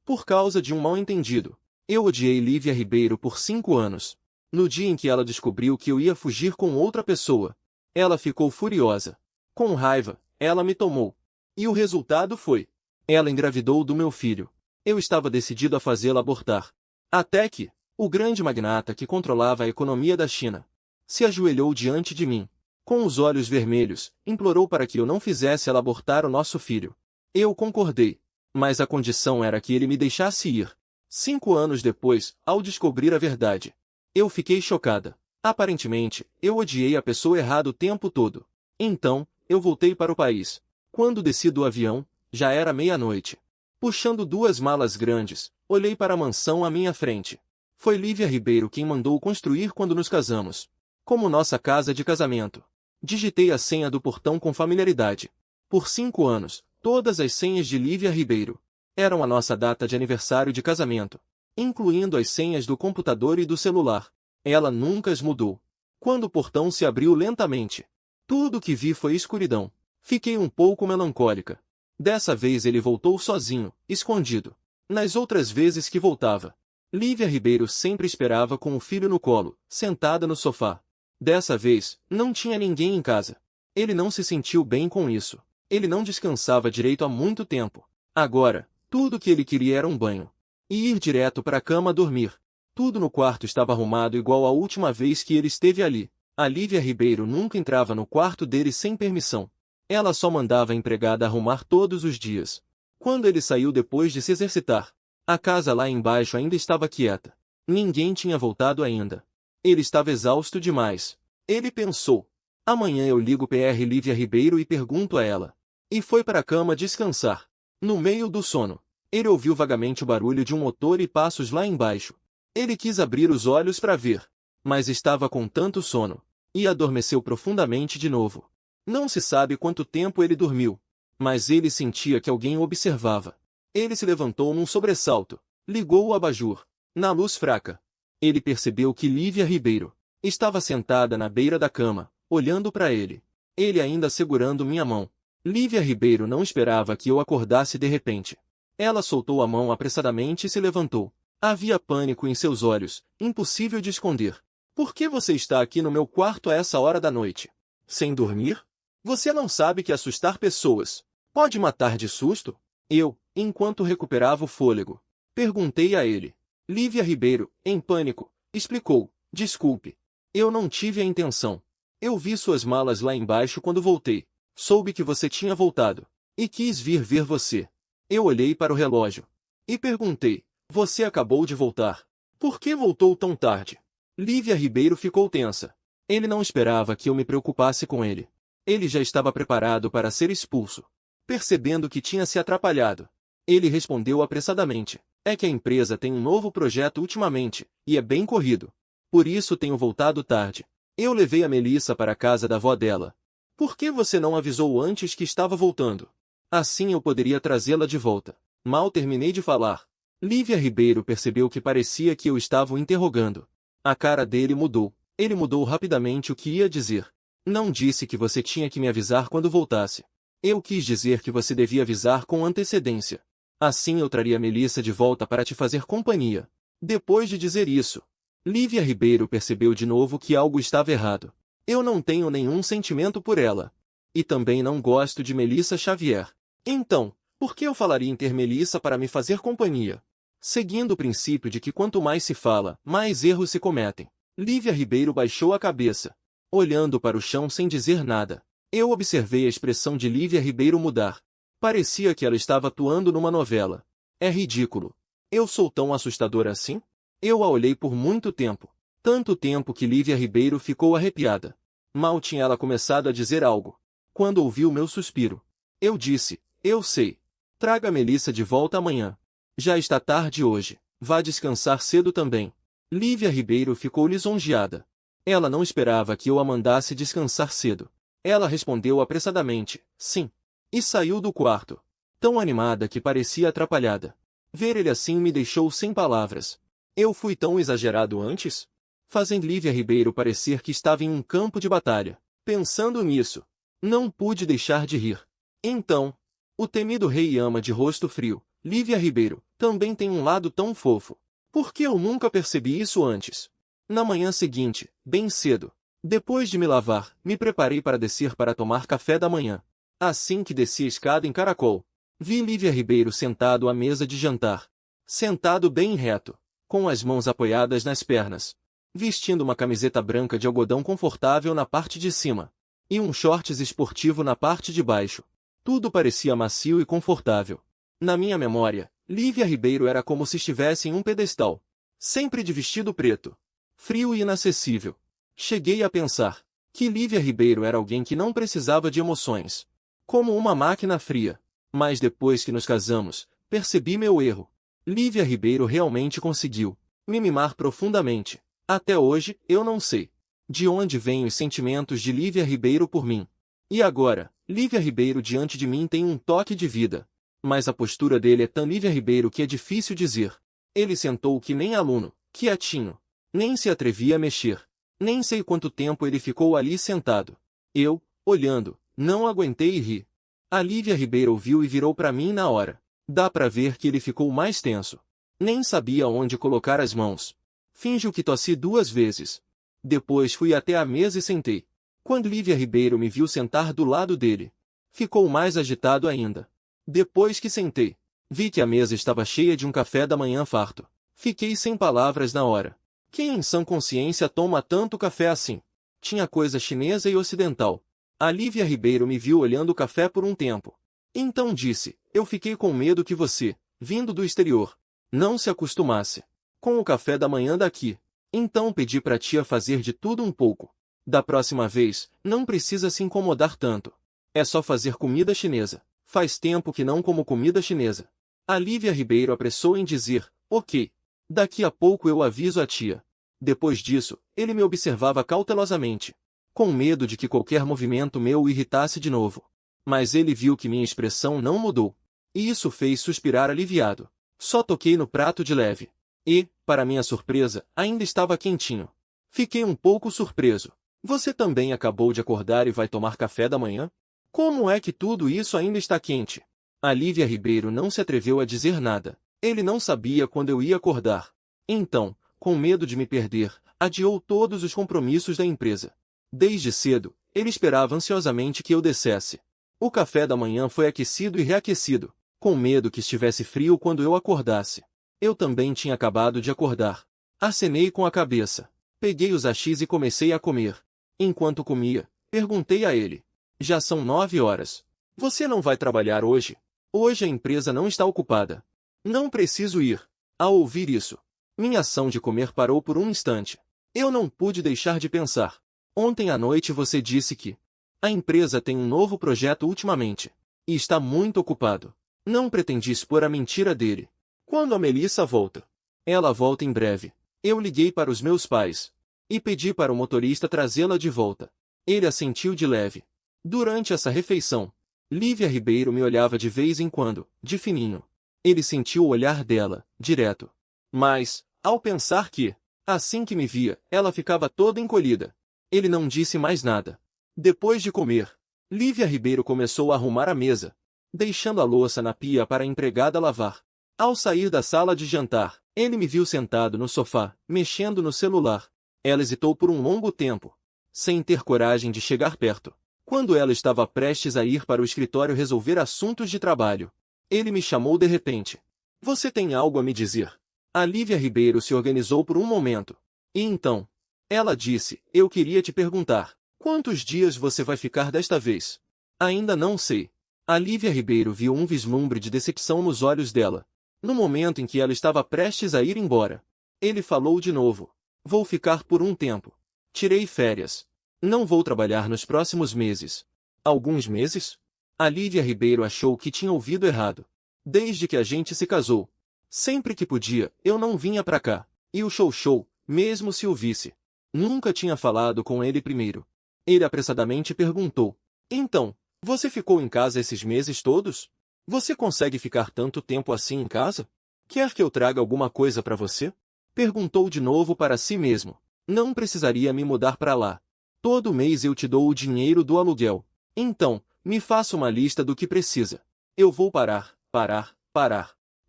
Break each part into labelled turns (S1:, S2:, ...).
S1: Por causa de um mal-entendido. Eu odiei Lívia Ribeiro por 5 anos. No dia em que ela descobriu que eu ia fugir com outra pessoa, ela ficou furiosa. Com raiva, ela me tomou. E o resultado foi: ela engravidou do meu filho. Eu estava decidido a fazê-la abortar. Até que, o grande magnata que controlava a economia da China se ajoelhou diante de mim. Com os olhos vermelhos, implorou para que eu não fizesse ela abortar o nosso filho. Eu concordei. Mas a condição era que ele me deixasse ir. 5 anos depois, ao descobrir a verdade, eu fiquei chocada. Aparentemente, eu odiei a pessoa errada o tempo todo. Então, eu voltei para o país. Quando desci do avião, já era meia-noite. Puxando 2 malas grandes, olhei para a mansão à minha frente. Foi Lívia Ribeiro quem mandou construir quando nos casamos. Como nossa casa de casamento. Digitei a senha do portão com familiaridade. Por 5 anos, todas as senhas de Lívia Ribeiro eram a nossa data de aniversário de casamento, incluindo as senhas do computador e do celular. Ela nunca as mudou. Quando o portão se abriu lentamente, tudo o que vi foi escuridão. Fiquei um pouco melancólica. Dessa vez ele voltou sozinho, escondido. Nas outras vezes que voltava, Lívia Ribeiro sempre esperava com o filho no colo, sentada no sofá. Dessa vez, não tinha ninguém em casa. Ele não se sentiu bem com isso. Ele não descansava direito há muito tempo. Agora, tudo o que ele queria era um banho. E ir direto para a cama dormir. Tudo no quarto estava arrumado igual à última vez que ele esteve ali. A Lívia Ribeiro nunca entrava no quarto dele sem permissão. Ela só mandava a empregada arrumar todos os dias. Quando ele saiu depois de se exercitar, a casa lá embaixo ainda estava quieta. Ninguém tinha voltado ainda. Ele estava exausto demais. Ele pensou: amanhã eu ligo PR Lívia Ribeiro e pergunto a ela. E foi para a cama descansar. No meio do sono, ele ouviu vagamente o barulho de um motor e passos lá embaixo. Ele quis abrir os olhos para ver, mas estava com tanto sono, e adormeceu profundamente de novo. Não se sabe quanto tempo ele dormiu, mas ele sentia que alguém o observava. Ele se levantou num sobressalto, ligou o abajur. Na luz fraca, ele percebeu que Lívia Ribeiro estava sentada na beira da cama, olhando para ele. Ele ainda segurando minha mão. Lívia Ribeiro não esperava que eu acordasse de repente. Ela soltou a mão apressadamente e se levantou. Havia pânico em seus olhos, impossível de esconder. Por que você está aqui no meu quarto a essa hora da noite? Sem dormir? Você não sabe que assustar pessoas pode matar de susto? Eu, enquanto recuperava o fôlego, perguntei a ele. Lívia Ribeiro, em pânico, explicou: desculpe. Eu não tive a intenção. Eu vi suas malas lá embaixo quando voltei. Soube que você tinha voltado. E quis vir ver você. Eu olhei para o relógio. E perguntei: você acabou de voltar. Por que voltou tão tarde? Lívia Ribeiro ficou tensa. Ele não esperava que eu me preocupasse com ele. Ele já estava preparado para ser expulso. Percebendo que tinha se atrapalhado, ele respondeu apressadamente: é que a empresa tem um novo projeto ultimamente, e é bem corrido. Por isso tenho voltado tarde. Eu levei a Melissa para a casa da avó dela. Por que você não avisou antes que estava voltando? Assim eu poderia trazê-la de volta. Mal terminei de falar, Lívia Ribeiro percebeu que parecia que eu estava o interrogando. A cara dele mudou. Ele mudou rapidamente o que ia dizer. Não disse que você tinha que me avisar quando voltasse. Eu quis dizer que você devia avisar com antecedência. Assim eu traria Melissa de volta para te fazer companhia. Depois de dizer isso, Lívia Ribeiro percebeu de novo que algo estava errado. Eu não tenho nenhum sentimento por ela. E também não gosto de Melissa Xavier. Então, por que eu falaria em ter Melissa para me fazer companhia? Seguindo o princípio de que quanto mais se fala, mais erros se cometem. Lívia Ribeiro baixou a cabeça, olhando para o chão sem dizer nada. Eu observei a expressão de Lívia Ribeiro mudar. Parecia que ela estava atuando numa novela. É ridículo. Eu sou tão assustadora assim? Eu a olhei por muito tempo. Tanto tempo que Lívia Ribeiro ficou arrepiada. Mal tinha ela começado a dizer algo, quando ouviu meu suspiro. Eu disse: eu sei. Traga Melissa de volta amanhã. Já está tarde hoje. Vá descansar cedo também. Lívia Ribeiro ficou lisonjeada. Ela não esperava que eu a mandasse descansar cedo. Ela respondeu apressadamente: sim. E saiu do quarto, tão animada que parecia atrapalhada. Ver ele assim me deixou sem palavras. Eu fui tão exagerado antes? Fazendo Lívia Ribeiro parecer que estava em um campo de batalha. Pensando nisso, não pude deixar de rir. Então, o temido rei ama de rosto frio, Lívia Ribeiro, também tem um lado tão fofo. Por que eu nunca percebi isso antes? Na manhã seguinte, bem cedo, depois de me lavar, me preparei para descer para tomar café da manhã. Assim que desci a escada em caracol, vi Lívia Ribeiro sentado à mesa de jantar. Sentado bem reto, com as mãos apoiadas nas pernas, vestindo uma camiseta branca de algodão confortável na parte de cima, e um shorts esportivo na parte de baixo. Tudo parecia macio e confortável. Na minha memória, Lívia Ribeiro era como se estivesse em um pedestal, sempre de vestido preto, frio e inacessível. Cheguei a pensar que Lívia Ribeiro era alguém que não precisava de emoções, como uma máquina fria. Mas depois que nos casamos, percebi meu erro. Lívia Ribeiro realmente conseguiu me mimar profundamente. Até hoje, eu não sei de onde vêm os sentimentos de Lívia Ribeiro por mim. E agora, Lívia Ribeiro diante de mim tem um toque de vida. Mas a postura dele é tão Lívia Ribeiro que é difícil dizer. Ele sentou que nem aluno, quietinho. Nem se atrevia a mexer. Nem sei quanto tempo ele ficou ali sentado. Eu, olhando, não aguentei e ri. A Lívia Ribeiro ouviu e virou para mim na hora. Dá para ver que ele ficou mais tenso. Nem sabia onde colocar as mãos. Finjo que tossi 2 vezes. Depois fui até a mesa e sentei. Quando Lívia Ribeiro me viu sentar do lado dele, ficou mais agitado ainda. Depois que sentei, vi que a mesa estava cheia de um café da manhã farto. Fiquei sem palavras na hora. Quem em sã consciência toma tanto café assim? Tinha coisa chinesa e ocidental. A Lívia Ribeiro me viu olhando o café por um tempo. Então disse, eu fiquei com medo que você, vindo do exterior, não se acostumasse com o café da manhã daqui. Então pedi para a tia fazer de tudo um pouco. Da próxima vez, não precisa se incomodar tanto. É só fazer comida chinesa. Faz tempo que não como comida chinesa. A Lívia Ribeiro apressou em dizer, ok. Daqui a pouco eu aviso a tia. Depois disso, ele me observava cautelosamente, com medo de que qualquer movimento meu o irritasse de novo. Mas ele viu que minha expressão não mudou. E isso fez suspirar aliviado. Só toquei no prato de leve. E, para minha surpresa, ainda estava quentinho. Fiquei um pouco surpreso. Você também acabou de acordar e vai tomar café da manhã? Como é que tudo isso ainda está quente? A Lívia Ribeiro não se atreveu a dizer nada. Ele não sabia quando eu ia acordar. Então, com medo de me perder, adiou todos os compromissos da empresa. Desde cedo, ele esperava ansiosamente que eu descesse. O café da manhã foi aquecido e reaquecido, com medo que estivesse frio quando eu acordasse. Eu também tinha acabado de acordar. Acenei com a cabeça. Peguei os hashis e comecei a comer. Enquanto comia, perguntei a ele. Já são 9 horas. Você não vai trabalhar hoje? Hoje a empresa não está ocupada. Não preciso ir. Ao ouvir isso, minha ação de comer parou por um instante. Eu não pude deixar de pensar. Ontem à noite você disse que a empresa tem um novo projeto ultimamente. E está muito ocupado. Não pretendi expor a mentira dele. Quando a Melissa volta? Ela volta em breve. Eu liguei para os meus pais. E pedi para o motorista trazê-la de volta. Ele assentiu de leve. Durante essa refeição, Lívia Ribeiro me olhava de vez em quando, de fininho. Ele sentiu o olhar dela, direto. Mas, ao pensar que, assim que me via, ela ficava toda encolhida, ele não disse mais nada. Depois de comer, Lívia Ribeiro começou a arrumar a mesa, deixando a louça na pia para a empregada lavar. Ao sair da sala de jantar, ele me viu sentado no sofá, mexendo no celular. Ela hesitou por um longo tempo, sem ter coragem de chegar perto. Quando ela estava prestes a ir para o escritório resolver assuntos de trabalho, ele me chamou de repente. Você tem algo a me dizer? A Lívia Ribeiro se organizou por um momento. E então, ela disse, eu queria te perguntar, quantos dias você vai ficar desta vez? Ainda não sei. A Lívia Ribeiro viu um vislumbre de decepção nos olhos dela. No momento em que ela estava prestes a ir embora, ele falou de novo. Vou ficar por um tempo. Tirei férias. Não vou trabalhar nos próximos meses. Alguns meses? A Lívia Ribeiro achou que tinha ouvido errado. Desde que a gente se casou. Sempre que podia, eu não vinha pra cá. E o show, mesmo se o visse. Nunca tinha falado com ele primeiro. Ele apressadamente perguntou. Então, você ficou em casa esses meses todos? Você consegue ficar tanto tempo assim em casa? Quer que eu traga alguma coisa pra você? Perguntou de novo para si mesmo. Não precisaria me mudar pra lá. Todo mês eu te dou o dinheiro do aluguel. Então, me faça uma lista do que precisa. Eu vou parar.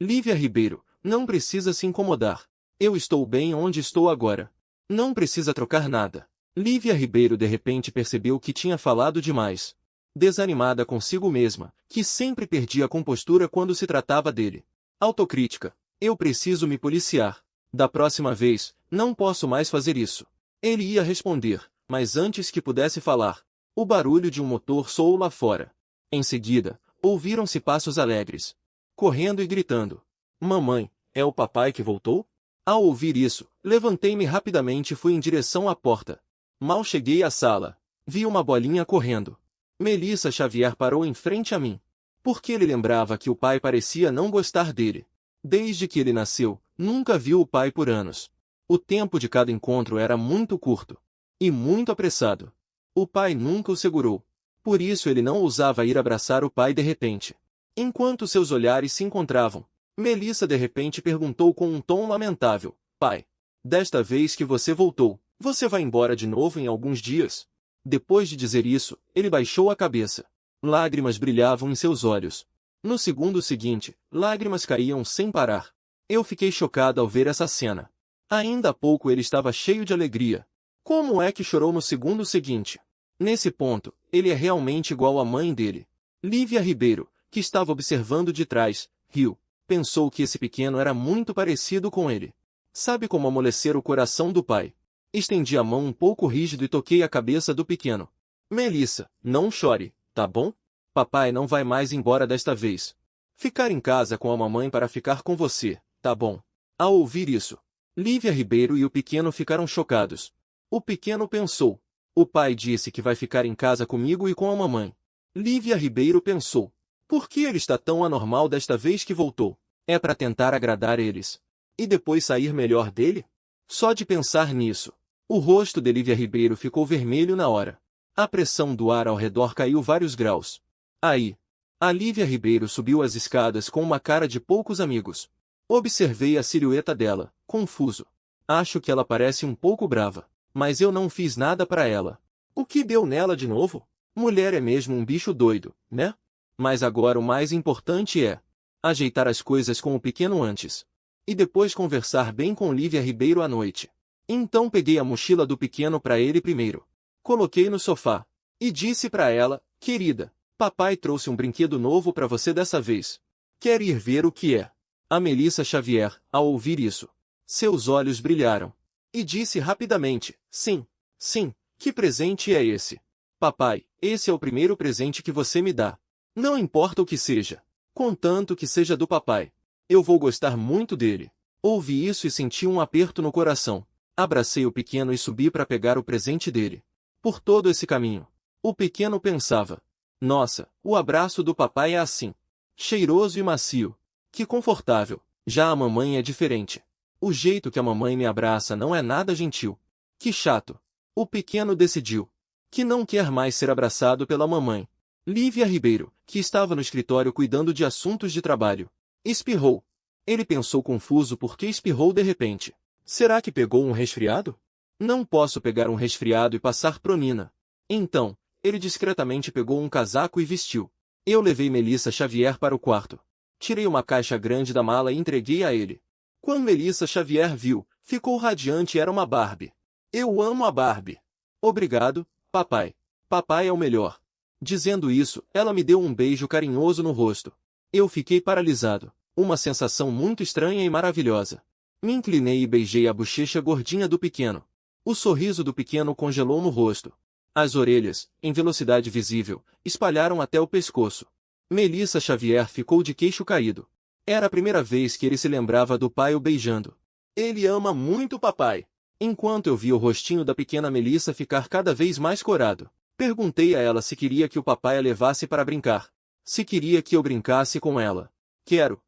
S1: Lívia Ribeiro, não precisa se incomodar. Eu estou bem onde estou agora. Não precisa trocar nada. Lívia Ribeiro de repente percebeu que tinha falado demais. Desanimada consigo mesma, que sempre perdia a compostura quando se tratava dele. Autocrítica. Eu preciso me policiar. Da próxima vez, não posso mais fazer isso. Ele ia responder, mas antes que pudesse falar, o barulho de um motor soou lá fora. Em seguida, ouviram-se passos alegres. Correndo e gritando. Mamãe, é o papai que voltou? Ao ouvir isso, levantei-me rapidamente e fui em direção à porta. Mal cheguei à sala. Vi uma bolinha correndo. Melissa Xavier parou em frente a mim. Porque ele lembrava que o pai parecia não gostar dele. Desde que ele nasceu, nunca viu o pai por anos. O tempo de cada encontro era muito curto. E muito apressado. O pai nunca o segurou. Por isso ele não ousava ir abraçar o pai de repente. Enquanto seus olhares se encontravam, Melissa de repente perguntou com um tom lamentável. Pai, desta vez que você voltou, você vai embora de novo em alguns dias? Depois de dizer isso, ele baixou a cabeça. Lágrimas brilhavam em seus olhos. No segundo seguinte, lágrimas caíam sem parar. Eu fiquei chocado ao ver essa cena. Ainda há pouco ele estava cheio de alegria. Como é que chorou no segundo seguinte? Nesse ponto, ele é realmente igual à mãe dele. Lívia Ribeiro, que estava observando de trás, riu. Pensou que esse pequeno era muito parecido com ele. Sabe como amolecer o coração do pai? Estendi a mão um pouco rígido e toquei a cabeça do pequeno. Melissa, não chore, tá bom? Papai não vai mais embora desta vez. Ficar em casa com a mamãe para ficar com você, tá bom? Ao ouvir isso, Lívia Ribeiro e o pequeno ficaram chocados. O pequeno pensou. O pai disse que vai ficar em casa comigo e com a mamãe. Lívia Ribeiro pensou. Por que ele está tão anormal desta vez que voltou? É para tentar agradar eles. E depois sair melhor dele? Só de pensar nisso. O rosto de Lívia Ribeiro ficou vermelho na hora. A pressão do ar ao redor caiu vários graus. Aí, a Lívia Ribeiro subiu as escadas com uma cara de poucos amigos. Observei a silhueta dela, confuso. Acho que ela parece um pouco brava, mas eu não fiz nada para ela. O que deu nela de novo? Mulher é mesmo um bicho doido, né? Mas agora o mais importante é ajeitar as coisas com o pequeno antes. E depois conversar bem com Lívia Ribeiro à noite. Então peguei a mochila do pequeno para ele primeiro. Coloquei no sofá. E disse para ela, querida, papai trouxe um brinquedo novo para você dessa vez. Quer ir ver o que é? A Melissa Xavier, ao ouvir isso, seus olhos brilharam. E disse rapidamente, sim, sim, que presente é esse? Papai, esse é o primeiro presente que você me dá. Não importa o que seja, contanto que seja do papai. Eu vou gostar muito dele. Ouvi isso e senti um aperto no coração. Abracei o pequeno e subi para pegar o presente dele. Por todo esse caminho, o pequeno pensava. Nossa, o abraço do papai é assim. Cheiroso e macio. Que confortável. Já a mamãe é diferente. O jeito que a mamãe me abraça não é nada gentil. Que chato. O pequeno decidiu que não quer mais ser abraçado pela mamãe. Lívia Ribeiro, que estava no escritório cuidando de assuntos de trabalho, espirrou. Ele pensou confuso porque espirrou de repente. Será que pegou um resfriado? Não posso pegar um resfriado e passar pronina. Então, ele discretamente pegou um casaco e vestiu. Eu levei Melissa Xavier para o quarto. Tirei uma caixa grande da mala e entreguei a ele. Quando Melissa Xavier viu, ficou radiante e era uma Barbie. Eu amo a Barbie. Obrigado, papai. Papai é o melhor. Dizendo isso, ela me deu um beijo carinhoso no rosto. Eu fiquei paralisado. Uma sensação muito estranha e maravilhosa. Me inclinei e beijei a bochecha gordinha do pequeno. O sorriso do pequeno congelou no rosto. As orelhas, em velocidade visível, espalharam até o pescoço. Melissa Xavier ficou de queixo caído. Era a primeira vez que ele se lembrava do pai o beijando. Ele ama muito o papai. Enquanto eu via o rostinho da pequena Melissa ficar cada vez mais corado, perguntei a ela se queria que o papai a levasse para brincar. Se queria que eu brincasse com ela. Quero.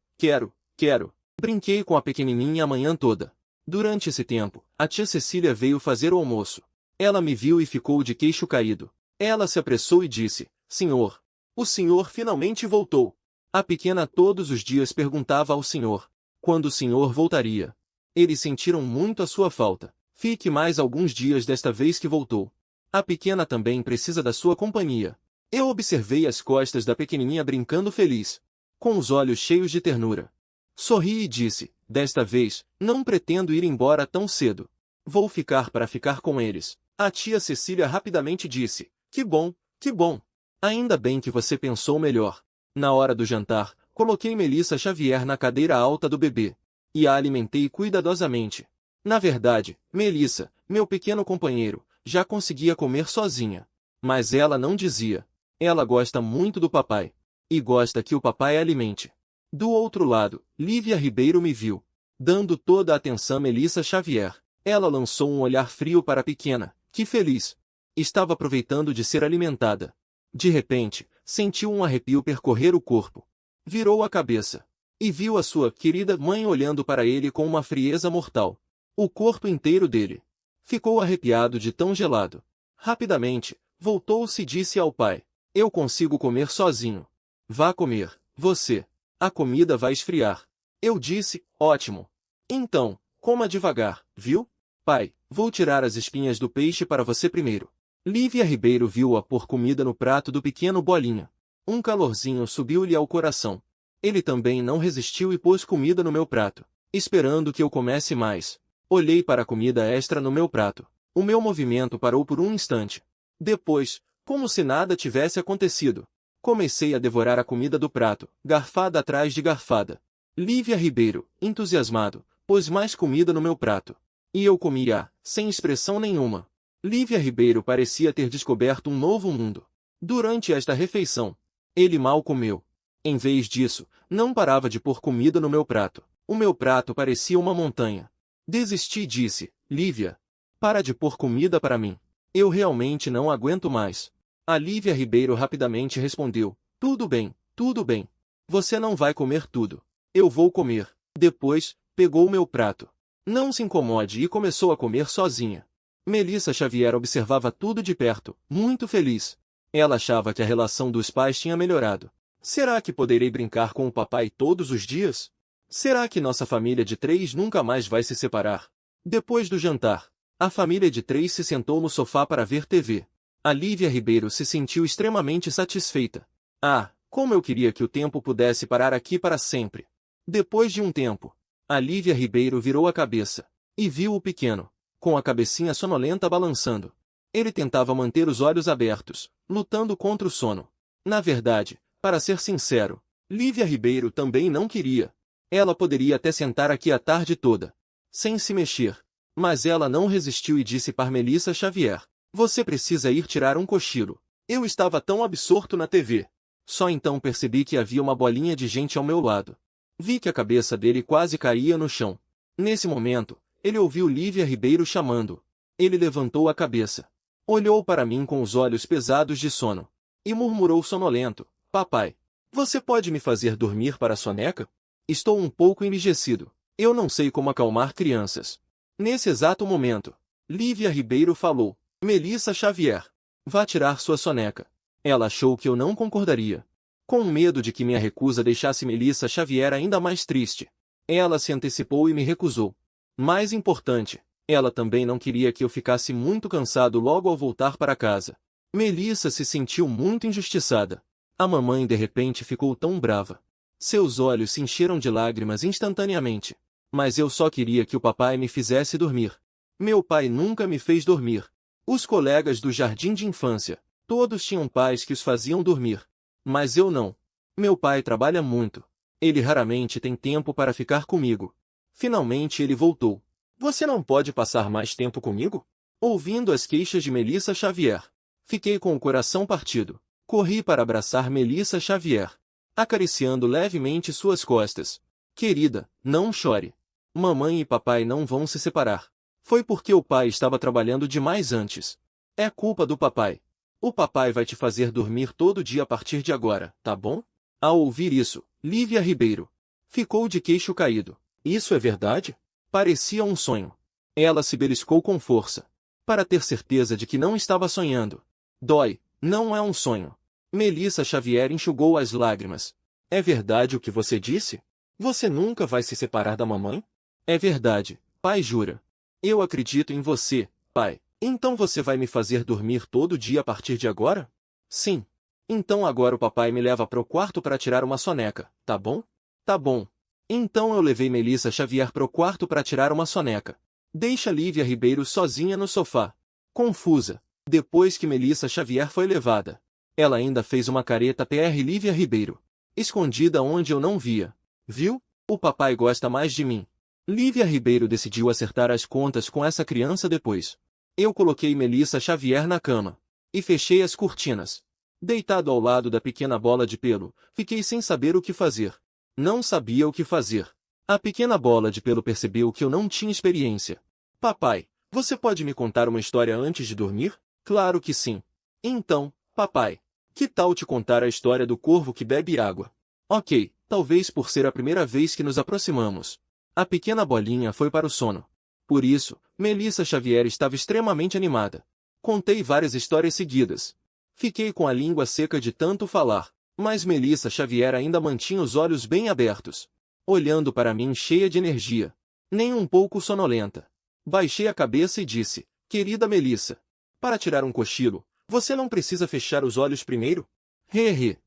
S1: Brinquei com a pequenininha a manhã toda. Durante esse tempo, a tia Cecília veio fazer o almoço. Ela me viu e ficou de queixo caído. Ela se apressou e disse, Senhor, o senhor finalmente voltou. A pequena todos os dias perguntava ao senhor, quando o senhor voltaria. Eles sentiram muito a sua falta. Fique mais alguns dias desta vez que voltou. A pequena também precisa da sua companhia. Eu observei as costas da pequenininha brincando feliz, com os olhos cheios de ternura. Sorri e disse, desta vez, não pretendo ir embora tão cedo. Vou ficar para ficar com eles. A tia Cecília rapidamente disse, que bom, que bom. Ainda bem que você pensou melhor. Na hora do jantar, coloquei Melissa Xavier na cadeira alta do bebê. E a alimentei cuidadosamente. Na verdade, Melissa, meu pequeno companheiro, já conseguia comer sozinha. Mas ela não dizia. Ela gosta muito do papai. E gosta que o papai a alimente. Do outro lado, Lívia Ribeiro me viu. Dando toda a atenção a Melissa Xavier. Ela lançou um olhar frio para a pequena, que feliz. Estava aproveitando de ser alimentada. De repente, sentiu um arrepio percorrer o corpo. Virou a cabeça. E viu a sua querida mãe olhando para ele com uma frieza mortal. O corpo inteiro dele ficou arrepiado de tão gelado. Rapidamente, voltou-se e disse ao pai, eu consigo comer sozinho. Vá comer, você. A comida vai esfriar. Eu disse, ótimo. Então, coma devagar, viu? Pai, vou tirar as espinhas do peixe para você primeiro. Lívia Ribeiro viu-a pôr comida no prato do pequeno Bolinha. Um calorzinho subiu-lhe ao coração. Ele também não resistiu e pôs comida no meu prato, esperando que eu comesse mais. Olhei para a comida extra no meu prato. O meu movimento parou por um instante. Depois, como se nada tivesse acontecido, comecei a devorar a comida do prato, garfada atrás de garfada. Lívia Ribeiro, entusiasmado, pôs mais comida no meu prato. E eu comia, sem expressão nenhuma. Lívia Ribeiro parecia ter descoberto um novo mundo. Durante esta refeição, ele mal comeu. Em vez disso, não parava de pôr comida no meu prato. O meu prato parecia uma montanha. Desisti e disse, Lívia, para de pôr comida para mim. Eu realmente não aguento mais. A Lívia Ribeiro rapidamente respondeu, tudo bem, tudo bem. Você não vai comer tudo. Eu vou comer. Depois, pegou o meu prato. Não se incomode e começou a comer sozinha. Melissa Xavier observava tudo de perto, muito feliz. Ela achava que a relação dos pais tinha melhorado. Será que poderei brincar com o papai todos os dias? Será que nossa família de 3 nunca mais vai se separar? Depois do jantar, a família de 3 se sentou no sofá para ver TV. A Lívia Ribeiro se sentiu extremamente satisfeita. Ah, como eu queria que o tempo pudesse parar aqui para sempre. Depois de um tempo, a Lívia Ribeiro virou a cabeça e viu o pequeno, com a cabecinha sonolenta balançando. Ele tentava manter os olhos abertos, lutando contra o sono. Na verdade, para ser sincero, Lívia Ribeiro também não queria. Ela poderia até sentar aqui a tarde toda, sem se mexer. Mas ela não resistiu e disse para Melissa Xavier, você precisa ir tirar um cochilo. Eu estava tão absorto na TV. Só então percebi que havia uma bolinha de gente ao meu lado. Vi que a cabeça dele quase caía no chão. Nesse momento, ele ouviu Lívia Ribeiro chamando. Ele levantou a cabeça. Olhou para mim com os olhos pesados de sono. E murmurou sonolento, papai, você pode me fazer dormir para a soneca? Estou um pouco enrijecido. Eu não sei como acalmar crianças. Nesse exato momento, Lívia Ribeiro falou, Melissa Xavier, vá tirar sua soneca. Ela achou que eu não concordaria. Com medo de que minha recusa deixasse Melissa Xavier ainda mais triste, ela se antecipou e me recusou. Mais importante, ela também não queria que eu ficasse muito cansado logo ao voltar para casa. Melissa se sentiu muito injustiçada. A mamãe de repente ficou tão brava. Seus olhos se encheram de lágrimas instantaneamente. Mas eu só queria que o papai me fizesse dormir. Meu pai nunca me fez dormir. Os colegas do jardim de infância, todos tinham pais que os faziam dormir. Mas eu não. Meu pai trabalha muito. Ele raramente tem tempo para ficar comigo. Finalmente ele voltou. Você não pode passar mais tempo comigo? Ouvindo as queixas de Melissa Xavier, fiquei com o coração partido. Corri para abraçar Melissa Xavier, acariciando levemente suas costas. Querida, não chore. Mamãe e papai não vão se separar. Foi porque o pai estava trabalhando demais antes. É culpa do papai. O papai vai te fazer dormir todo dia a partir de agora, tá bom? Ao ouvir isso, Lívia Ribeiro ficou de queixo caído. Isso é verdade? Parecia um sonho. Ela se beliscou com força, para ter certeza de que não estava sonhando. Dói, não é um sonho. Melissa Xavier enxugou as lágrimas. É verdade o que você disse? Você nunca vai se separar da mamãe? É verdade, pai jura. Eu acredito em você, pai. Então você vai me fazer dormir todo dia a partir de agora? Sim. Então agora o papai me leva para o quarto para tirar uma soneca, tá bom? Tá bom. Então eu levei Melissa Xavier pro quarto para tirar uma soneca. Deixa Lívia Ribeiro sozinha no sofá. Confusa. Depois que Melissa Xavier foi levada, ela ainda fez uma careta PR Lívia Ribeiro, escondida onde eu não via. Viu? O papai gosta mais de mim. Lívia Ribeiro decidiu acertar as contas com essa criança depois. Eu coloquei Melissa Xavier na cama e fechei as cortinas. Deitado ao lado da pequena bola de pelo, fiquei sem saber o que fazer. Não sabia o que fazer. A pequena bola de pelo percebeu que eu não tinha experiência. Papai, você pode me contar uma história antes de dormir? Claro que sim. Então, papai, que tal te contar a história do corvo que bebe água? Ok, talvez por ser a primeira vez que nos aproximamos. A pequena bolinha foi para o sono. Por isso, Melissa Xavier estava extremamente animada. Contei várias histórias seguidas. Fiquei com a língua seca de tanto falar, mas Melissa Xavier ainda mantinha os olhos bem abertos, olhando para mim cheia de energia, nem um pouco sonolenta. Baixei a cabeça e disse, querida Melissa, para tirar um cochilo, você não precisa fechar os olhos primeiro?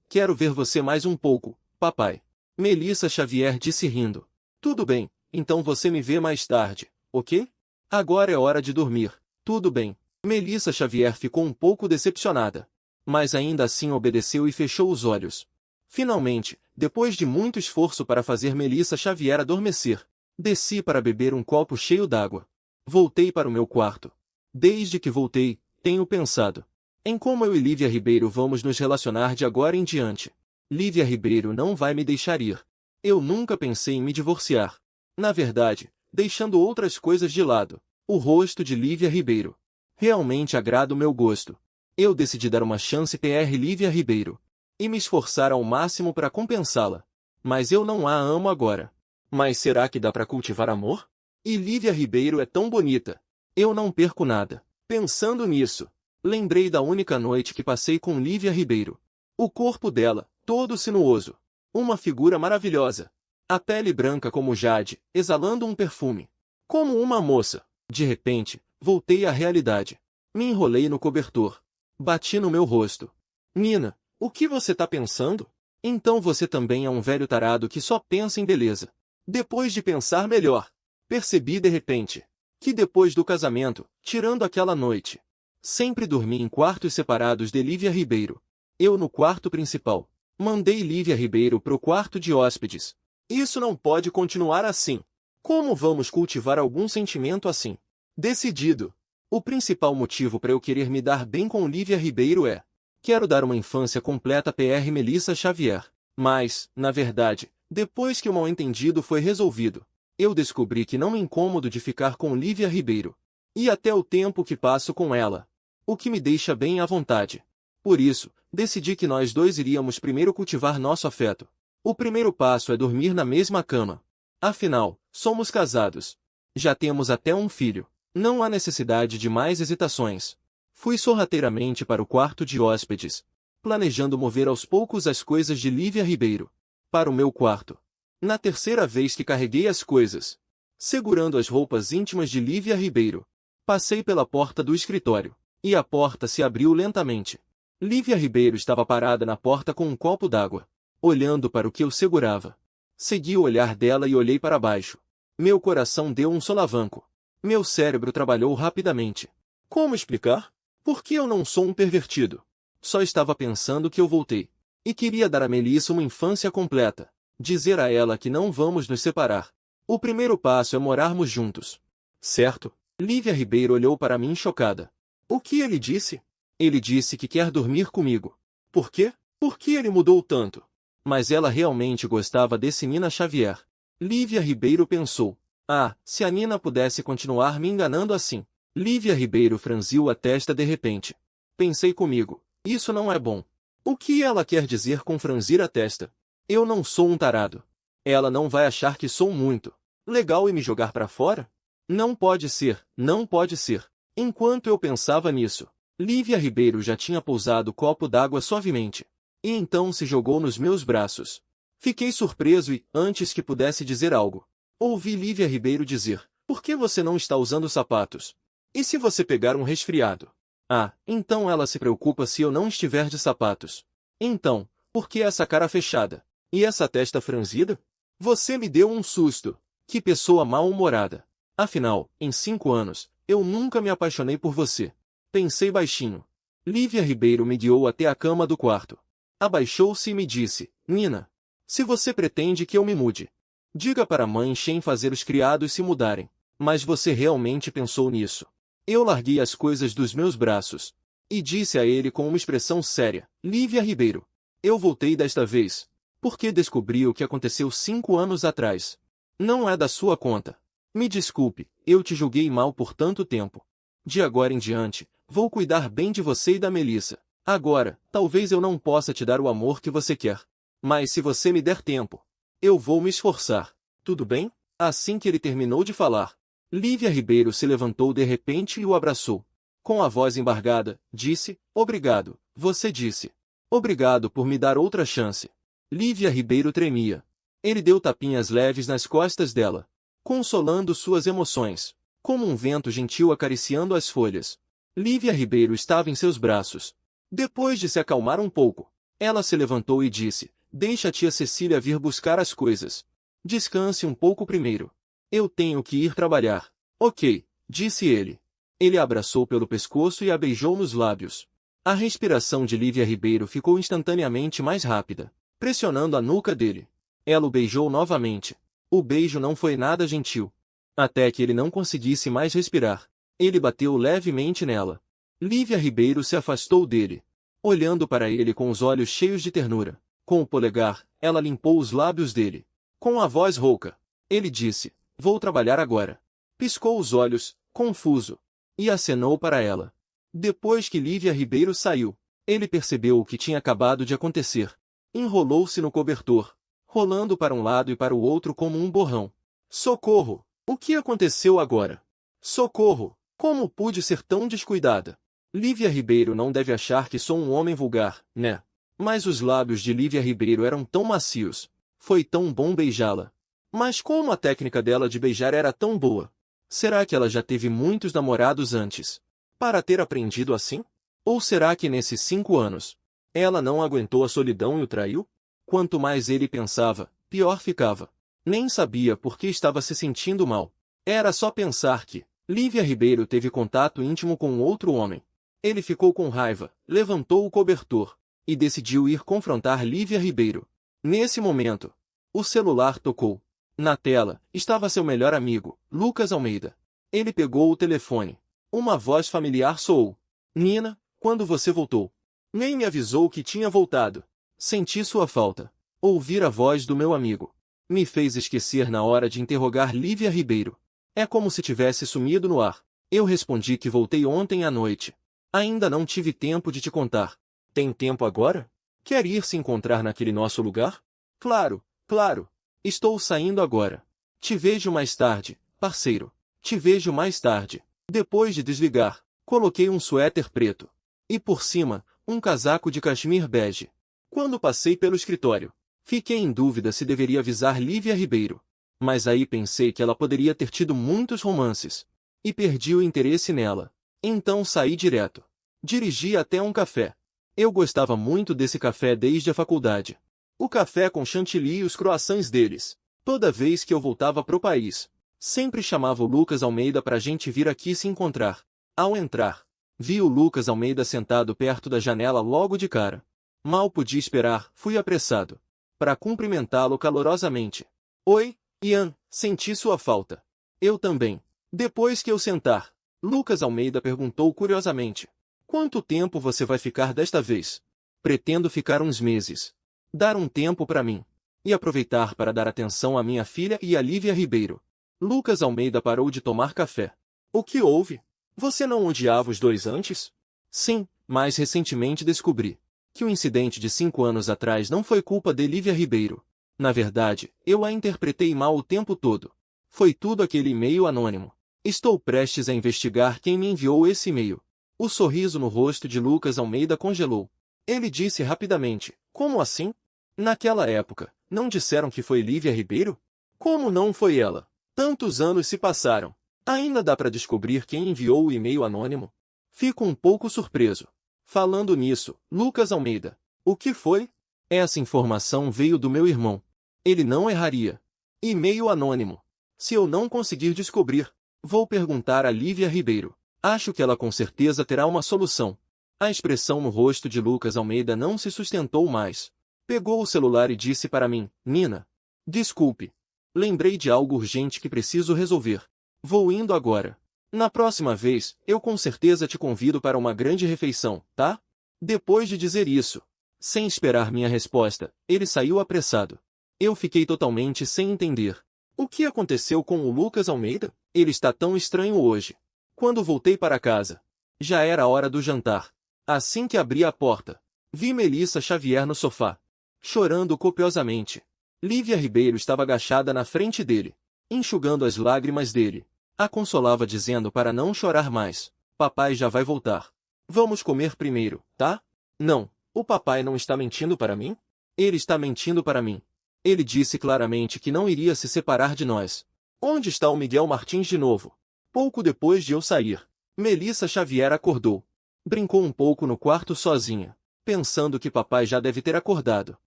S1: Quero ver você mais um pouco, papai. Melissa Xavier disse rindo. Tudo bem, então você me vê mais tarde, ok? Agora é hora de dormir. Tudo bem. Melissa Xavier ficou um pouco decepcionada, mas ainda assim obedeceu e fechou os olhos. Finalmente, depois de muito esforço para fazer Melissa Xavier adormecer, desci para beber um copo cheio d'água. Voltei para o meu quarto. Desde que voltei, tenho pensado em como eu e Lívia Ribeiro vamos nos relacionar de agora em diante. Lívia Ribeiro não vai me deixar ir. Eu nunca pensei em me divorciar. Na verdade, deixando outras coisas de lado, o rosto de Lívia Ribeiro realmente agrada o meu gosto. Eu decidi dar uma chance PR Lívia Ribeiro e me esforçar ao máximo para compensá-la. Mas eu não a amo agora. Mas será que dá para cultivar amor? E Lívia Ribeiro é tão bonita. Eu não perco nada. Pensando nisso, lembrei da única noite que passei com Lívia Ribeiro. O corpo dela, todo sinuoso. Uma figura maravilhosa. A pele branca como jade, exalando um perfume. Como uma moça. De repente, voltei à realidade. Me enrolei no cobertor. Bati no meu rosto. Nina, o que você tá pensando? Então você também é um velho tarado que só pensa em beleza. Depois de pensar melhor, percebi de repente que depois do casamento, tirando aquela noite, sempre dormi em quartos separados de Lívia Ribeiro. Eu no quarto principal. Mandei Lívia Ribeiro pro quarto de hóspedes. Isso não pode continuar assim. Como vamos cultivar algum sentimento assim? Decidido. O principal motivo para eu querer me dar bem com Lívia Ribeiro é: quero dar uma infância completa PR Melissa Xavier. Mas, na verdade, depois que o mal-entendido foi resolvido, eu descobri que não me incomodo de ficar com Lívia Ribeiro. E até o tempo que passo com ela. O que me deixa bem à vontade. Por isso, decidi que nós dois iríamos primeiro cultivar nosso afeto. O primeiro passo é dormir na mesma cama. Afinal, somos casados. Já temos até um filho. Não há necessidade de mais hesitações. Fui sorrateiramente para o quarto de hóspedes, planejando mover aos poucos as coisas de Lívia Ribeiro para o meu quarto. Na terceira vez que carreguei as coisas, segurando as roupas íntimas de Lívia Ribeiro, passei pela porta do escritório, e a porta se abriu lentamente. Lívia Ribeiro estava parada na porta com um copo d'água, olhando para o que eu segurava. Segui o olhar dela e olhei para baixo. Meu coração deu um solavanco. Meu cérebro trabalhou rapidamente. Como explicar? Por que eu não sou um pervertido? Só estava pensando que eu voltei. E queria dar a Melissa uma infância completa. Dizer a ela que não vamos nos separar. O primeiro passo é morarmos juntos. Certo? Lívia Ribeiro olhou para mim chocada. O que ele disse? Ele disse que quer dormir comigo. Por quê? Por que ele mudou tanto? Mas ela realmente gostava desse Nina Xavier. Lívia Ribeiro pensou. Ah, se a Nina pudesse continuar me enganando assim. Lívia Ribeiro franziu a testa de repente. Pensei comigo. Isso não é bom. O que ela quer dizer com franzir a testa? Eu não sou um tarado. Ela não vai achar que sou muito legal e me jogar para fora? Não pode ser, não pode ser. Enquanto eu pensava nisso, Lívia Ribeiro já tinha pousado o copo d'água suavemente. E então se jogou nos meus braços. Fiquei surpreso e, antes que pudesse dizer algo, ouvi Lívia Ribeiro dizer: por que você não está usando sapatos? E se você pegar um resfriado? Ah, então ela se preocupa se eu não estiver de sapatos. Então, por que essa cara fechada? E essa testa franzida? Você me deu um susto. Que pessoa mal-humorada. Afinal, em 5 anos, eu nunca me apaixonei por você. Pensei baixinho. Lívia Ribeiro me guiou até a cama do quarto. Abaixou-se e me disse, Nina, se você pretende que eu me mude, diga para a mãe Shen fazer os criados se mudarem. Mas você realmente pensou nisso? Eu larguei as coisas dos meus braços e disse a ele com uma expressão séria, Lívia Ribeiro, eu voltei desta vez, porque descobri o que aconteceu 5 anos atrás. Não é da sua conta. Me desculpe, eu te julguei mal por tanto tempo. De agora em diante, vou cuidar bem de você e da Melissa. Agora, talvez eu não possa te dar o amor que você quer. Mas se você me der tempo, eu vou me esforçar. Tudo bem? Assim que ele terminou de falar, Lívia Ribeiro se levantou de repente e o abraçou. Com a voz embargada, disse, obrigado, você disse. Obrigado por me dar outra chance. Lívia Ribeiro tremia. Ele deu tapinhas leves nas costas dela, consolando suas emoções, como um vento gentil acariciando as folhas. Lívia Ribeiro estava em seus braços. Depois de se acalmar um pouco, ela se levantou e disse, deixa a tia Cecília vir buscar as coisas. Descanse um pouco primeiro. Eu tenho que ir trabalhar. Ok, disse ele. Ele a abraçou pelo pescoço e a beijou nos lábios. A respiração de Lívia Ribeiro ficou instantaneamente mais rápida, pressionando a nuca dele. Ela o beijou novamente. O beijo não foi nada gentil. Até que ele não conseguisse mais respirar, ele bateu levemente nela. Lívia Ribeiro se afastou dele, olhando para ele com os olhos cheios de ternura. Com o polegar, ela limpou os lábios dele. Com a voz rouca, ele disse, vou trabalhar agora. Piscou os olhos, confuso, e acenou para ela. Depois que Lívia Ribeiro saiu, ele percebeu o que tinha acabado de acontecer. Enrolou-se no cobertor, rolando para um lado e para o outro como um borrão. Socorro! O que aconteceu agora? Socorro! Como pude ser tão descuidada? Lívia Ribeiro não deve achar que sou um homem vulgar, né? Mas os lábios de Lívia Ribeiro eram tão macios. Foi tão bom beijá-la. Mas como a técnica dela de beijar era tão boa? Será que ela já teve muitos namorados antes, para ter aprendido assim? Ou será que nesses 5 anos, ela não aguentou a solidão e o traiu? Quanto mais ele pensava, pior ficava. Nem sabia por que estava se sentindo mal. Era só pensar que Lívia Ribeiro teve contato íntimo com outro homem. Ele ficou com raiva, levantou o cobertor e decidiu ir confrontar Lívia Ribeiro. Nesse momento, o celular tocou. Na tela, estava seu melhor amigo, Lucas Almeida. Ele pegou o telefone. Uma voz familiar soou. Nina, quando você voltou? Nem me avisou que tinha voltado. Senti sua falta. Ouvir a voz do meu amigo me fez esquecer na hora de interrogar Lívia Ribeiro. É como se tivesse sumido no ar. Eu respondi que voltei ontem à noite. Ainda não tive tempo de te contar. Tem tempo agora? Quer ir se encontrar naquele nosso lugar? Claro, claro. Estou saindo agora. Te vejo mais tarde, parceiro. Te vejo mais tarde. Depois de desligar, coloquei um suéter preto. E por cima, um casaco de cachemir bege. Quando passei pelo escritório, fiquei em dúvida se deveria avisar Lívia Ribeiro. Mas aí pensei que ela poderia ter tido muitos romances. E perdi o interesse nela. Então saí direto. Dirigi até um café. Eu gostava muito desse café desde a faculdade. O café com chantilly e os croissants deles. Toda vez que eu voltava pro país, sempre chamava o Lucas Almeida pra gente vir aqui se encontrar. Ao entrar, vi o Lucas Almeida sentado perto da janela logo de cara. Mal podia esperar, fui apressado para cumprimentá-lo calorosamente. Oi, Ian, senti sua falta. Eu também. Depois que eu sentar, Lucas Almeida perguntou curiosamente. Quanto tempo você vai ficar desta vez? Pretendo ficar uns meses. Dar um tempo para mim. E aproveitar para dar atenção à minha filha e a Lívia Ribeiro. Lucas Almeida parou de tomar café. O que houve? Você não odiava os dois antes? Sim, mas recentemente descobri que o incidente de 5 anos atrás não foi culpa de Lívia Ribeiro. Na verdade, eu a interpretei mal o tempo todo. Foi tudo aquele e-mail anônimo. Estou prestes a investigar quem me enviou esse e-mail. O sorriso no rosto de Lucas Almeida congelou. Ele disse rapidamente, como assim? Naquela época, não disseram que foi Lívia Ribeiro? Como não foi ela? Tantos anos se passaram. Ainda dá para descobrir quem enviou o e-mail anônimo? Fico um pouco surpreso. Falando nisso, Lucas Almeida, o que foi? Essa informação veio do meu irmão. Ele não erraria. E-mail anônimo. Se eu não conseguir descobrir, vou perguntar a Lívia Ribeiro. Acho que ela com certeza terá uma solução. A expressão no rosto de Lucas Almeida não se sustentou mais. Pegou o celular e disse para mim: Nina, desculpe. Lembrei de algo urgente que preciso resolver. Vou indo agora. Na próxima vez, eu com certeza te convido para uma grande refeição, tá? Depois de dizer isso, sem esperar minha resposta, ele saiu apressado. Eu fiquei totalmente sem entender. O que aconteceu com o Lucas Almeida? Ele está tão estranho hoje. Quando voltei para casa, já era a hora do jantar. Assim que abri a porta, vi Melissa Xavier no sofá, chorando copiosamente. Lívia Ribeiro estava agachada na frente dele, enxugando as lágrimas dele. A consolava dizendo para não chorar mais. Papai já vai voltar. Vamos comer primeiro, tá? Não, o papai não está mentindo para mim? Ele está mentindo para mim. Ele disse claramente que não iria se separar de nós. Onde está o Miguel Martins de novo? Pouco depois de eu sair, Melissa Xavier acordou. Brincou um pouco no quarto sozinha, pensando que papai já deve ter acordado.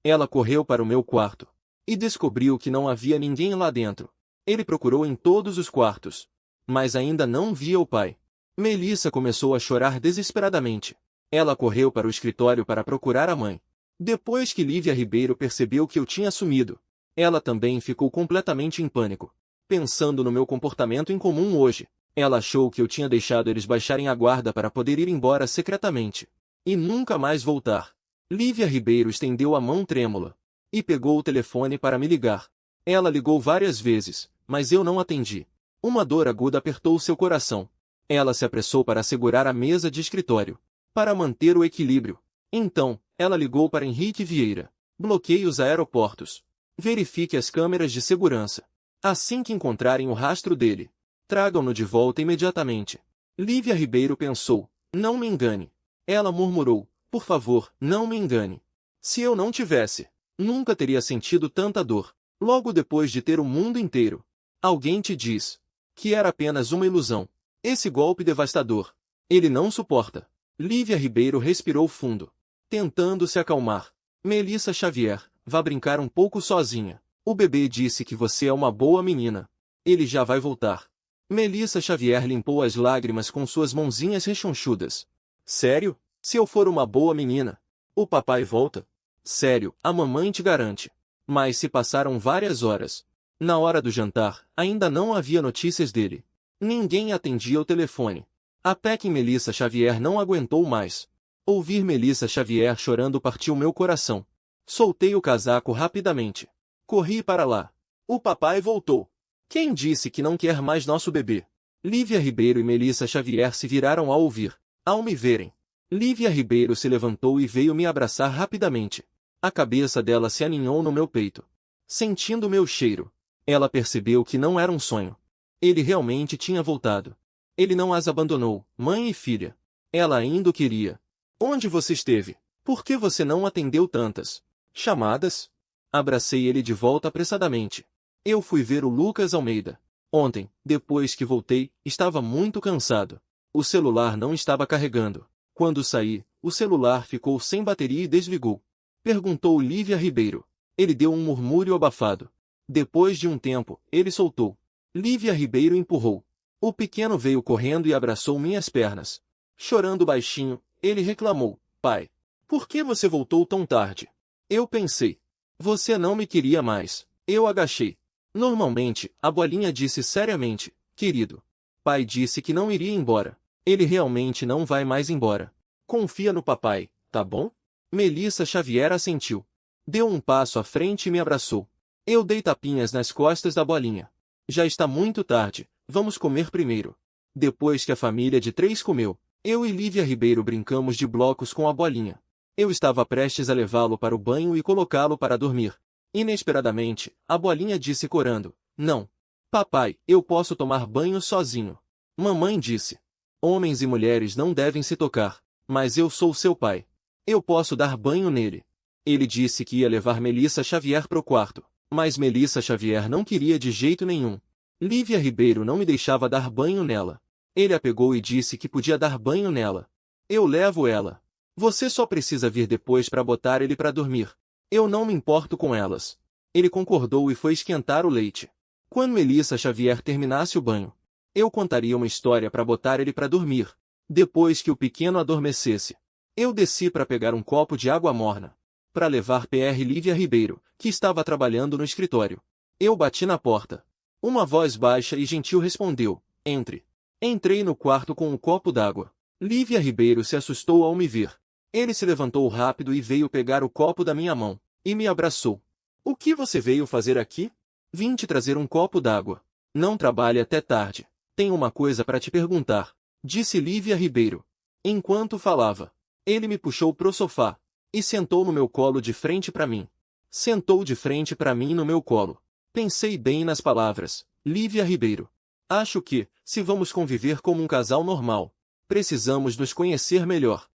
S1: Ela correu para o meu quarto e descobriu que não havia ninguém lá dentro. Ele procurou em todos os quartos, mas ainda não via o pai. Melissa começou a chorar desesperadamente. Ela correu para o escritório para procurar a mãe. Depois que Lívia Ribeiro percebeu que eu tinha sumido, ela também ficou completamente em pânico. Pensando no meu comportamento incomum hoje, ela achou que eu tinha deixado eles baixarem a guarda para poder ir embora secretamente e nunca mais voltar. Lívia Ribeiro estendeu a mão trêmula e pegou o telefone para me ligar. Ela ligou várias vezes, mas eu não atendi. Uma dor aguda apertou seu coração. Ela se apressou para segurar a mesa de escritório, para manter o equilíbrio. Então, ela ligou para Henrique Vieira. Bloqueie os aeroportos. Verifique as câmeras de segurança. Assim que encontrarem o rastro dele, tragam-no de volta imediatamente. Lívia Ribeiro pensou: não me engane. Ela murmurou: por favor, não me engane. Se eu não tivesse, nunca teria sentido tanta dor. Logo depois de ter o mundo inteiro, alguém te diz que era apenas uma ilusão. Esse golpe devastador, ele não suporta. Lívia Ribeiro respirou fundo, tentando se acalmar. Melissa Xavier, vá brincar um pouco sozinha. O bebê disse que você é uma boa menina. Ele já vai voltar. Melissa Xavier limpou as lágrimas com suas mãozinhas rechonchudas. Sério? Se eu for uma boa menina, o papai volta? Sério, a mamãe te garante. Mas se passaram várias horas. Na hora do jantar, ainda não havia notícias dele. Ninguém atendia o telefone. Até que Melissa Xavier não aguentou mais. Ouvir Melissa Xavier chorando partiu meu coração. Soltei o casaco rapidamente. Corri para lá. O papai voltou. Quem disse que não quer mais nosso bebê? Lívia Ribeiro e Melissa Xavier se viraram ao ouvir. Ao me verem, Lívia Ribeiro se levantou e veio me abraçar rapidamente. A cabeça dela se aninhou no meu peito. Sentindo meu cheiro, ela percebeu que não era um sonho. Ele realmente tinha voltado. Ele não as abandonou, mãe e filha. Ela ainda o queria. Onde você esteve? Por que você não atendeu tantas chamadas? Abracei ele de volta apressadamente. Eu fui ver o Lucas Almeida. Ontem, depois que voltei, estava muito cansado. O celular não estava carregando. Quando saí, o celular ficou sem bateria e desligou. Perguntou Lívia Ribeiro. Ele deu um murmúrio abafado. Depois de um tempo, ele soltou. Lívia Ribeiro empurrou. O pequeno veio correndo e abraçou minhas pernas. Chorando baixinho, ele reclamou: pai, por que você voltou tão tarde? Eu pensei. Você não me queria mais. Eu agachei. Normalmente, a bolinha disse seriamente: querido. Pai disse que não iria embora. Ele realmente não vai mais embora. Confia no papai, tá bom? Melissa Xavier assentiu. Deu um passo à frente e me abraçou. Eu dei tapinhas nas costas da bolinha. Já está muito tarde, vamos comer primeiro. Depois que a família de 3 comeu, eu e Lívia Ribeiro brincamos de blocos com a bolinha. Eu estava prestes a levá-lo para o banho e colocá-lo para dormir. Inesperadamente, a bolinha disse corando: não. Papai, eu posso tomar banho sozinho. Mamãe disse: homens e mulheres não devem se tocar, mas eu sou seu pai. Eu posso dar banho nele. Ele disse que ia levar Melissa Xavier pro quarto, mas Melissa Xavier não queria de jeito nenhum. Lívia Ribeiro não me deixava dar banho nela. Ele a pegou e disse que podia dar banho nela. Eu levo ela. Você só precisa vir depois para botar ele para dormir. Eu não me importo com elas. Ele concordou e foi esquentar o leite. Quando Melissa Xavier terminasse o banho, eu contaria uma história para botar ele para dormir. Depois que o pequeno adormecesse, eu desci para pegar um copo de água morna, para levar Pr. Lívia Ribeiro, que estava trabalhando no escritório. Eu bati na porta. Uma voz baixa e gentil respondeu: entre. Entrei no quarto com um copo d'água. Lívia Ribeiro se assustou ao me ver. Ele se levantou rápido e veio pegar o copo da minha mão, e me abraçou. O que você veio fazer aqui? Vim te trazer um copo d'água. Não trabalhe até tarde. Tenho uma coisa para te perguntar, disse Lívia Ribeiro. Enquanto falava, ele me puxou pro sofá, e sentou no meu colo de frente para mim. Sentou de frente para mim no meu colo. Pensei bem nas palavras, Lívia Ribeiro. Acho que, se vamos conviver como um casal normal, precisamos nos conhecer melhor.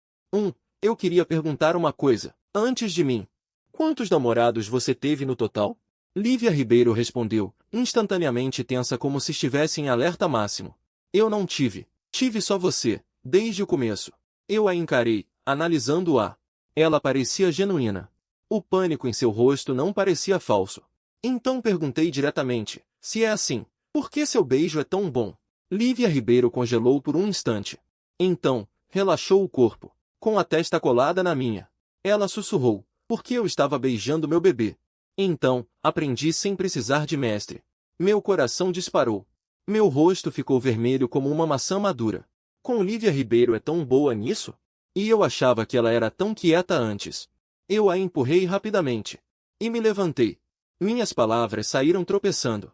S1: Eu queria perguntar uma coisa, antes de mim. Quantos namorados você teve no total? Lívia Ribeiro respondeu, instantaneamente tensa como se estivesse em alerta máximo. Eu não tive. Tive só você, desde o começo. Eu a encarei, analisando-a. Ela parecia genuína. O pânico em seu rosto não parecia falso. Então perguntei diretamente, se é assim, por que seu beijo é tão bom? Lívia Ribeiro congelou por um instante. Então, relaxou o corpo, com a testa colada na minha. Ela sussurrou, porque eu estava beijando meu bebê. Então, aprendi sem precisar de mestre. Meu coração disparou. Meu rosto ficou vermelho como uma maçã madura. Com Lívia Ribeiro é tão boa nisso? E eu achava que ela era tão quieta antes. Eu a empurrei rapidamente. E me levantei. Minhas palavras saíram tropeçando.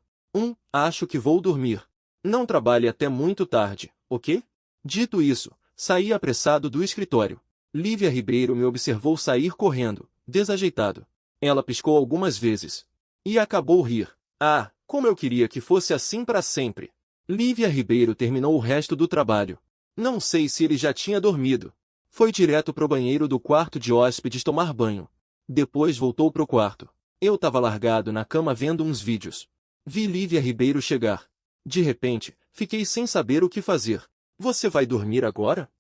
S1: Acho que vou dormir. Não trabalhe até muito tarde, ok? Dito isso, saí apressado do escritório. Lívia Ribeiro me observou sair correndo, desajeitado. Ela piscou algumas vezes. E acabou rir. Ah, como eu queria que fosse assim para sempre. Lívia Ribeiro terminou o resto do trabalho. Não sei se ele já tinha dormido. Foi direto pro banheiro do quarto de hóspedes tomar banho. Depois voltou pro quarto. Eu tava largado na cama vendo uns vídeos. Vi Lívia Ribeiro chegar. De repente, fiquei sem saber o que fazer. Você vai dormir agora?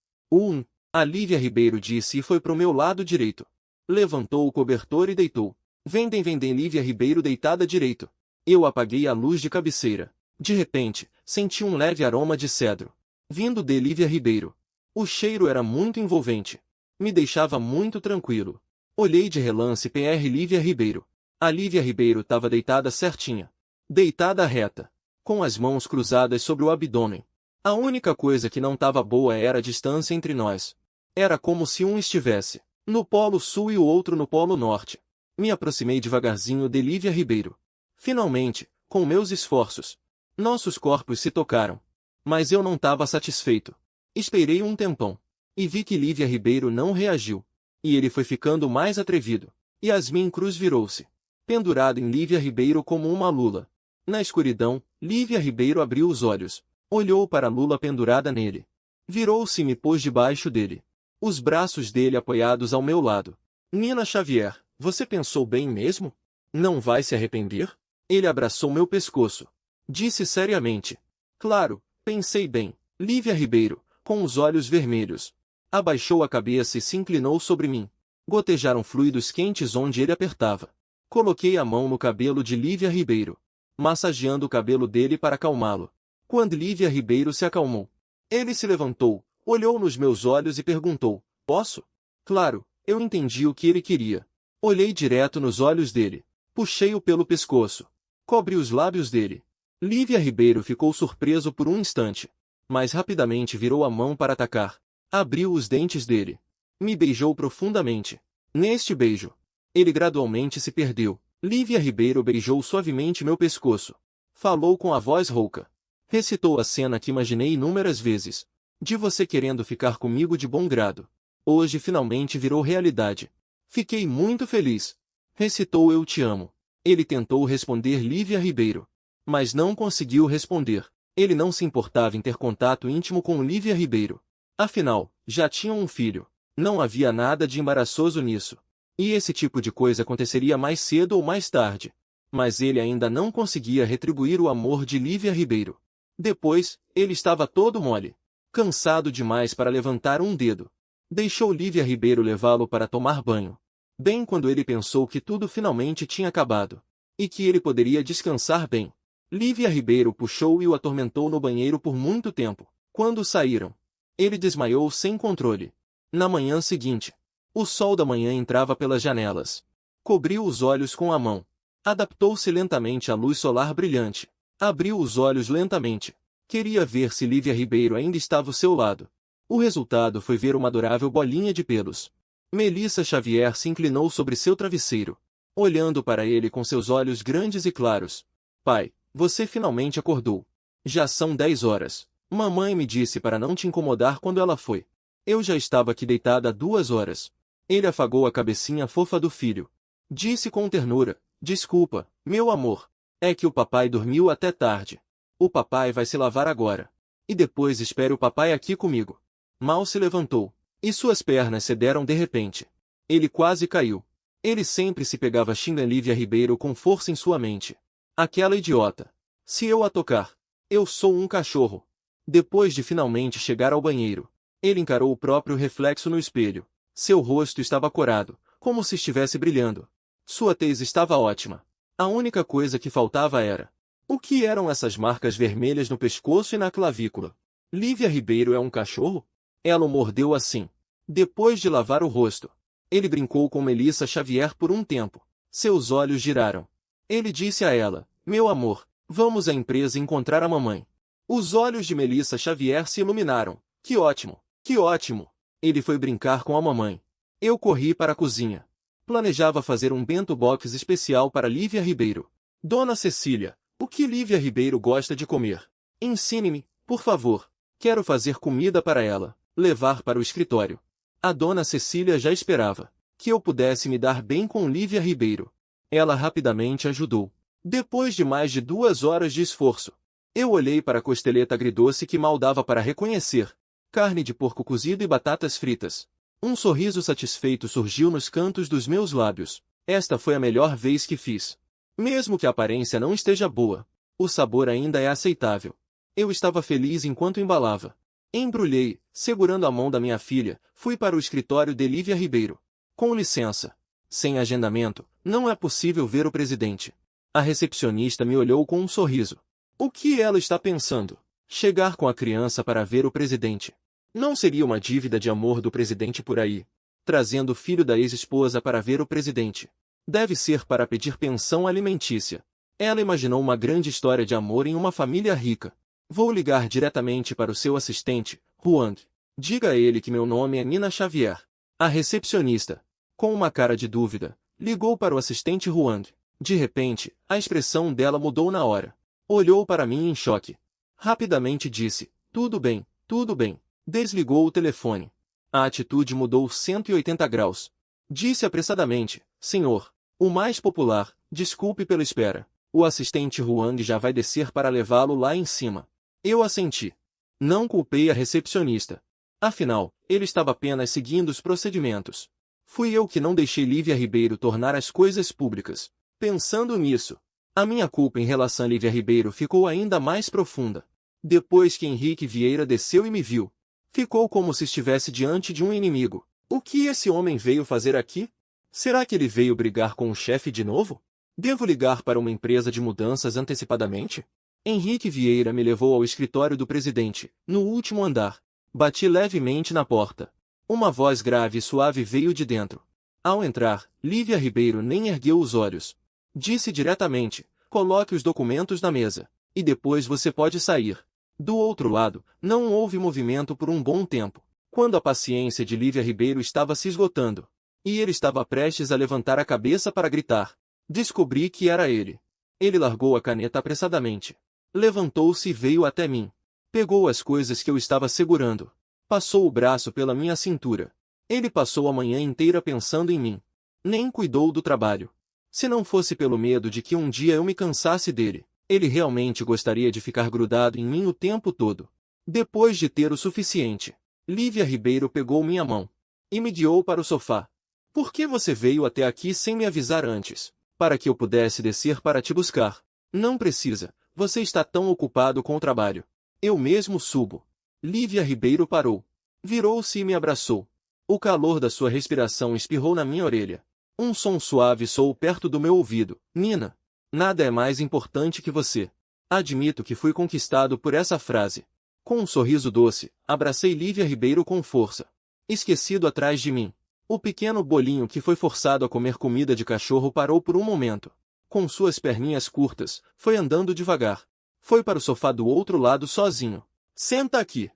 S1: A Lívia Ribeiro disse e foi pro meu lado direito. Levantou o cobertor e deitou. Vendem Lívia Ribeiro deitada direito. Eu apaguei a luz de cabeceira. De repente, senti um leve aroma de cedro, vindo de Lívia Ribeiro. O cheiro era muito envolvente. Me deixava muito tranquilo. Olhei de relance Pr. Lívia Ribeiro. A Lívia Ribeiro estava deitada certinha. Deitada reta, com as mãos cruzadas sobre o abdômen. A única coisa que não estava boa era a distância entre nós. Era como se um estivesse no Polo Sul e o outro no Polo Norte. Me aproximei devagarzinho de Lívia Ribeiro. Finalmente, com meus esforços, nossos corpos se tocaram. Mas eu não estava satisfeito. Esperei um tempão. E vi que Lívia Ribeiro não reagiu. E ele foi ficando mais atrevido. Yasmin Cruz virou-se, pendurado em Lívia Ribeiro como uma lula. Na escuridão, Lívia Ribeiro abriu os olhos. Olhou para a lula pendurada nele. Virou-se e me pôs debaixo dele. Os braços dele apoiados ao meu lado. Nina Xavier, você pensou bem mesmo? Não vai se arrepender? Ele abraçou meu pescoço. Disse seriamente. Claro, pensei bem. Lívia Ribeiro, com os olhos vermelhos, abaixou a cabeça e se inclinou sobre mim. Gotejaram fluidos quentes onde ele apertava. Coloquei a mão no cabelo de Lívia Ribeiro, massageando o cabelo dele para acalmá-lo. Quando Lívia Ribeiro se acalmou, ele se levantou, olhou nos meus olhos e perguntou, posso? Claro, eu entendi o que ele queria. Olhei direto nos olhos dele. Puxei-o pelo pescoço. Cobri os lábios dele. Lívia Ribeiro ficou surpreso por um instante, mas rapidamente virou a mão para atacar. Abriu os dentes dele. Me beijou profundamente. Neste beijo, ele gradualmente se perdeu. Lívia Ribeiro beijou suavemente meu pescoço. Falou com a voz rouca. Recitou a cena que imaginei inúmeras vezes. De você querendo ficar comigo de bom grado. Hoje finalmente virou realidade. Fiquei muito feliz. Recitou Eu te amo. Ele tentou responder Lívia Ribeiro, mas não conseguiu responder. Ele não se importava em ter contato íntimo com Lívia Ribeiro. Afinal, já tinham um filho. Não havia nada de embaraçoso nisso. E esse tipo de coisa aconteceria mais cedo ou mais tarde. Mas ele ainda não conseguia retribuir o amor de Lívia Ribeiro. Depois, ele estava todo mole. Cansado demais para levantar um dedo. Deixou Lívia Ribeiro levá-lo para tomar banho. Bem quando ele pensou que tudo finalmente tinha acabado, e que ele poderia descansar bem. Lívia Ribeiro puxou e o atormentou no banheiro por muito tempo. Quando saíram, ele desmaiou sem controle. Na manhã seguinte, o sol da manhã entrava pelas janelas. Cobriu os olhos com a mão. Adaptou-se lentamente à luz solar brilhante. Abriu os olhos lentamente. Queria ver se Lívia Ribeiro ainda estava ao seu lado. O resultado foi ver uma adorável bolinha de pelos. Melissa Xavier se inclinou sobre seu travesseiro, olhando para ele com seus olhos grandes e claros. Pai, você finalmente acordou. Já são 10 horas. Mamãe me disse para não te incomodar quando ela foi. Eu já estava aqui deitada há 2 horas. Ele afagou a cabecinha fofa do filho. Disse com ternura, desculpa, meu amor. É que o papai dormiu até tarde. O papai vai se lavar agora. E depois espere o papai aqui comigo. Mal se levantou, e suas pernas cederam de repente. Ele quase caiu. Ele sempre se pegava xingando Lívia Ribeiro com força em sua mente. Aquela idiota. Se eu a tocar, eu sou um cachorro. Depois de finalmente chegar ao banheiro, ele encarou o próprio reflexo no espelho. Seu rosto estava corado, como se estivesse brilhando. Sua tez estava ótima. A única coisa que faltava era... O que eram essas marcas vermelhas no pescoço e na clavícula? Lívia Ribeiro é um cachorro? Ela o mordeu assim. Depois de lavar o rosto, ele brincou com Melissa Xavier por um tempo. Seus olhos giraram. Ele disse a ela, meu amor, vamos à empresa encontrar a mamãe. Os olhos de Melissa Xavier se iluminaram. Que ótimo, que ótimo. Ele foi brincar com a mamãe. Eu corri para a cozinha. Planejava fazer um bento box especial para Lívia Ribeiro. Dona Cecília, o que Lívia Ribeiro gosta de comer? Ensine-me, por favor. Quero fazer comida para ela, levar para o escritório. A dona Cecília já esperava que eu pudesse me dar bem com Lívia Ribeiro. Ela rapidamente ajudou. Depois de mais de 2 horas de esforço, eu olhei para a costeleta agridoce que mal dava para reconhecer. Carne de porco cozido e batatas fritas. Um sorriso satisfeito surgiu nos cantos dos meus lábios. Esta foi a melhor vez que fiz. Mesmo que a aparência não esteja boa, o sabor ainda é aceitável. Eu estava feliz enquanto embalava. Embrulhei, segurando a mão da minha filha, fui para o escritório de Lívia Ribeiro. Com licença. Sem agendamento, não é possível ver o presidente. A recepcionista me olhou com um sorriso. O que ela está pensando? Chegar com a criança para ver o presidente. Não seria uma dívida de amor do presidente por aí? Trazendo o filho da ex-esposa para ver o presidente. Deve ser para pedir pensão alimentícia. Ela imaginou uma grande história de amor em uma família rica. Vou ligar diretamente para o seu assistente, Huang. Diga a ele que meu nome é Nina Xavier. A recepcionista, com uma cara de dúvida, ligou para o assistente Huang. De repente, a expressão dela mudou na hora. Olhou para mim em choque. Rapidamente disse, tudo bem, tudo bem. Desligou o telefone. A atitude mudou 180 graus. Disse apressadamente, senhor, o mais popular, desculpe pela espera. O assistente Huang já vai descer para levá-lo lá em cima. Eu assenti. Não culpei a recepcionista. Afinal, ele estava apenas seguindo os procedimentos. Fui eu que não deixei Lívia Ribeiro tornar as coisas públicas. Pensando nisso, a minha culpa em relação a Lívia Ribeiro ficou ainda mais profunda. Depois que Henrique Vieira desceu e me viu, ficou como se estivesse diante de um inimigo. O que esse homem veio fazer aqui? Será que ele veio brigar com o chefe de novo? Devo ligar para uma empresa de mudanças antecipadamente? Henrique Vieira me levou ao escritório do presidente, no último andar. Bati levemente na porta. Uma voz grave e suave veio de dentro. Ao entrar, Lívia Ribeiro nem ergueu os olhos. Disse diretamente, coloque os documentos na mesa, e depois você pode sair. Do outro lado, não houve movimento por um bom tempo. Quando a paciência de Lívia Ribeiro estava se esgotando, e ele estava prestes a levantar a cabeça para gritar, descobri que era ele. Ele largou a caneta apressadamente. Levantou-se e veio até mim. Pegou as coisas que eu estava segurando. Passou o braço pela minha cintura. Ele passou a manhã inteira pensando em mim. Nem cuidou do trabalho. Se não fosse pelo medo de que um dia eu me cansasse dele, ele realmente gostaria de ficar grudado em mim o tempo todo. Depois de ter o suficiente, Lívia Ribeiro pegou minha mão e me guiou para o sofá. Por que você veio até aqui sem me avisar antes? Para que eu pudesse descer para te buscar. Não precisa, você está tão ocupado com o trabalho. Eu mesmo subo. Lívia Ribeiro parou. Virou-se e me abraçou. O calor da sua respiração espirrou na minha orelha. Um som suave soou perto do meu ouvido. Nina. Nada é mais importante que você. Admito que fui conquistado por essa frase. Com um sorriso doce, abracei Lívia Ribeiro com força. Esquecido atrás de mim. O pequeno bolinho que foi forçado a comer comida de cachorro parou por um momento. Com suas perninhas curtas, foi andando devagar. Foi para o sofá do outro lado sozinho. Senta aqui.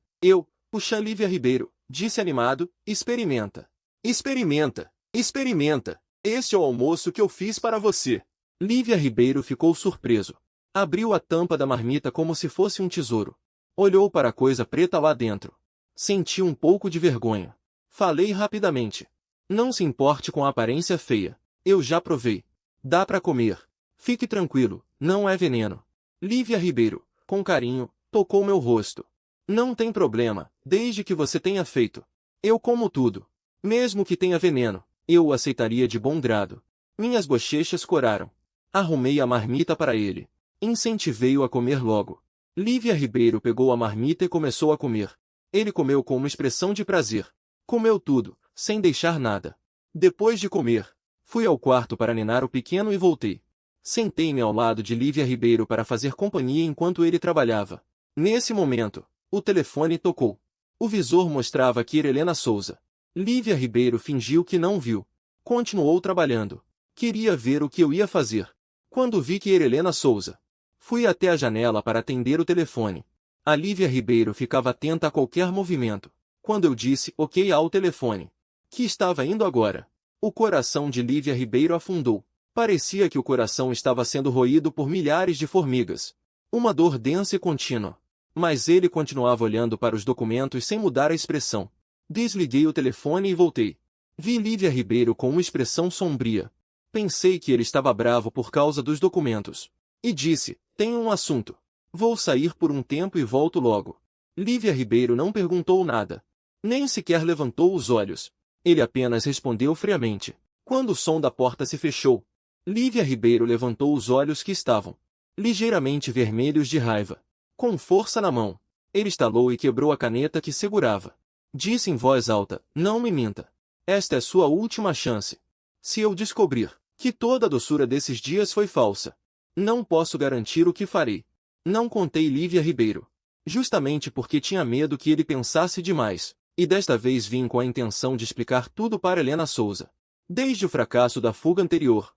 S1: Puxa Lívia Ribeiro, disse animado, experimenta. Experimenta, experimenta. Este é o almoço que eu fiz para você. Lívia Ribeiro ficou surpreso. Abriu a tampa da marmita como se fosse um tesouro. Olhou para a coisa preta lá dentro. Senti um pouco de vergonha. Falei rapidamente. Não se importe com a aparência feia. Eu já provei. Dá para comer. Fique tranquilo, não é veneno. Lívia Ribeiro, com carinho, tocou meu rosto. Não tem problema, desde que você tenha feito. Eu como tudo. Mesmo que tenha veneno, eu o aceitaria de bom grado. Minhas bochechas coraram. Arrumei a marmita para ele. Incentivei-o a comer logo. Lívia Ribeiro pegou a marmita e começou a comer. Ele comeu com uma expressão de prazer. Comeu tudo, sem deixar nada. Depois de comer, fui ao quarto para ninar o pequeno e voltei. Sentei-me ao lado de Lívia Ribeiro para fazer companhia enquanto ele trabalhava. Nesse momento, o telefone tocou. O visor mostrava que era Helena Souza. Lívia Ribeiro fingiu que não viu. Continuou trabalhando. Queria ver o que eu ia fazer. Quando vi que era Helena Souza, fui até a janela para atender o telefone. A Lívia Ribeiro ficava atenta a qualquer movimento. Quando eu disse ok ao telefone, que estava indo agora, o coração de Lívia Ribeiro afundou. Parecia que o coração estava sendo roído por milhares de formigas. Uma dor densa e contínua. Mas ele continuava olhando para os documentos sem mudar a expressão. Desliguei o telefone e voltei. Vi Lívia Ribeiro com uma expressão sombria. Pensei que ele estava bravo por causa dos documentos. E disse, tenho um assunto. Vou sair por um tempo e volto logo. Lívia Ribeiro não perguntou nada. Nem sequer levantou os olhos. Ele apenas respondeu friamente. Quando o som da porta se fechou, Lívia Ribeiro levantou os olhos que estavam ligeiramente vermelhos de raiva. Com força na mão, ele estalou e quebrou a caneta que segurava. Disse em voz alta, não me minta. Esta é sua última chance. Se eu descobrir que toda a doçura desses dias foi falsa, não posso garantir o que farei. Não contei Lívia Ribeiro. Justamente porque tinha medo que ele pensasse demais, e desta vez vim com a intenção de explicar tudo para Helena Souza. Desde o fracasso da fuga anterior,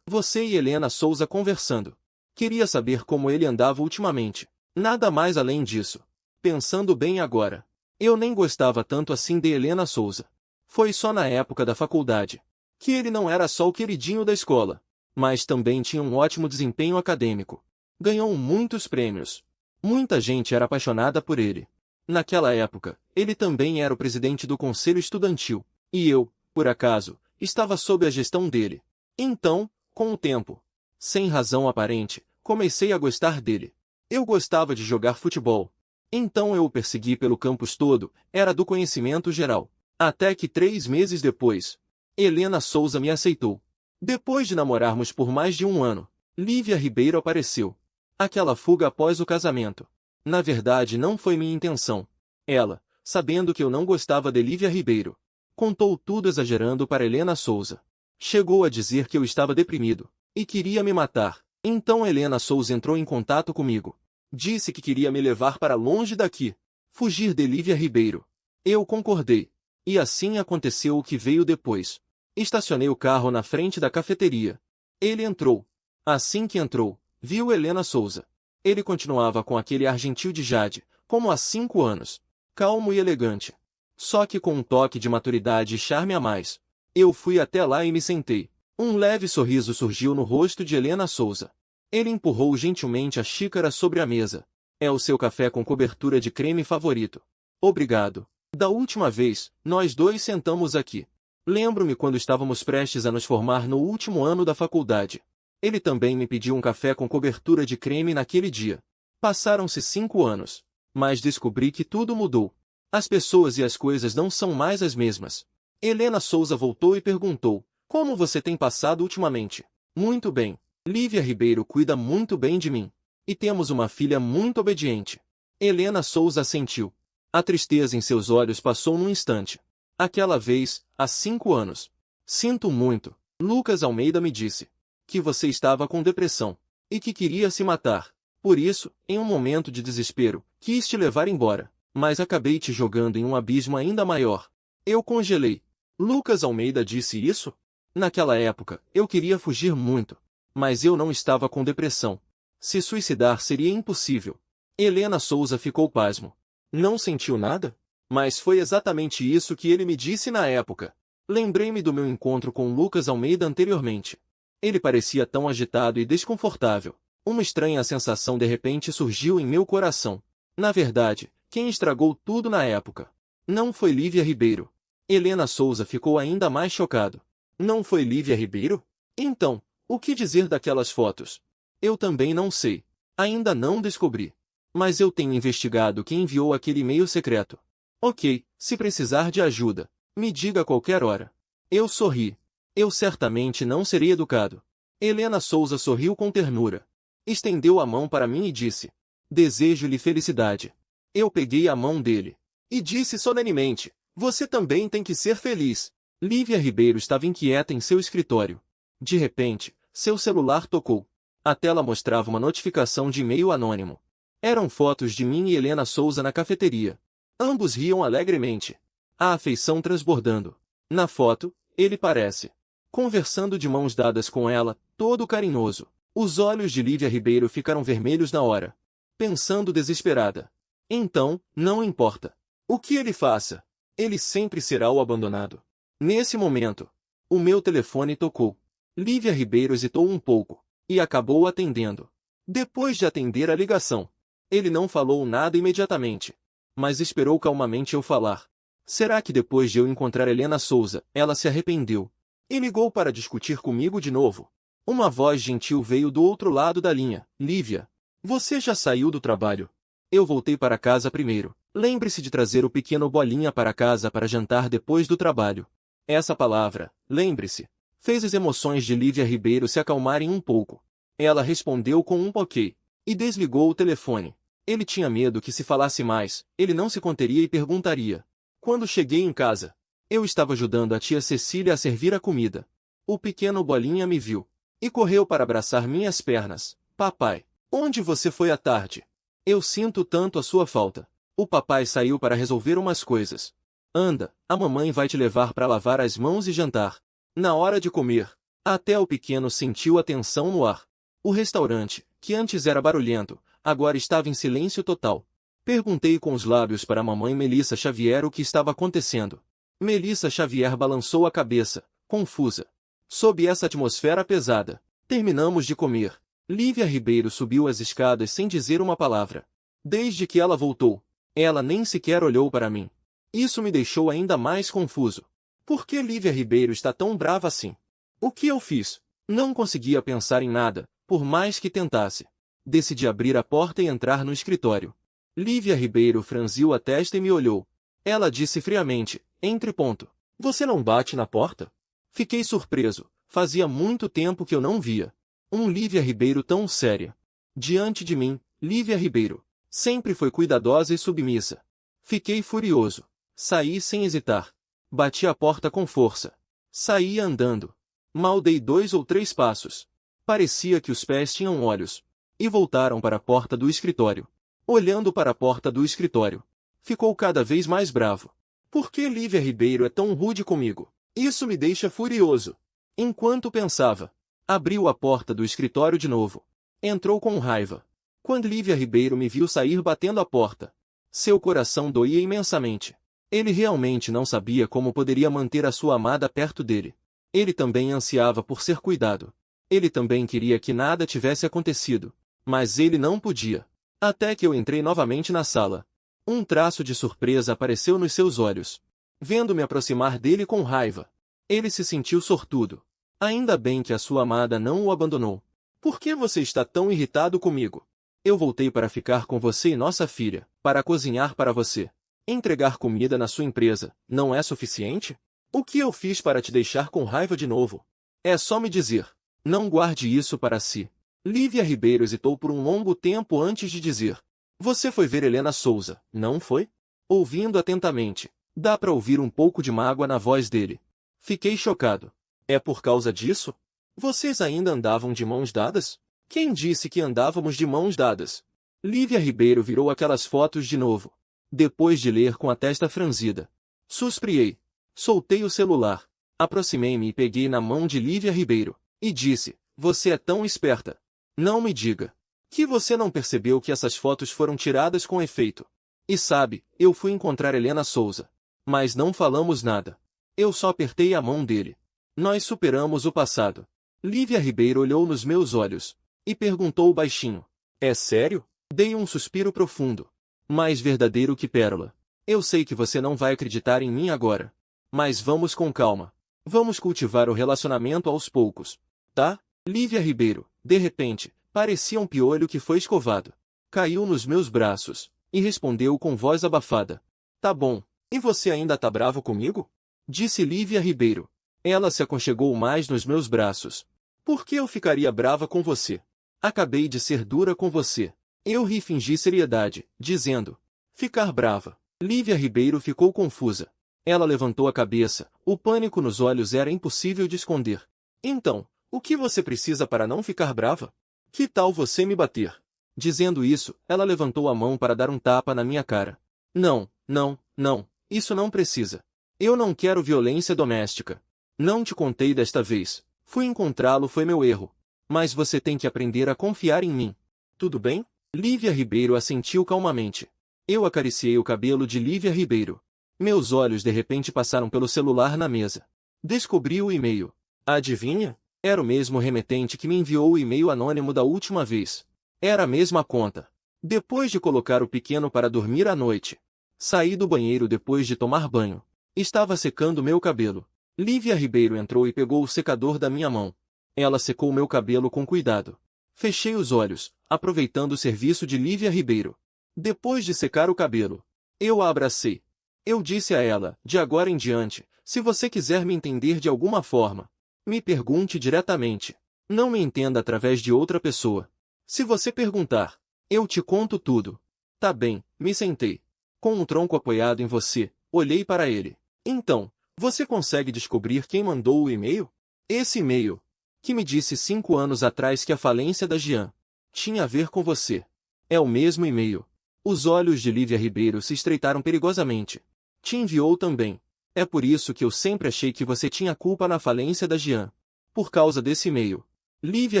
S1: você e Helena Souza conversando. Queria saber como ele andava ultimamente. Nada mais além disso. Pensando bem agora, eu nem gostava tanto assim de Helena Souza. Foi só na época da faculdade que ele não era só o queridinho da escola, mas também tinha um ótimo desempenho acadêmico. Ganhou muitos prêmios. Muita gente era apaixonada por ele. Naquela época, ele também era o presidente do conselho estudantil, e eu, por acaso, estava sob a gestão dele. Então, com o tempo, sem razão aparente, comecei a gostar dele. Eu gostava de jogar futebol. Então eu o persegui pelo campus todo, era do conhecimento geral. Até que 3 meses depois, Helena Souza me aceitou. Depois de namorarmos por mais de um ano, Lívia Ribeiro apareceu. Aquela fuga após o casamento. Na verdade não foi minha intenção. Ela, sabendo que eu não gostava de Lívia Ribeiro, contou tudo exagerando para Helena Souza. Chegou a dizer que eu estava deprimido e queria me matar. Então Helena Souza entrou em contato comigo. Disse que queria me levar para longe daqui. Fugir de Lívia Ribeiro. Eu concordei. E assim aconteceu o que veio depois. Estacionei o carro na frente da cafeteria. Ele entrou. Assim que entrou, viu Helena Souza. Ele continuava com aquele ar gentil de Jade, como há 5 anos. Calmo e elegante. Só que com um toque de maturidade e charme a mais. Eu fui até lá e me sentei. Um leve sorriso surgiu no rosto de Helena Souza. Ele empurrou gentilmente a xícara sobre a mesa. É o seu café com cobertura de creme favorito. Obrigado. Da última vez, nós dois sentamos aqui. Lembro-me quando estávamos prestes a nos formar no último ano da faculdade. Ele também me pediu um café com cobertura de creme naquele dia. Passaram-se 5 anos. Mas descobri que tudo mudou. As pessoas e as coisas não são mais as mesmas. Helena Souza voltou e perguntou, como você tem passado ultimamente? Muito bem. Lívia Ribeiro cuida muito bem de mim. E temos uma filha muito obediente. Helena Souza assentiu. A tristeza em seus olhos passou num instante. Aquela vez, há 5 anos. Sinto muito. Lucas Almeida me disse que você estava com depressão e que queria se matar. Por isso, em um momento de desespero, quis te levar embora, mas acabei te jogando em um abismo ainda maior. Eu congelei. Lucas Almeida disse isso? Naquela época, eu queria fugir muito, mas eu não estava com depressão. Se suicidar seria impossível. Helena Souza ficou pasmo. Não sentiu nada? Mas foi exatamente isso que ele me disse na época. Lembrei-me do meu encontro com Lucas Almeida anteriormente. Ele parecia tão agitado e desconfortável. Uma estranha sensação de repente surgiu em meu coração. Na verdade, quem estragou tudo na época não foi Lívia Ribeiro. Helena Souza ficou ainda mais chocado. Não foi Lívia Ribeiro? Então, o que dizer daquelas fotos? Eu também não sei. Ainda não descobri. Mas eu tenho investigado quem enviou aquele e-mail secreto. Ok, se precisar de ajuda, me diga a qualquer hora. Eu sorri. Eu certamente não serei educado. Helena Souza sorriu com ternura. Estendeu a mão para mim e disse: desejo-lhe felicidade. Eu peguei a mão dele e disse solenemente: você também tem que ser feliz. Lívia Ribeiro estava inquieta em seu escritório. De repente, seu celular tocou. A tela mostrava uma notificação de e-mail anônimo. Eram fotos de mim e Helena Souza na cafeteria. Ambos riam alegremente. A afeição transbordando. Na foto, ele parece conversando de mãos dadas com ela, todo carinhoso. Os olhos de Lívia Ribeiro ficaram vermelhos na hora. Pensando desesperada. Então, não importa o que ele faça, ele sempre será o abandonado. Nesse momento, o meu telefone tocou. Lívia Ribeiro hesitou um pouco e acabou atendendo. Depois de atender a ligação, ele não falou nada imediatamente, mas esperou calmamente eu falar. Será que depois de eu encontrar Helena Souza, ela se arrependeu e ligou para discutir comigo de novo? Uma voz gentil veio do outro lado da linha. Lívia, você já saiu do trabalho? Eu voltei para casa primeiro. Lembre-se de trazer o pequeno Bolinha para casa para jantar depois do trabalho. Essa palavra, lembre-se, fez as emoções de Lívia Ribeiro se acalmarem um pouco. Ela respondeu com um ok e desligou o telefone. Ele tinha medo que se falasse mais, ele não se conteria e perguntaria. Quando cheguei em casa, eu estava ajudando a tia Cecília a servir a comida. O pequeno Bolinha me viu e correu para abraçar minhas pernas. Papai, onde você foi à tarde? Eu sinto tanto a sua falta. O papai saiu para resolver umas coisas. Anda, a mamãe vai te levar para lavar as mãos e jantar. Na hora de comer, até o pequeno sentiu a tensão no ar. O restaurante, que antes era barulhento, agora estava em silêncio total. Perguntei com os lábios para a mamãe Melissa Xavier o que estava acontecendo. Melissa Xavier balançou a cabeça, confusa. Sob essa atmosfera pesada, terminamos de comer. Lívia Ribeiro subiu as escadas sem dizer uma palavra. Desde que ela voltou, ela nem sequer olhou para mim. Isso me deixou ainda mais confuso. Por que Lívia Ribeiro está tão brava assim? O que eu fiz? Não conseguia pensar em nada, por mais que tentasse. Decidi abrir a porta e entrar no escritório. Lívia Ribeiro franziu a testa e me olhou. Ela disse friamente, entre ponto. Você não bate na porta? Fiquei surpreso. Fazia muito tempo que eu não via Lívia Ribeiro tão séria. Diante de mim, Lívia Ribeiro sempre foi cuidadosa e submissa. Fiquei furioso. Saí sem hesitar. Bati a porta com força. Saí andando. Mal dei 2 ou 3 passos. Parecia que os pés tinham olhos. E voltaram para a porta do escritório. Olhando para a porta do escritório, ficou cada vez mais bravo. Por que Lívia Ribeiro é tão rude comigo? Isso me deixa furioso. Enquanto pensava, abriu a porta do escritório de novo. Entrou com raiva. Quando Lívia Ribeiro me viu sair batendo a porta, seu coração doía imensamente. Ele realmente não sabia como poderia manter a sua amada perto dele. Ele também ansiava por ser cuidado. Ele também queria que nada tivesse acontecido. Mas ele não podia. Até que eu entrei novamente na sala. Um traço de surpresa apareceu nos seus olhos. Vendo-me aproximar dele com raiva, ele se sentiu sortudo. Ainda bem que a sua amada não o abandonou. Por que você está tão irritado comigo? Eu voltei para ficar com você e nossa filha, para cozinhar para você. Entregar comida na sua empresa, não é suficiente? O que eu fiz para te deixar com raiva de novo? É só me dizer. Não guarde isso para si. Lívia Ribeiro hesitou por um longo tempo antes de dizer. Você foi ver Helena Souza, não foi? Ouvindo atentamente, dá para ouvir um pouco de mágoa na voz dele. Fiquei chocado. É por causa disso? Vocês ainda andavam de mãos dadas? Quem disse que andávamos de mãos dadas? Lívia Ribeiro virou aquelas fotos de novo. Depois de ler com a testa franzida. Suspirei. Soltei o celular. Aproximei-me e peguei na mão de Lívia Ribeiro. E disse, você é tão esperta. Não me diga. Que você não percebeu que essas fotos foram tiradas com efeito. E sabe, eu fui encontrar Helena Souza. Mas não falamos nada. Eu só apertei a mão dele. Nós superamos o passado. Lívia Ribeiro olhou nos meus olhos. E perguntou baixinho. É sério? Dei um suspiro profundo. Mais verdadeiro que pérola. Eu sei que você não vai acreditar em mim agora. Mas vamos com calma. Vamos cultivar o relacionamento aos poucos. Tá? Lívia Ribeiro, de repente, parecia um piolho que foi escovado. Caiu nos meus braços. E respondeu com voz abafada. Tá bom. E você ainda tá bravo comigo? Disse Lívia Ribeiro. Ela se aconchegou mais nos meus braços. Por que eu ficaria brava com você? Acabei de ser dura com você. Eu ri e fingi seriedade, dizendo. Ficar brava. Lívia Ribeiro ficou confusa. Ela levantou a cabeça. O pânico nos olhos era impossível de esconder. Então, o que você precisa para não ficar brava? Que tal você me bater? Dizendo isso, ela levantou a mão para dar um tapa na minha cara. Não, não, não. Isso não precisa. Eu não quero violência doméstica. Não te contei desta vez. Fui encontrá-lo, foi meu erro. Mas você tem que aprender a confiar em mim. Tudo bem? Lívia Ribeiro assentiu calmamente. Eu acariciei o cabelo de Lívia Ribeiro. Meus olhos de repente passaram pelo celular na mesa. Descobri o e-mail. Adivinha? Era o mesmo remetente que me enviou o e-mail anônimo da última vez. Era a mesma conta. Depois de colocar o pequeno para dormir à noite. Saí do banheiro depois de tomar banho. Estava secando meu cabelo. Lívia Ribeiro entrou e pegou o secador da minha mão. Ela secou meu cabelo com cuidado. Fechei os olhos, aproveitando o serviço de Lívia Ribeiro. Depois de secar o cabelo, eu a abracei. Eu disse a ela, de agora em diante, se você quiser me entender de alguma forma, me pergunte diretamente. Não me entenda através de outra pessoa. Se você perguntar, eu te conto tudo. Tá bem, me sentei. Com o tronco apoiado em você, olhei para ele. Então, você consegue descobrir quem mandou o e-mail? Esse e-mail, que me disse 5 anos atrás que a falência da Jean tinha a ver com você. É o mesmo e-mail. Os olhos de Lívia Ribeiro se estreitaram perigosamente. Te enviou também. É por isso que eu sempre achei que você tinha culpa na falência da Jean. Por causa desse e-mail. Lívia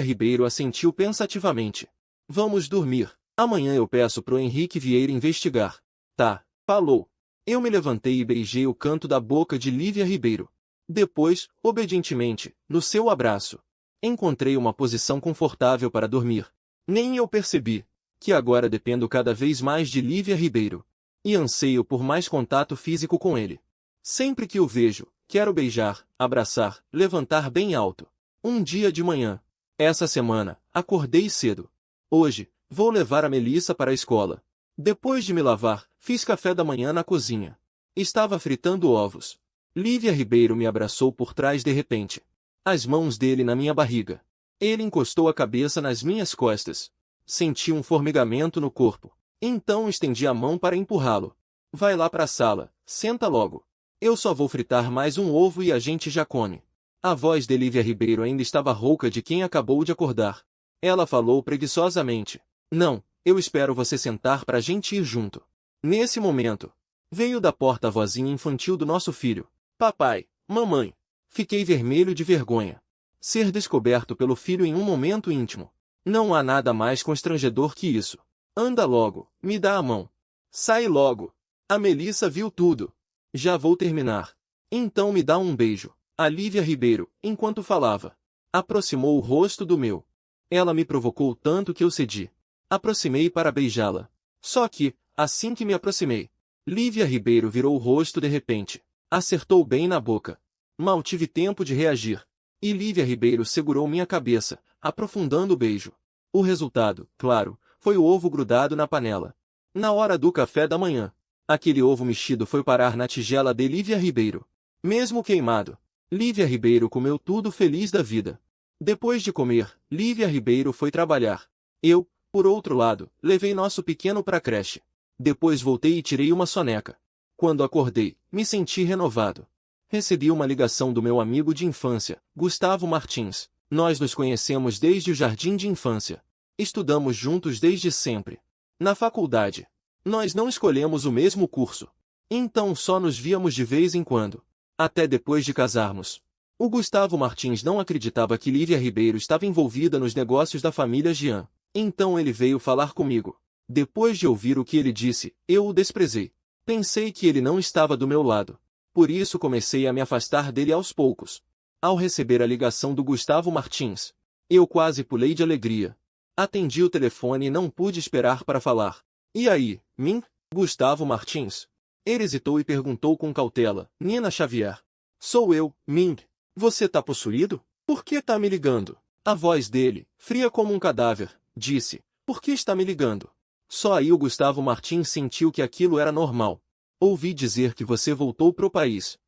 S1: Ribeiro assentiu pensativamente. Vamos dormir. Amanhã eu peço pro Henrique Vieira investigar. Tá, falou. Eu me levantei e beijei o canto da boca de Lívia Ribeiro. Depois, obedientemente, no seu abraço, encontrei uma posição confortável para dormir. Nem eu percebi que agora dependo cada vez mais de Lívia Ribeiro. E anseio por mais contato físico com ele. Sempre que o vejo, quero beijar, abraçar, levantar bem alto. Um dia de manhã. Essa semana, acordei cedo. Hoje, vou levar a Melissa para a escola. Depois de me lavar, fiz café da manhã na cozinha. Estava fritando ovos. Lívia Ribeiro me abraçou por trás de repente. As mãos dele na minha barriga. Ele encostou a cabeça nas minhas costas. Senti um formigamento no corpo. Então estendi a mão para empurrá-lo. Vai lá para a sala, senta logo. Eu só vou fritar mais um ovo e a gente já come. A voz de Lívia Ribeiro ainda estava rouca de quem acabou de acordar. Ela falou preguiçosamente. Não, eu espero você sentar para a gente ir junto. Nesse momento, veio da porta a vozinha infantil do nosso filho. Papai, mamãe. Fiquei vermelho de vergonha. Ser descoberto pelo filho em um momento íntimo. Não há nada mais constrangedor que isso. Anda logo, me dá a mão. Sai logo. A Melissa viu tudo. Já vou terminar. Então me dá um beijo. A Lívia Ribeiro, enquanto falava, aproximou o rosto do meu. Ela me provocou tanto que eu cedi. Aproximei para beijá-la. Só que, assim que me aproximei, Lívia Ribeiro virou o rosto de repente. Acertou bem na boca. Mal tive tempo de reagir. E Lívia Ribeiro segurou minha cabeça, aprofundando o beijo. O resultado, claro, foi o ovo grudado na panela. Na hora do café da manhã, aquele ovo mexido foi parar na tigela de Lívia Ribeiro. Mesmo queimado, Lívia Ribeiro comeu tudo feliz da vida. Depois de comer, Lívia Ribeiro foi trabalhar. Eu, por outro lado, levei nosso pequeno para a creche. Depois voltei e tirei uma soneca. Quando acordei, me senti renovado. Recebi uma ligação do meu amigo de infância, Gustavo Martins. Nós nos conhecemos desde o jardim de infância. Estudamos juntos desde sempre. Na faculdade, nós não escolhemos o mesmo curso. Então só nos víamos de vez em quando. Até depois de casarmos. O Gustavo Martins não acreditava que Lívia Ribeiro estava envolvida nos negócios da família Jean. Então ele veio falar comigo. Depois de ouvir o que ele disse, eu o desprezei. Pensei que ele não estava do meu lado. Por isso comecei a me afastar dele aos poucos. Ao receber a ligação do Gustavo Martins, eu quase pulei de alegria. Atendi o telefone e não pude esperar para falar. E aí, mim? Gustavo Martins? Ele hesitou e perguntou com cautela. Nina Xavier. Sou eu, Ming. Você tá possuído? Por que tá me ligando? A voz dele, fria como um cadáver, disse. Por que está me ligando? Só aí o Gustavo Martins sentiu que aquilo era normal. Ouvi dizer que você voltou pro país.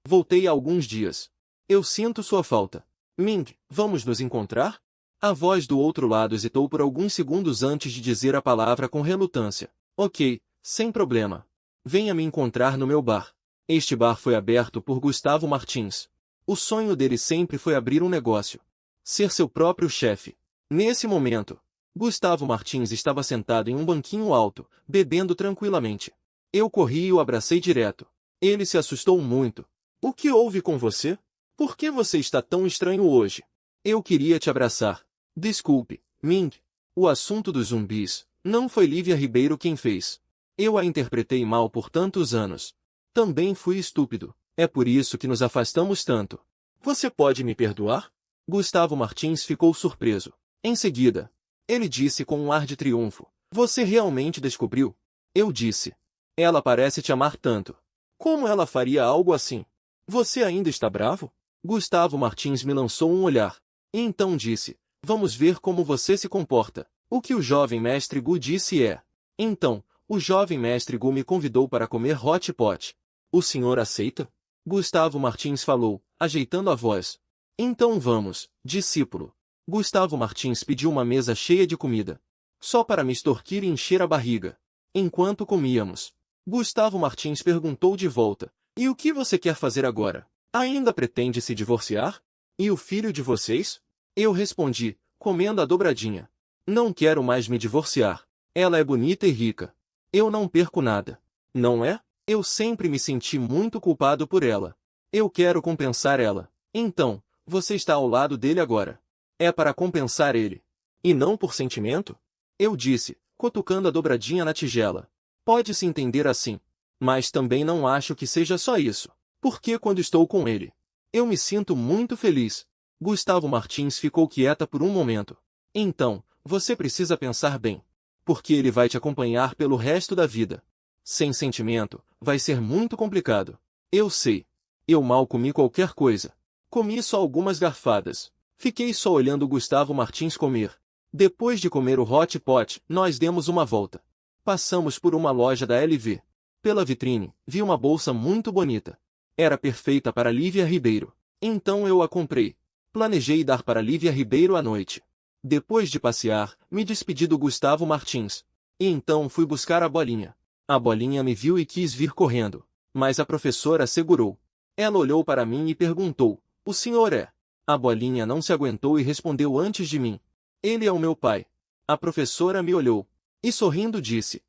S1: Voltei há alguns dias. Eu sinto sua falta. Ming, vamos nos encontrar? A voz do outro lado hesitou por alguns segundos antes de dizer a palavra com relutância. Ok, sem problema. Venha me encontrar no meu bar. Este bar foi aberto por Gustavo Martins. O sonho dele sempre foi abrir um negócio. Ser seu próprio chefe. Nesse momento, Gustavo Martins estava sentado em um banquinho alto, bebendo tranquilamente. Eu corri e o abracei direto. Ele se assustou muito. O que houve com você? Por que você está tão estranho hoje? Eu queria te abraçar. Desculpe, Ming. O assunto dos zumbis, não foi Lívia Ribeiro quem fez. Eu a interpretei mal por tantos anos. Também fui estúpido. É por isso que nos afastamos tanto. Você pode me perdoar? Gustavo Martins ficou surpreso. Em seguida, ele disse com um ar de triunfo. Você realmente descobriu? Eu disse. Ela parece te amar tanto. Como ela faria algo assim? Você ainda está bravo? Gustavo Martins me lançou um olhar. E então disse. Vamos ver como você se comporta. O que o jovem mestre Gu disse é. Então, o jovem mestre Gu me convidou para comer hot pot. O senhor aceita? Gustavo Martins falou, ajeitando a voz. Então vamos, discípulo. Gustavo Martins pediu uma mesa cheia de comida. Só para me extorquir e encher a barriga. Enquanto comíamos, Gustavo Martins perguntou de volta. E o que você quer fazer agora? Ainda pretende se divorciar? E o filho de vocês? Eu respondi, comendo a dobradinha. Não quero mais me divorciar. Ela é bonita e rica. Eu não perco nada. Não é? Eu sempre me senti muito culpado por ela. Eu quero compensar ela. Então, você está ao lado dele agora. É para compensar ele. E não por sentimento? Eu disse, cutucando a dobradinha na tigela. Pode-se entender assim. Mas também não acho que seja só isso. Porque quando estou com ele, eu me sinto muito feliz. Gustavo Martins ficou quieta por um momento. Então, você precisa pensar bem. Porque ele vai te acompanhar pelo resto da vida. Sem sentimento, vai ser muito complicado. Eu sei. Eu mal comi qualquer coisa. Comi só algumas garfadas. Fiquei só olhando Gustavo Martins comer. Depois de comer o hot pot, nós demos uma volta. Passamos por uma loja da LV. Pela vitrine, vi uma bolsa muito bonita. Era perfeita para Lívia Ribeiro. Então eu a comprei. Planejei dar para Lívia Ribeiro à noite. Depois de passear, me despedi do Gustavo Martins. E então fui buscar a bolinha. A bolinha me viu e quis vir correndo. Mas a professora segurou. Ela olhou para mim e perguntou, o senhor é? A bolinha não se aguentou e respondeu antes de mim. Ele é o meu pai. A professora me olhou. E sorrindo disse,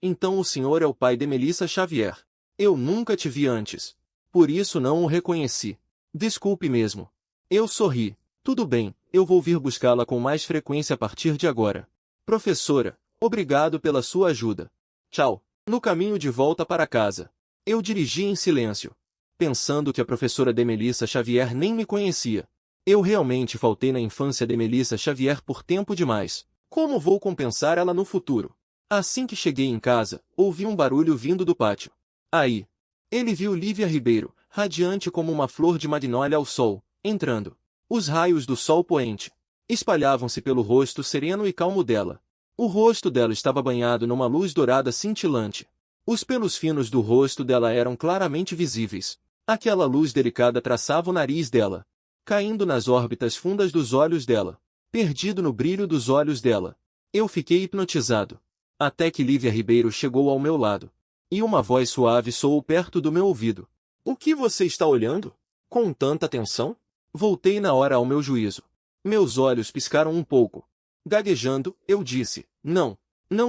S1: então o senhor é o pai de Melissa Xavier. Eu nunca te vi antes. Por isso não o reconheci. Desculpe mesmo. Eu sorri. Tudo bem, eu vou vir buscá-la com mais frequência a partir de agora. Professora, obrigado pela sua ajuda. Tchau. No caminho de volta para casa, eu dirigi em silêncio, pensando que a professora de Melissa Xavier nem me conhecia. Eu realmente faltei na infância de Melissa Xavier por tempo demais. Como vou compensar ela no futuro? Assim que cheguei em casa, ouvi um barulho vindo do pátio. Aí, ele viu Lívia Ribeiro, radiante como uma flor de magnólia ao sol, entrando. Os raios do sol poente espalhavam-se pelo rosto sereno e calmo dela. O rosto dela estava banhado numa luz dourada cintilante. Os pelos finos do rosto dela eram claramente visíveis. Aquela luz delicada traçava o nariz dela, caindo nas órbitas fundas dos olhos dela, perdido no brilho dos olhos dela. Eu fiquei hipnotizado. Até que Lívia Ribeiro chegou ao meu lado. E uma voz suave soou perto do meu ouvido. O que você está olhando? Com tanta atenção? Voltei na hora ao meu juízo. Meus olhos piscaram um pouco. Gaguejando, eu disse, não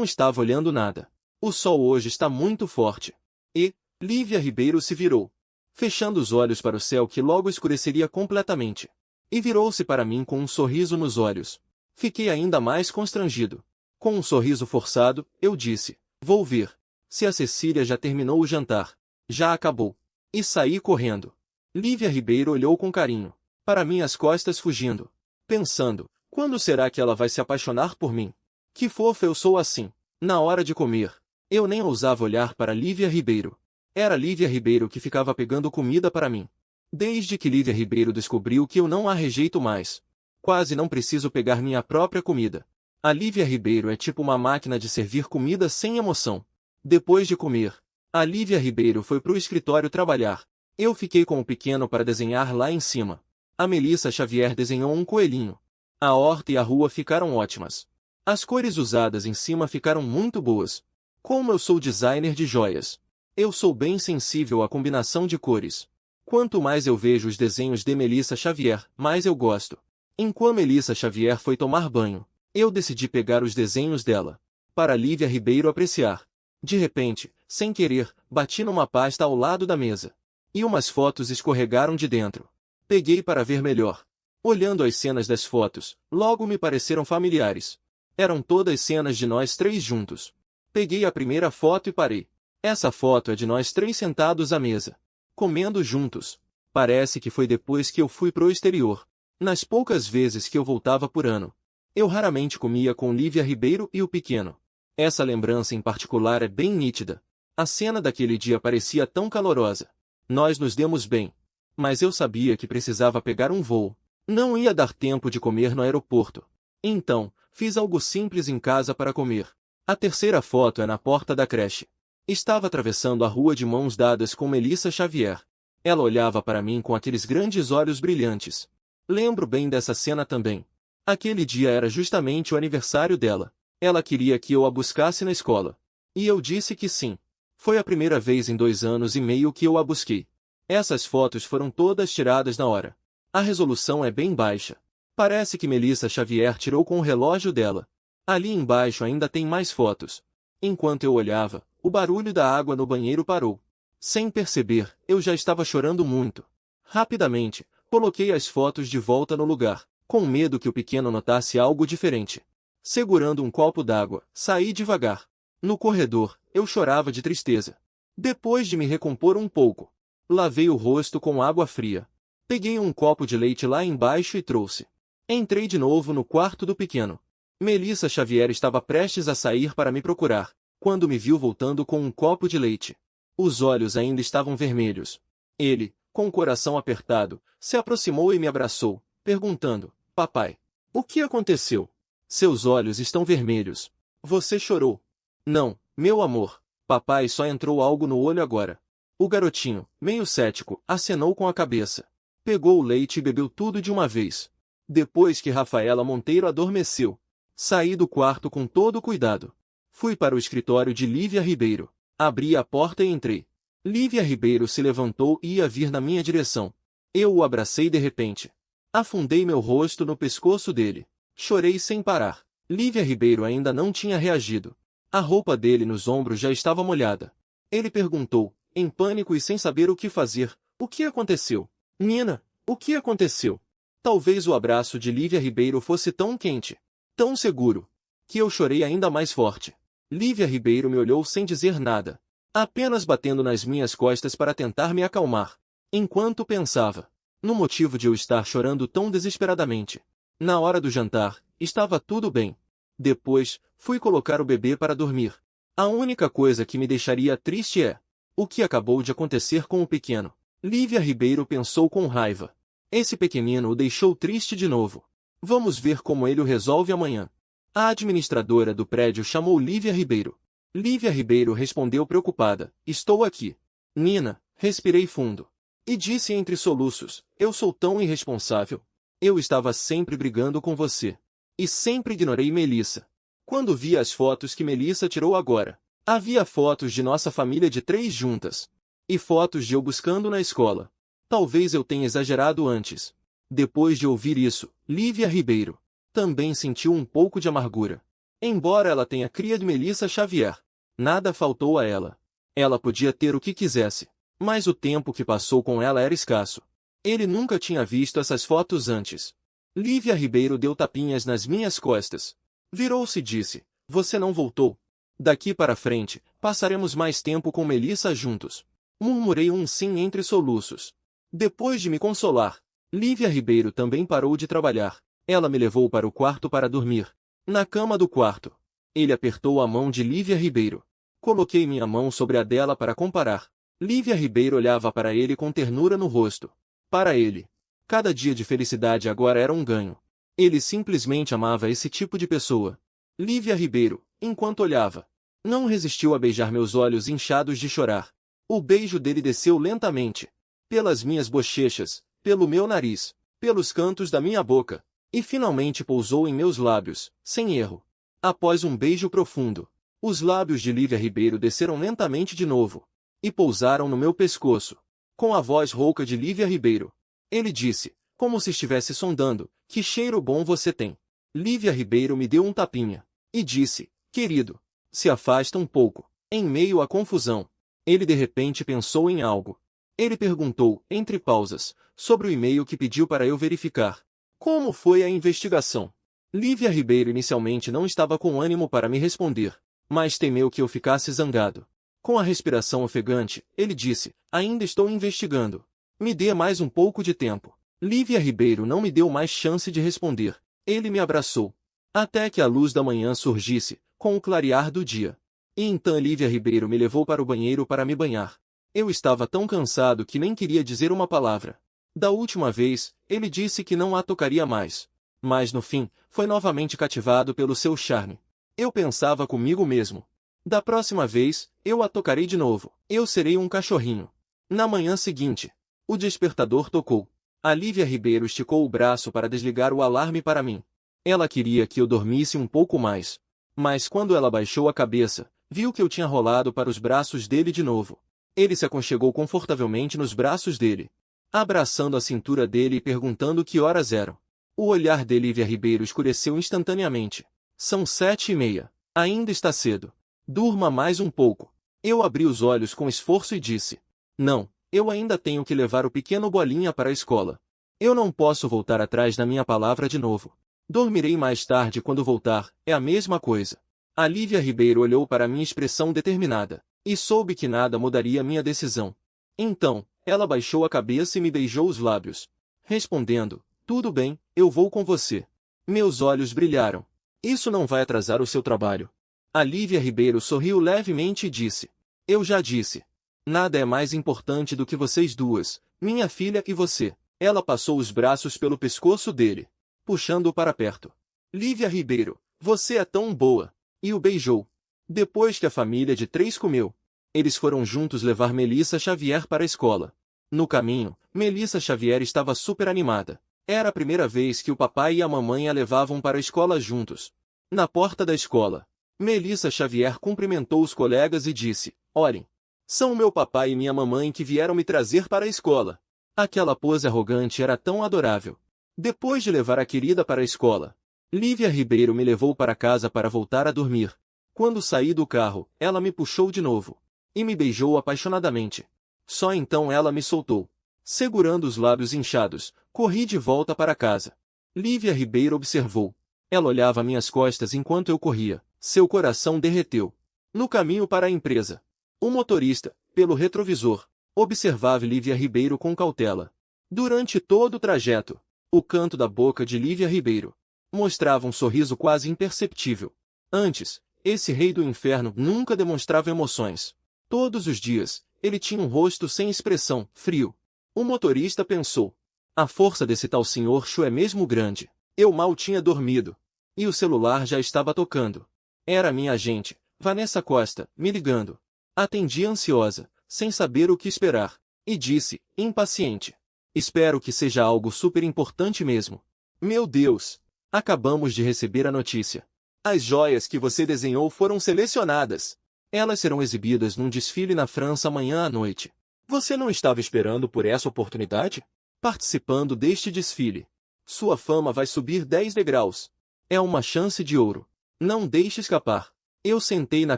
S1: estava olhando nada. O sol hoje está muito forte. E, Lívia Ribeiro se virou, fechando os olhos para o céu que logo escureceria completamente. E virou-se para mim com um sorriso nos olhos. Fiquei ainda mais constrangido. Com um sorriso forçado, eu disse, vou ver se a Cecília já terminou o jantar. Já acabou. E saí correndo. Lívia Ribeiro olhou com carinho para minhas costas fugindo, pensando, quando será que ela vai se apaixonar por mim? Que fofa eu sou assim. Na hora de comer, eu nem ousava olhar para Lívia Ribeiro. Era Lívia Ribeiro que ficava pegando comida para mim. Desde que Lívia Ribeiro descobriu que eu não a rejeito mais, quase não preciso pegar minha própria comida. A Lívia Ribeiro é tipo uma máquina de servir comida sem emoção. Depois de comer, a Lívia Ribeiro foi pro escritório trabalhar. Eu fiquei com o pequeno para desenhar lá em cima. A Melissa Xavier desenhou um coelhinho. A horta e a rua ficaram ótimas. As cores usadas em cima ficaram muito boas. Como eu sou designer de joias, eu sou bem sensível à combinação de cores. Quanto mais eu vejo os desenhos de Melissa Xavier, mais eu gosto. Enquanto Melissa Xavier foi tomar banho, eu decidi pegar os desenhos dela, para Lívia Ribeiro apreciar. De repente, sem querer, bati numa pasta ao lado da mesa. E umas fotos escorregaram de dentro. Peguei para ver melhor. Olhando as cenas das fotos, logo me pareceram familiares. Eram todas cenas de nós três juntos. Peguei a primeira foto e parei. Essa foto é de nós três sentados à mesa, comendo juntos. Parece que foi depois que eu fui pro exterior. Nas poucas vezes que eu voltava por ano, eu raramente comia com Lívia Ribeiro e o pequeno. Essa lembrança em particular é bem nítida. A cena daquele dia parecia tão calorosa. Nós nos demos bem. Mas eu sabia que precisava pegar um voo. Não ia dar tempo de comer no aeroporto. Então, fiz algo simples em casa para comer. A terceira foto é na porta da creche. Estava atravessando a rua de mãos dadas com Melissa Xavier. Ela olhava para mim com aqueles grandes olhos brilhantes. Lembro bem dessa cena também. Aquele dia era justamente o aniversário dela. Ela queria que eu a buscasse na escola. E eu disse que sim. Foi a primeira vez em 2 anos e meio que eu a busquei. Essas fotos foram todas tiradas na hora. A resolução é bem baixa. Parece que Melissa Xavier tirou com o relógio dela. Ali embaixo ainda tem mais fotos. Enquanto eu olhava, o barulho da água no banheiro parou. Sem perceber, eu já estava chorando muito. Rapidamente, coloquei as fotos de volta no lugar, com medo que o pequeno notasse algo diferente. Segurando um copo d'água, saí devagar. No corredor, eu chorava de tristeza. Depois de me recompor um pouco, lavei o rosto com água fria. Peguei um copo de leite lá embaixo e trouxe. Entrei de novo no quarto do pequeno. Melissa Xavier estava prestes a sair para me procurar, quando me viu voltando com um copo de leite. Os olhos ainda estavam vermelhos. Ele, com o coração apertado, se aproximou e me abraçou, perguntando, papai, o que aconteceu? Seus olhos estão vermelhos. Você chorou? Não, meu amor, papai só entrou algo no olho agora. O garotinho, meio cético, acenou com a cabeça. Pegou o leite e bebeu tudo de uma vez. Depois que Rafaela Monteiro adormeceu, saí do quarto com todo cuidado. Fui para o escritório de Lívia Ribeiro. Abri a porta e entrei. Lívia Ribeiro se levantou e ia vir na minha direção. Eu o abracei de repente. Afundei meu rosto no pescoço dele. Chorei sem parar. Lívia Ribeiro ainda não tinha reagido. A roupa dele nos ombros já estava molhada. Ele perguntou, em pânico e sem saber o que fazer, o que aconteceu? Nina, o que aconteceu? Talvez o abraço de Lívia Ribeiro fosse tão quente, tão seguro, que eu chorei ainda mais forte. Lívia Ribeiro me olhou sem dizer nada, apenas batendo nas minhas costas para tentar me acalmar, enquanto pensava no motivo de eu estar chorando tão desesperadamente. Na hora do jantar, estava tudo bem. Depois, fui colocar o bebê para dormir. A única coisa que me deixaria triste é o que acabou de acontecer com o pequeno. Lívia Ribeiro pensou com raiva. Esse pequenino o deixou triste de novo. Vamos ver como ele o resolve amanhã. A administradora do prédio chamou Lívia Ribeiro. Lívia Ribeiro respondeu preocupada, estou aqui. Nina, respirei fundo. E disse entre soluços, eu sou tão irresponsável. Eu estava sempre brigando com você. E sempre ignorei Melissa. Quando vi as fotos que Melissa tirou agora, havia fotos de nossa família de 3 juntas. E fotos de eu buscando na escola. Talvez eu tenha exagerado antes. Depois de ouvir isso, Lívia Ribeiro também sentiu um pouco de amargura. Embora ela tenha cria de Melissa Xavier, nada faltou a ela. Ela podia ter o que quisesse, mas o tempo que passou com ela era escasso. Ele nunca tinha visto essas fotos antes. Lívia Ribeiro deu tapinhas nas minhas costas. Virou-se e disse: "Você não voltou. Daqui para frente, passaremos mais tempo com Melissa juntos." Murmurei um sim entre soluços. Depois de me consolar, Lívia Ribeiro também parou de trabalhar. Ela me levou para o quarto para dormir. Na cama do quarto, ele apertou a mão de Lívia Ribeiro. Coloquei minha mão sobre a dela para comparar. Lívia Ribeiro olhava para ele com ternura no rosto. Para ele, cada dia de felicidade agora era um ganho. Ele simplesmente amava esse tipo de pessoa. Lívia Ribeiro, enquanto olhava, não resistiu a beijar meus olhos inchados de chorar. O beijo dele desceu lentamente, pelas minhas bochechas, pelo meu nariz, pelos cantos da minha boca, e finalmente pousou em meus lábios, sem erro. Após um beijo profundo, os lábios de Lívia Ribeiro desceram lentamente de novo, e pousaram no meu pescoço. Com a voz rouca de Lívia Ribeiro, ele disse, como se estivesse sondando: "Que cheiro bom você tem." Lívia Ribeiro me deu um tapinha, e disse: "Querido, se afasta um pouco." Em meio à confusão, ele de repente pensou em algo. Ele perguntou, entre pausas, sobre o e-mail que pediu para eu verificar. Como foi a investigação? Lívia Ribeiro inicialmente não estava com ânimo para me responder, mas temeu que eu ficasse zangado. Com a respiração ofegante, ele disse: "Ainda estou investigando. Me dê mais um pouco de tempo." Lívia Ribeiro não me deu mais chance de responder. Ele me abraçou, até que a luz da manhã surgisse, com o clarear do dia. E então Lívia Ribeiro me levou para o banheiro para me banhar. Eu estava tão cansado que nem queria dizer uma palavra. Da última vez, ele disse que não a tocaria mais. Mas no fim, foi novamente cativado pelo seu charme. Eu pensava comigo mesmo: da próxima vez, eu a tocarei de novo. Eu serei um cachorrinho. Na manhã seguinte, o despertador tocou. A Lívia Ribeiro esticou o braço para desligar o alarme para mim. Ela queria que eu dormisse um pouco mais. Mas quando ela baixou a cabeça, viu que eu tinha rolado para os braços dele de novo. Ele se aconchegou confortavelmente nos braços dele, abraçando a cintura dele e perguntando que horas eram. O olhar de Lívia Ribeiro escureceu instantaneamente. São 7:30. Ainda está cedo. Durma mais um pouco. Eu abri os olhos com esforço e disse: "Não, eu ainda tenho que levar o pequeno Bolinha para a escola. Eu não posso voltar atrás na minha palavra de novo. Dormirei mais tarde quando voltar, é a mesma coisa." A Lívia Ribeiro olhou para minha expressão determinada, e soube que nada mudaria minha decisão. Então, ela baixou a cabeça e me beijou os lábios, respondendo: "Tudo bem, eu vou com você." Meus olhos brilharam. "Isso não vai atrasar o seu trabalho." A Lívia Ribeiro sorriu levemente e disse: "Eu já disse. Nada é mais importante do que vocês duas, minha filha e você." Ela passou os braços pelo pescoço dele, puxando-o para perto. "Lívia Ribeiro, você é tão boa." E o beijou. Depois que a família de 3 comeu, eles foram juntos levar Melissa Xavier para a escola. No caminho, Melissa Xavier estava super animada. Era a primeira vez que o papai e a mamãe a levavam para a escola juntos. Na porta da escola, Melissa Xavier cumprimentou os colegas e disse: "Olhem, são meu papai e minha mamãe que vieram me trazer para a escola." Aquela pose arrogante era tão adorável. Depois de levar a querida para a escola, Lívia Ribeiro me levou para casa para voltar a dormir. Quando saí do carro, ela me puxou de novo e me beijou apaixonadamente. Só então ela me soltou. Segurando os lábios inchados, corri de volta para casa. Lívia Ribeiro observou. Ela olhava minhas costas enquanto eu corria. Seu coração derreteu. No caminho para a empresa, o motorista, pelo retrovisor, observava Lívia Ribeiro com cautela. Durante todo o trajeto, o canto da boca de Lívia Ribeiro mostrava um sorriso quase imperceptível. Antes, esse rei do inferno nunca demonstrava emoções. Todos os dias, ele tinha um rosto sem expressão, frio. O motorista pensou: a força desse tal Sr. Chu é mesmo grande. Eu mal tinha dormido. E o celular já estava tocando. Era minha agente, Vanessa Costa, me ligando. Atendi ansiosa, sem saber o que esperar, e disse, impaciente: "Espero que seja algo super importante mesmo." "Meu Deus! Acabamos de receber a notícia. As joias que você desenhou foram selecionadas. Elas serão exibidas num desfile na França amanhã à noite. Você não estava esperando por essa oportunidade?" participando deste desfile. Sua fama vai subir 10 degraus. É uma chance de ouro. Não deixe escapar. Eu sentei na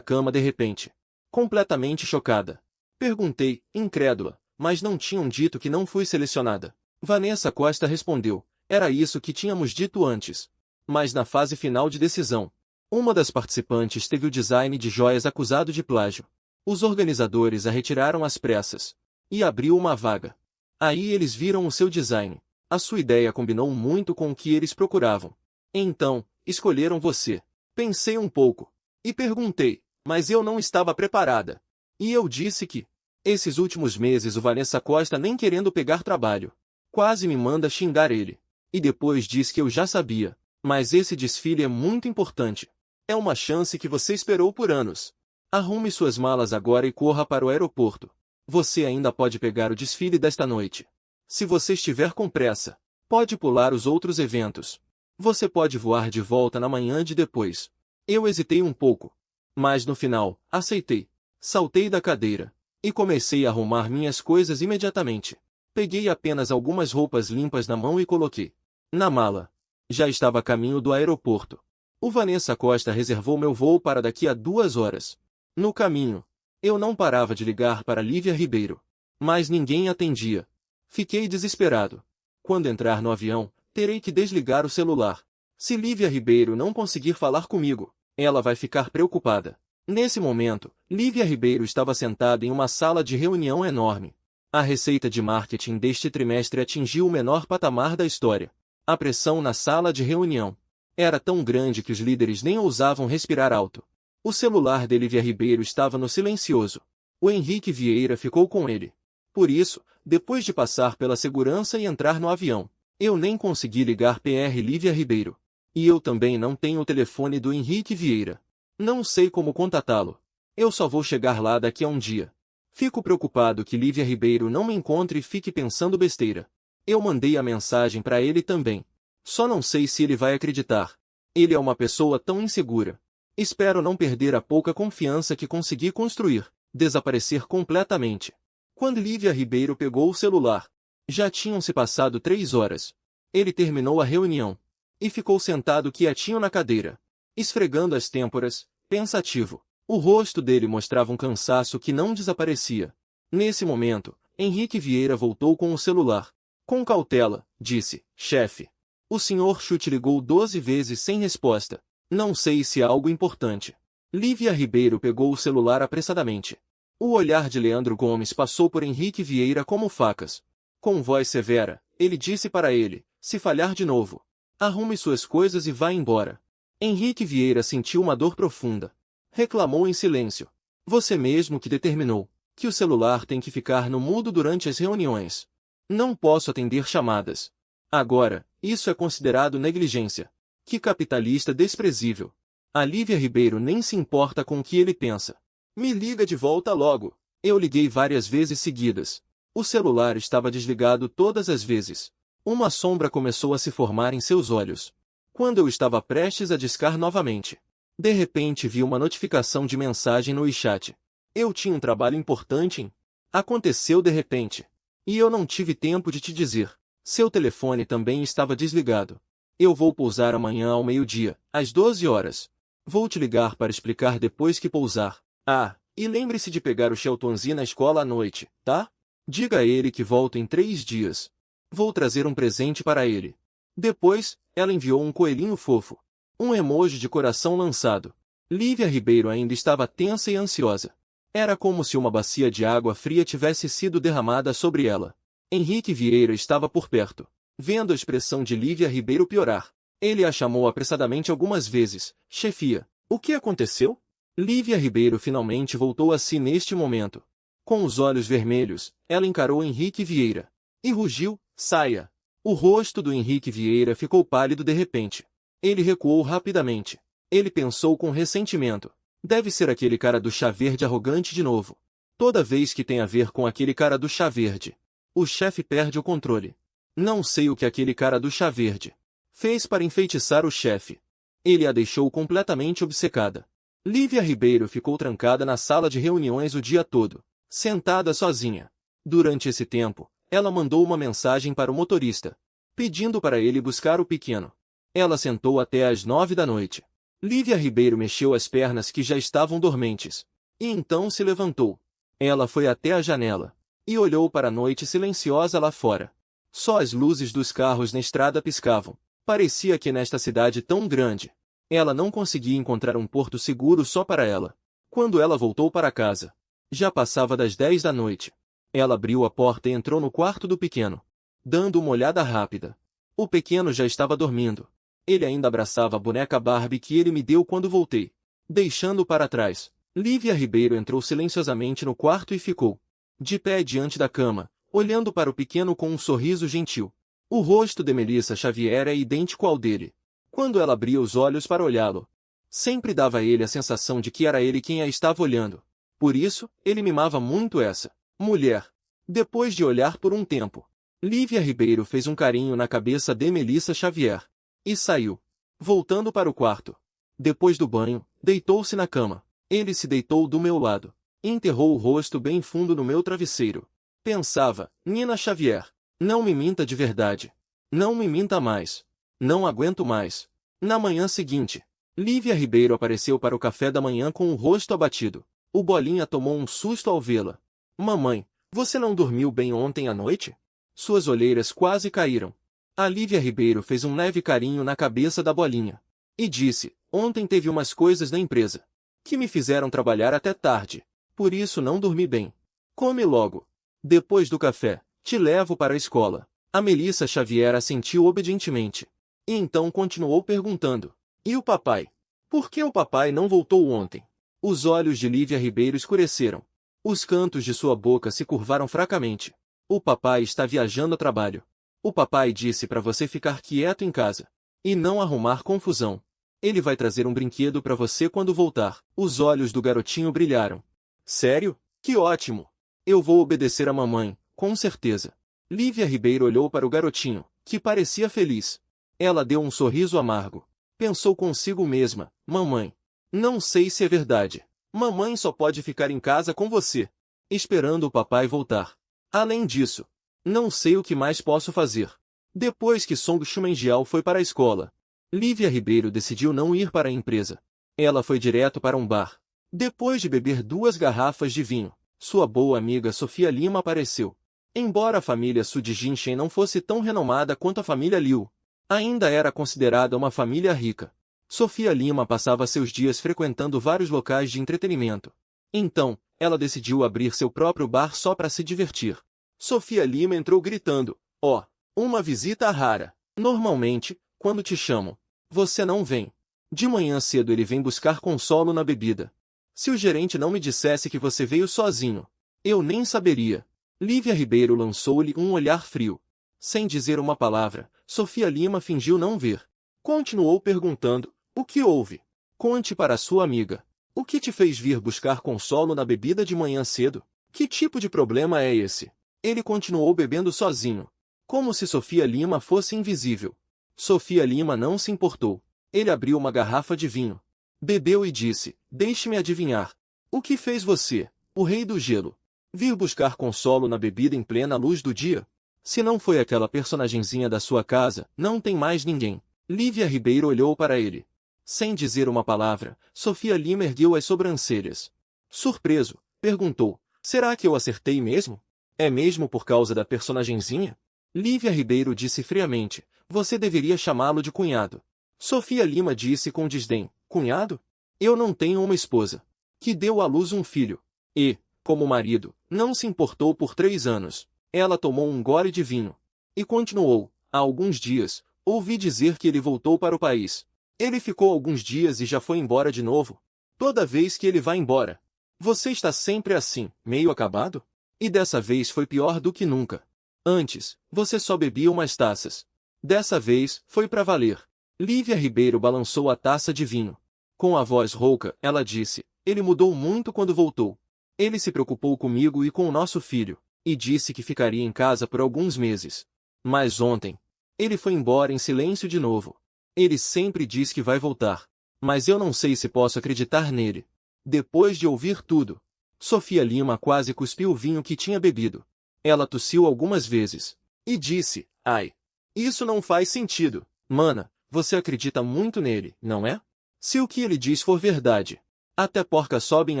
S1: cama de repente, completamente chocada. Perguntei, incrédula, mas não tinham dito que não fui selecionada. Vanessa Costa respondeu, era isso que tínhamos dito antes. Mas na fase final de decisão, uma das participantes teve o design de joias acusado de plágio. Os organizadores a retiraram às pressas. E abriu uma vaga. Aí eles viram o seu design. A sua ideia combinou muito com o que eles procuravam. Então, escolheram você. Pensei um pouco. E perguntei, mas eu não estava preparada. E eu disse que, esses últimos meses o Vanessa Costa nem querendo pegar trabalho. Quase me manda xingar ele. E depois diz que eu já sabia. Mas esse desfile é muito importante. É uma chance que você esperou por anos. Arrume suas malas agora e corra para o aeroporto. Você ainda pode pegar o desfile desta noite. Se você estiver com pressa, pode pular os outros eventos. Você pode voar de volta na manhã de depois. Eu hesitei um pouco. Mas no final, aceitei. Saltei da cadeira. E comecei a arrumar minhas coisas imediatamente. Peguei apenas algumas roupas limpas na mão e coloquei na mala. Já estava a caminho do aeroporto. O Vanessa Costa reservou meu voo para daqui a 2 horas. No caminho, eu não parava de ligar para Lívia Ribeiro. Mas ninguém atendia. Fiquei desesperado. Quando entrar no avião, terei que desligar o celular. Se Lívia Ribeiro não conseguir falar comigo, ela vai ficar preocupada. Nesse momento, Lívia Ribeiro estava sentada em uma sala de reunião enorme. A receita de marketing deste trimestre atingiu o menor patamar da história. A pressão na sala de reunião era tão grande que os líderes nem ousavam respirar alto. O celular de Lívia Ribeiro estava no silencioso. O Henrique Vieira ficou com ele. Por isso, depois de passar pela segurança e entrar no avião, eu nem consegui ligar PR Lívia Ribeiro. E eu também não tenho o telefone do Henrique Vieira. Não sei como contatá-lo. Eu só vou chegar lá daqui a um dia. Fico preocupado que Lívia Ribeiro não me encontre e fique pensando besteira. Eu mandei a mensagem para ele também. Só não sei se ele vai acreditar. Ele é uma pessoa tão insegura. Espero não perder a pouca confiança que consegui construir, desaparecer completamente. Quando Lívia Ribeiro pegou o celular, já tinham se passado 3 horas. Ele terminou a reunião e ficou sentado quietinho na cadeira, esfregando as têmporas, pensativo. O rosto dele mostrava um cansaço que não desaparecia. Nesse momento, Henrique Vieira voltou com o celular. Com cautela, disse, chefe. O senhor Chute ligou 12 vezes sem resposta. Não sei se é algo importante. Lívia Ribeiro pegou o celular apressadamente. O olhar de Leandro Gomes passou por Henrique Vieira como facas. Com voz severa, ele disse para ele, se falhar de novo, arrume suas coisas e vá embora. Henrique Vieira sentiu uma dor profunda. Reclamou em silêncio. Você mesmo que determinou que o celular tem que ficar no mudo durante as reuniões. Não posso atender chamadas. Agora, isso é considerado negligência. Que capitalista desprezível. A Lívia Ribeiro nem se importa com o que ele pensa. Me liga de volta logo. Eu liguei várias vezes seguidas. O celular estava desligado todas as vezes. Uma sombra começou a se formar em seus olhos. Quando eu estava prestes a discar novamente, de repente vi uma notificação de mensagem no WeChat. Eu tinha um trabalho importante em... Aconteceu de repente. E eu não tive tempo de te dizer. Seu telefone também estava desligado. Eu vou pousar amanhã ao meio-dia, às 12 horas. Vou te ligar para explicar depois que pousar. Ah, e lembre-se de pegar o Sheltonzinho na escola à noite, tá? Diga a ele que volto em 3 dias. Vou trazer um presente para ele. Depois, ela enviou um coelhinho fofo. Um emoji de coração lançado. Lívia Ribeiro ainda estava tensa e ansiosa. Era como se uma bacia de água fria tivesse sido derramada sobre ela. Henrique Vieira estava por perto. Vendo a expressão de Lívia Ribeiro piorar, ele a chamou apressadamente algumas vezes. Chefia, o que aconteceu? Lívia Ribeiro finalmente voltou a si neste momento. Com os olhos vermelhos, ela encarou Henrique Vieira. E rugiu, saia. O rosto do Henrique Vieira ficou pálido de repente. Ele recuou rapidamente. Ele pensou com ressentimento. Deve ser aquele cara do chá verde arrogante de novo. Toda vez que tem a ver com aquele cara do chá verde, o chefe perde o controle. Não sei o que aquele cara do chá verde fez para enfeitiçar o chefe. Ele a deixou completamente obcecada. Lívia Ribeiro ficou trancada na sala de reuniões o dia todo, sentada sozinha. Durante esse tempo, Ela mandou uma mensagem para o motorista, pedindo para ele buscar o pequeno. Ela sentou até às 9 da noite. Lívia Ribeiro mexeu as pernas que já estavam dormentes. E então se levantou. Ela foi até a janela e olhou para a noite silenciosa lá fora. Só as luzes dos carros na estrada piscavam. Parecia que nesta cidade tão grande, ela não conseguia encontrar um porto seguro só para ela. Quando ela voltou para casa, já passava das 10 da noite. Ela abriu a porta e entrou no quarto do pequeno, dando uma olhada rápida. O pequeno já estava dormindo. Ele ainda abraçava a boneca Barbie que ele me deu quando voltei. Deixando para trás, Lívia Ribeiro entrou silenciosamente no quarto e ficou de pé diante da cama, olhando para o pequeno com um sorriso gentil. O rosto de Melissa Xavier é idêntico ao dele. Quando ela abria os olhos para olhá-lo, sempre dava a ele a sensação de que era ele quem a estava olhando. Por isso, ele mimava muito essa mulher. Depois de olhar por um tempo, Lívia Ribeiro fez um carinho na cabeça de Melissa Xavier e saiu, voltando para o quarto. Depois do banho, deitou-se na cama. Ele se deitou do meu lado, enterrou o rosto bem fundo no meu travesseiro. Pensava, Nina Xavier, não me minta de verdade. Não me minta mais. Não aguento mais. Na manhã seguinte, Lívia Ribeiro apareceu para o café da manhã com o rosto abatido. O Bolinha tomou um susto ao vê-la. Mamãe, você não dormiu bem ontem à noite? Suas olheiras quase caíram. A Lívia Ribeiro fez um leve carinho na cabeça da Bolinha e disse, ontem teve umas coisas na empresa que me fizeram trabalhar até tarde. Por isso não dormi bem. Come logo. Depois do café, te levo para a escola. A Melissa Xavier assentiu obedientemente. E então continuou perguntando. E o papai? Por que o papai não voltou ontem? Os olhos de Lívia Ribeiro escureceram. Os cantos de sua boca se curvaram fracamente. O papai está viajando a trabalho. O papai disse para você ficar quieto em casa e não arrumar confusão. Ele vai trazer um brinquedo para você quando voltar. Os olhos do garotinho brilharam. Sério? Que ótimo! Eu vou obedecer a mamãe, com certeza. Lívia Ribeiro olhou para o garotinho, que parecia feliz. Ela deu um sorriso amargo. Pensou consigo mesma, mamãe. Não sei se é verdade. Mamãe só pode ficar em casa com você, esperando o papai voltar. Além disso, não sei o que mais posso fazer. Depois que Song Xumenjiao foi para a escola, Lívia Ribeiro decidiu não ir para a empresa. Ela foi direto para um bar. Depois de beber 2 garrafas de vinho, sua boa amiga Sofia Lima apareceu. Embora a família Su de Jinshen não fosse tão renomada quanto a família Liu, ainda era considerada uma família rica. Sofia Lima passava seus dias frequentando vários locais de entretenimento. Então, ela decidiu abrir seu próprio bar só para se divertir. Sofia Lima entrou gritando, ó, uma visita rara. Normalmente, quando te chamam, você não vem. De manhã cedo ele vem buscar consolo na bebida. Se o gerente não me dissesse que você veio sozinho, eu nem saberia. Lívia Ribeiro lançou-lhe um olhar frio. Sem dizer uma palavra, Sofia Lima fingiu não ver. Continuou perguntando, o que houve? Conte para sua amiga. O que te fez vir buscar consolo na bebida de manhã cedo? Que tipo de problema é esse? Ele continuou bebendo sozinho, como se Sofia Lima fosse invisível. Sofia Lima não se importou. Ele abriu uma garrafa de vinho, bebeu e disse, deixe-me adivinhar. O que fez você, o rei do gelo, vir buscar consolo na bebida em plena luz do dia? Se não foi aquela personagenzinha da sua casa, não tem mais ninguém. Lívia Ribeiro olhou para ele. Sem dizer uma palavra, Sofia Lima ergueu as sobrancelhas. Surpreso, perguntou, será que eu acertei mesmo? É mesmo por causa da personagenzinha? Lívia Ribeiro disse friamente, você deveria chamá-lo de cunhado. Sofia Lima disse com desdém, cunhado? Eu não tenho uma esposa que deu à luz um filho. E, como marido, não se importou por 3 anos. Ela tomou um gole de vinho e continuou, há alguns dias, ouvi dizer que ele voltou para o país. Ele ficou alguns dias e já foi embora de novo. Toda vez que ele vai embora, você está sempre assim, meio acabado? E dessa vez foi pior do que nunca. Antes, você só bebia umas taças. Dessa vez, foi para valer. Lívia Ribeiro balançou a taça de vinho. Com a voz rouca, ela disse, ele mudou muito quando voltou. Ele se preocupou comigo e com o nosso filho, e disse que ficaria em casa por alguns meses. Mas ontem, ele foi embora em silêncio de novo. Ele sempre diz que vai voltar, mas eu não sei se posso acreditar nele. Depois de ouvir tudo, Sofia Lima quase cuspiu o vinho que tinha bebido. Ela tossiu algumas vezes. E disse, ai. Isso não faz sentido. Mana, você acredita muito nele, não é? Se o que ele diz for verdade. Até porca sobe em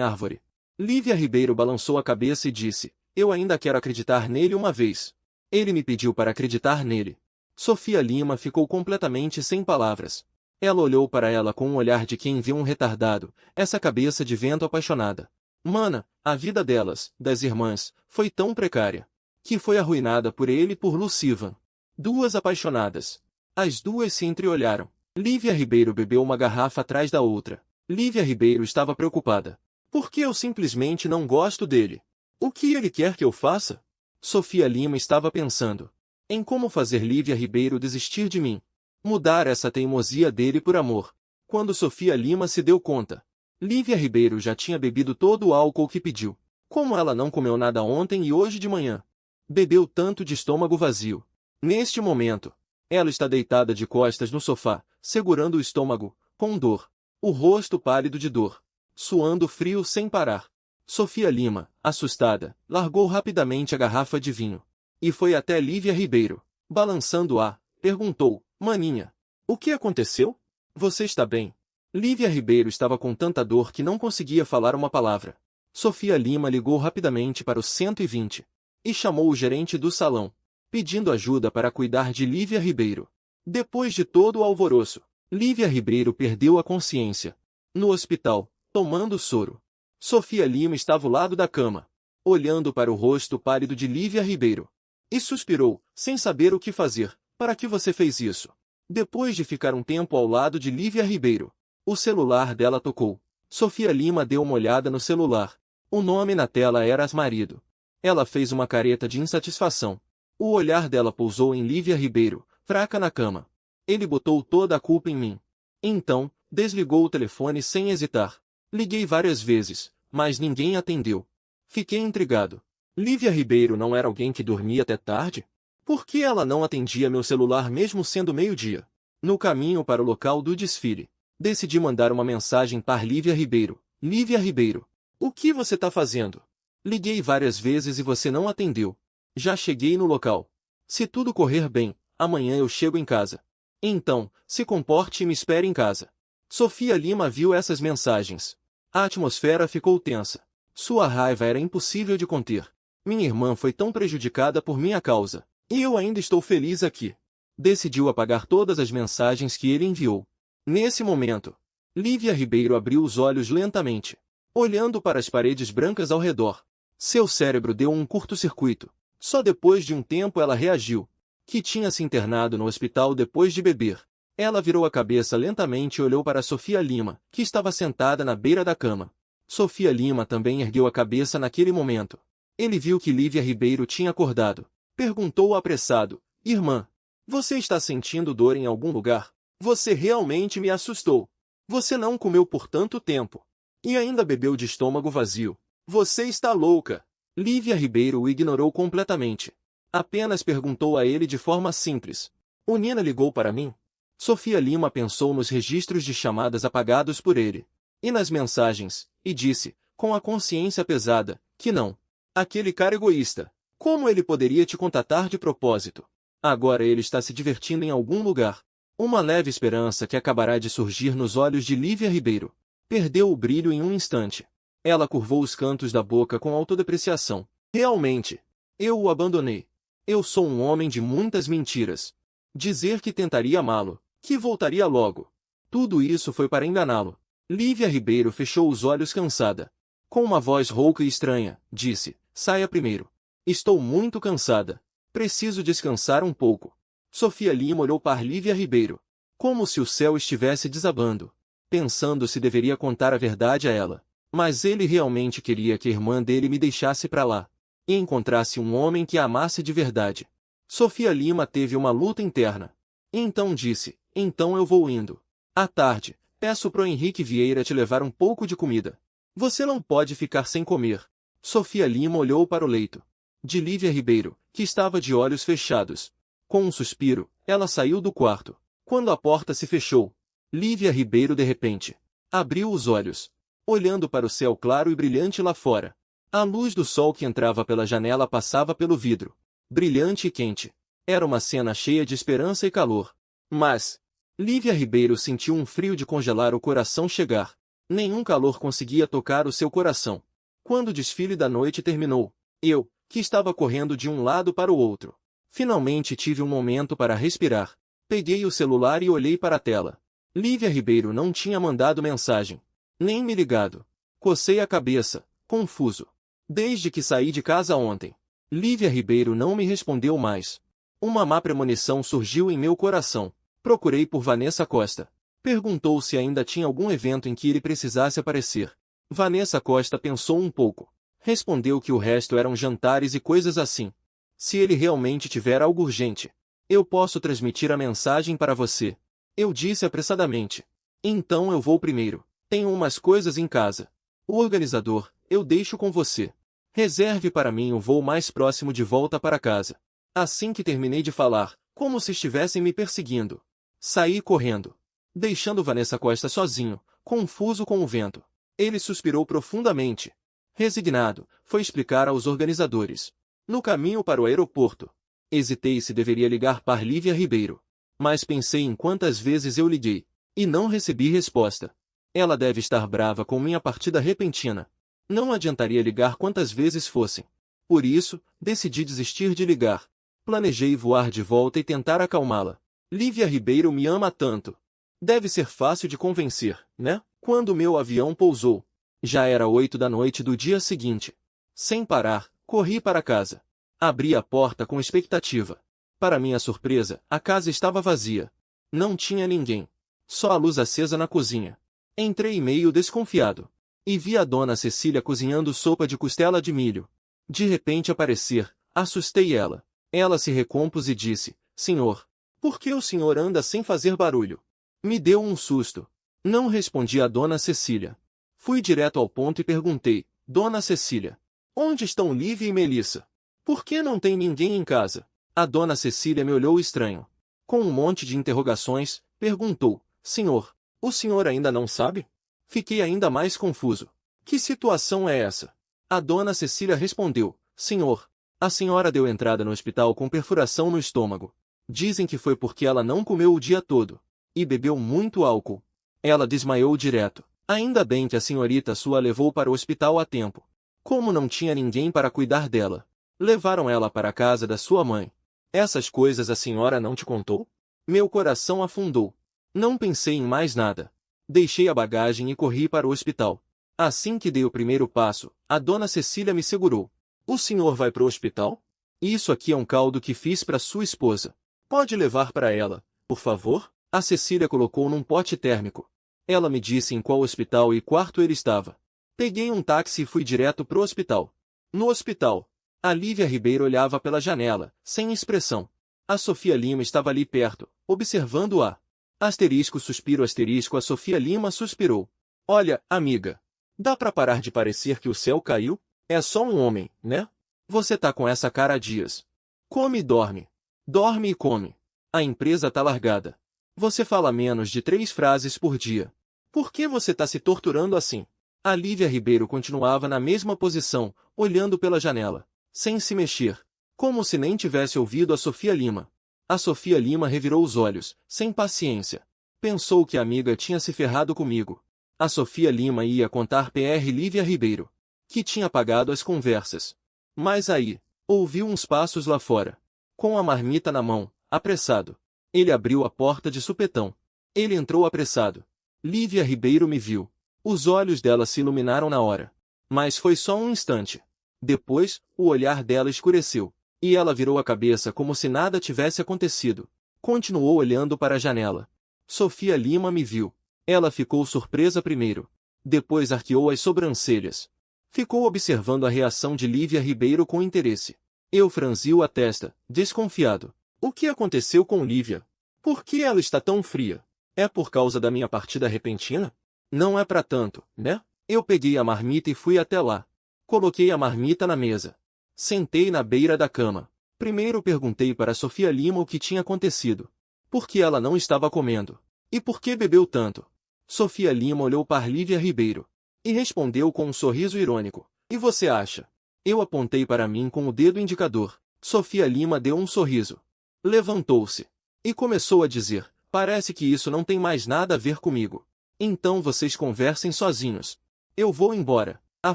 S1: árvore. Lívia Ribeiro balançou a cabeça e disse, eu ainda quero acreditar nele uma vez. Ele me pediu para acreditar nele. Sofia Lima ficou completamente sem palavras. Ela olhou para ela com um olhar de quem vê um retardado, essa cabeça de vento apaixonada. Mana, a vida delas, das irmãs, foi tão precária, que foi arruinada por ele e por Lucivan. Duas apaixonadas. As duas se entreolharam. Lívia Ribeiro bebeu uma garrafa atrás da outra. Lívia Ribeiro estava preocupada. Por que eu simplesmente não gosto dele? O que ele quer que eu faça? Sofia Lima estava pensando em como fazer Lívia Ribeiro desistir de mim. Mudar essa teimosia dele por amor. Quando Sofia Lima se deu conta, Lívia Ribeiro já tinha bebido todo o álcool que pediu. Como ela não comeu nada ontem e hoje de manhã? Bebeu tanto de estômago vazio. Neste momento, ela está deitada de costas no sofá, segurando o estômago, com dor. O rosto pálido de dor. Suando frio sem parar. Sofia Lima, assustada, largou rapidamente a garrafa de vinho. E foi até Lívia Ribeiro. Balançando-a, perguntou, maninha, o que aconteceu? Você está bem? Lívia Ribeiro estava com tanta dor que não conseguia falar uma palavra. Sofia Lima ligou rapidamente para o 120 e chamou o gerente do salão, pedindo ajuda para cuidar de Lívia Ribeiro. Depois de todo o alvoroço, Lívia Ribeiro perdeu a consciência. No hospital, tomando soro. Sofia Lima estava ao lado da cama, olhando para o rosto pálido de Lívia Ribeiro. E suspirou, sem saber o que fazer. Para que você fez isso? Depois de ficar um tempo ao lado de Lívia Ribeiro, o celular dela tocou. Sofia Lima deu uma olhada no celular. O nome na tela era Asmarido. Ela fez uma careta de insatisfação. O olhar dela pousou em Lívia Ribeiro, fraca na cama. Ele botou toda a culpa em mim. Então, desligou o telefone sem hesitar. Liguei várias vezes, mas ninguém atendeu. Fiquei intrigado. Lívia Ribeiro não era alguém que dormia até tarde? Por que ela não atendia meu celular mesmo sendo meio-dia? No caminho para o local do desfile, decidi mandar uma mensagem para Lívia Ribeiro. Lívia Ribeiro, o que você está fazendo? Liguei várias vezes e você não atendeu. Já cheguei no local. Se tudo correr bem, amanhã eu chego em casa. Então, se comporte e me espere em casa. Sofia Lima viu essas mensagens. A atmosfera ficou tensa. Sua raiva era impossível de conter. Minha irmã foi tão prejudicada por minha causa. E eu ainda estou feliz aqui. Decidiu apagar todas as mensagens que ele enviou. Nesse momento, Lívia Ribeiro abriu os olhos lentamente, olhando para as paredes brancas ao redor. Seu cérebro deu um curto-circuito. Só depois de um tempo ela reagiu. Que tinha se internado no hospital depois de beber. Ela virou a cabeça lentamente e olhou para Sofia Lima, que estava sentada na beira da cama. Sofia Lima também ergueu a cabeça naquele momento. Ele viu que Lívia Ribeiro tinha acordado. Perguntou apressado, irmã, você está sentindo dor em algum lugar? Você realmente me assustou. Você não comeu por tanto tempo. E ainda bebeu de estômago vazio. Você está louca. Lívia Ribeiro o ignorou completamente. Apenas perguntou a ele de forma simples. O Nina ligou para mim? Sofia Lima pensou nos registros de chamadas apagados por ele. E nas mensagens, e disse, com a consciência pesada, que não. Aquele cara egoísta. Como ele poderia te contatar de propósito? Agora ele está se divertindo em algum lugar. Uma leve esperança que acabará de surgir nos olhos de Lívia Ribeiro. Perdeu o brilho em um instante. Ela curvou os cantos da boca com autodepreciação. Realmente. Eu o abandonei. Eu sou um homem de muitas mentiras. Dizer que tentaria amá-lo, que voltaria logo. Tudo isso foi para enganá-lo. Lívia Ribeiro fechou os olhos cansada. Com uma voz rouca e estranha, disse, saia primeiro. Estou muito cansada. Preciso descansar um pouco. Sofia Lima olhou para Lívia Ribeiro, como se o céu estivesse desabando, pensando se deveria contar a verdade a ela. Mas ele realmente queria que a irmã dele me deixasse para lá e encontrasse um homem que a amasse de verdade. Sofia Lima teve uma luta interna. Então disse, então eu vou indo. À tarde, peço pro Henrique Vieira te levar um pouco de comida. Você não pode ficar sem comer. Sofia Lima olhou para o leito de Lívia Ribeiro, que estava de olhos fechados. Com um suspiro, ela saiu do quarto. Quando a porta se fechou, Lívia Ribeiro de repente abriu os olhos, olhando para o céu claro e brilhante lá fora. A luz do sol que entrava pela janela passava pelo vidro, brilhante e quente. Era uma cena cheia de esperança e calor. Mas Lívia Ribeiro sentiu um frio de congelar o coração chegar. Nenhum calor conseguia tocar o seu coração. Quando o desfile da noite terminou, eu, que estava correndo de um lado para o outro, finalmente tive um momento para respirar. Peguei o celular e olhei para a tela. Lívia Ribeiro não tinha mandado mensagem, nem me ligado. Cocei a cabeça, confuso. Desde que saí de casa ontem, Lívia Ribeiro não me respondeu mais. Uma má premonição surgiu em meu coração. Procurei por Vanessa Costa. Perguntou se ainda tinha algum evento em que ele precisasse aparecer. Vanessa Costa pensou um pouco. Respondeu que o resto eram jantares e coisas assim. Se ele realmente tiver algo urgente, eu posso transmitir a mensagem para você. Eu disse apressadamente. Então eu vou primeiro. Tenho umas coisas em casa. O organizador, eu deixo com você. Reserve para mim o voo mais próximo de volta para casa. Assim que terminei de falar, como se estivessem me perseguindo, saí correndo, deixando Vanessa Costa sozinho, confuso com o vento. Ele suspirou profundamente. Resignado, foi explicar aos organizadores. No caminho para o aeroporto, hesitei se deveria ligar para Lívia Ribeiro. Mas pensei em quantas vezes eu liguei, e não recebi resposta. Ela deve estar brava com minha partida repentina. Não adiantaria ligar quantas vezes fossem. Por isso, decidi desistir de ligar. Planejei voar de volta e tentar acalmá-la. Lívia Ribeiro me ama tanto. Deve ser fácil de convencer, né? Quando meu avião pousou, já era 8 da noite do dia seguinte. Sem parar, corri para casa. Abri a porta com expectativa. Para minha surpresa, a casa estava vazia. Não tinha ninguém. Só a luz acesa na cozinha. Entrei meio desconfiado. E vi a dona Cecília cozinhando sopa de costela de milho. De repente aparecer, assustei ela. Ela se recompôs e disse, Senhor, por que o senhor anda sem fazer barulho? Me deu um susto. Não respondi a dona Cecília. Fui direto ao ponto e perguntei, Dona Cecília, onde estão Lívia e Melissa? Por que não tem ninguém em casa? A dona Cecília me olhou estranho. Com um monte de interrogações, perguntou, Senhor, o senhor ainda não sabe? Fiquei ainda mais confuso. Que situação é essa? A dona Cecília respondeu, Senhor, a senhora deu entrada no hospital com perfuração no estômago. Dizem que foi porque ela não comeu o dia todo. E bebeu muito álcool. Ela desmaiou direto. Ainda bem que a senhorita sua levou para o hospital a tempo. Como não tinha ninguém para cuidar dela, levaram ela para a casa da sua mãe. Essas coisas a senhora não te contou? Meu coração afundou. Não pensei em mais nada. Deixei a bagagem e corri para o hospital. Assim que dei o primeiro passo, a dona Cecília me segurou. O senhor vai para o hospital? Isso aqui é um caldo que fiz para sua esposa. Pode levar para ela, por favor? A Cecília colocou num pote térmico. Ela me disse em qual hospital e quarto ele estava. Peguei um táxi e fui direto pro hospital. No hospital, a Lívia Ribeiro olhava pela janela, sem expressão. A Sofia Lima estava ali perto, observando-a. Asterisco suspiro asterisco a Sofia Lima suspirou. Olha, amiga. Dá pra parar de parecer que o céu caiu? É só um homem, né? Você tá com essa cara há dias. Come e dorme. Dorme e come. A empresa tá largada. Você fala menos de 3 frases por dia. Por que você tá se torturando assim? A Lívia Ribeiro continuava na mesma posição, olhando pela janela, sem se mexer, como se nem tivesse ouvido a Sofia Lima. A Sofia Lima revirou os olhos, sem paciência. Pensou que a amiga tinha se ferrado comigo. A Sofia Lima ia contar PR Lívia Ribeiro, que tinha apagado as conversas. Mas aí, ouviu uns passos lá fora. Com a marmita na mão, apressado. Ele abriu a porta de supetão. Ele entrou apressado. Lívia Ribeiro me viu. Os olhos dela se iluminaram na hora. Mas foi só um instante. Depois, o olhar dela escureceu. E ela virou a cabeça como se nada tivesse acontecido. Continuou olhando para a janela. Sofia Lima me viu. Ela ficou surpresa primeiro. Depois arqueou as sobrancelhas. Ficou observando a reação de Lívia Ribeiro com interesse. Eu franziu a testa, desconfiado. O que aconteceu com Lívia? Por que ela está tão fria? É por causa da minha partida repentina? Não é pra tanto, né? Eu peguei a marmita e fui até lá. Coloquei a marmita na mesa. Sentei na beira da cama. Primeiro perguntei para Sofia Lima o que tinha acontecido. Por que ela não estava comendo? E por que bebeu tanto? Sofia Lima olhou para Lívia Ribeiro. E respondeu com um sorriso irônico. E você acha? Eu apontei para mim com o dedo indicador. Sofia Lima deu um sorriso. Levantou-se. E começou a dizer, parece que isso não tem mais nada a ver comigo. Então vocês conversem sozinhos. Eu vou embora. A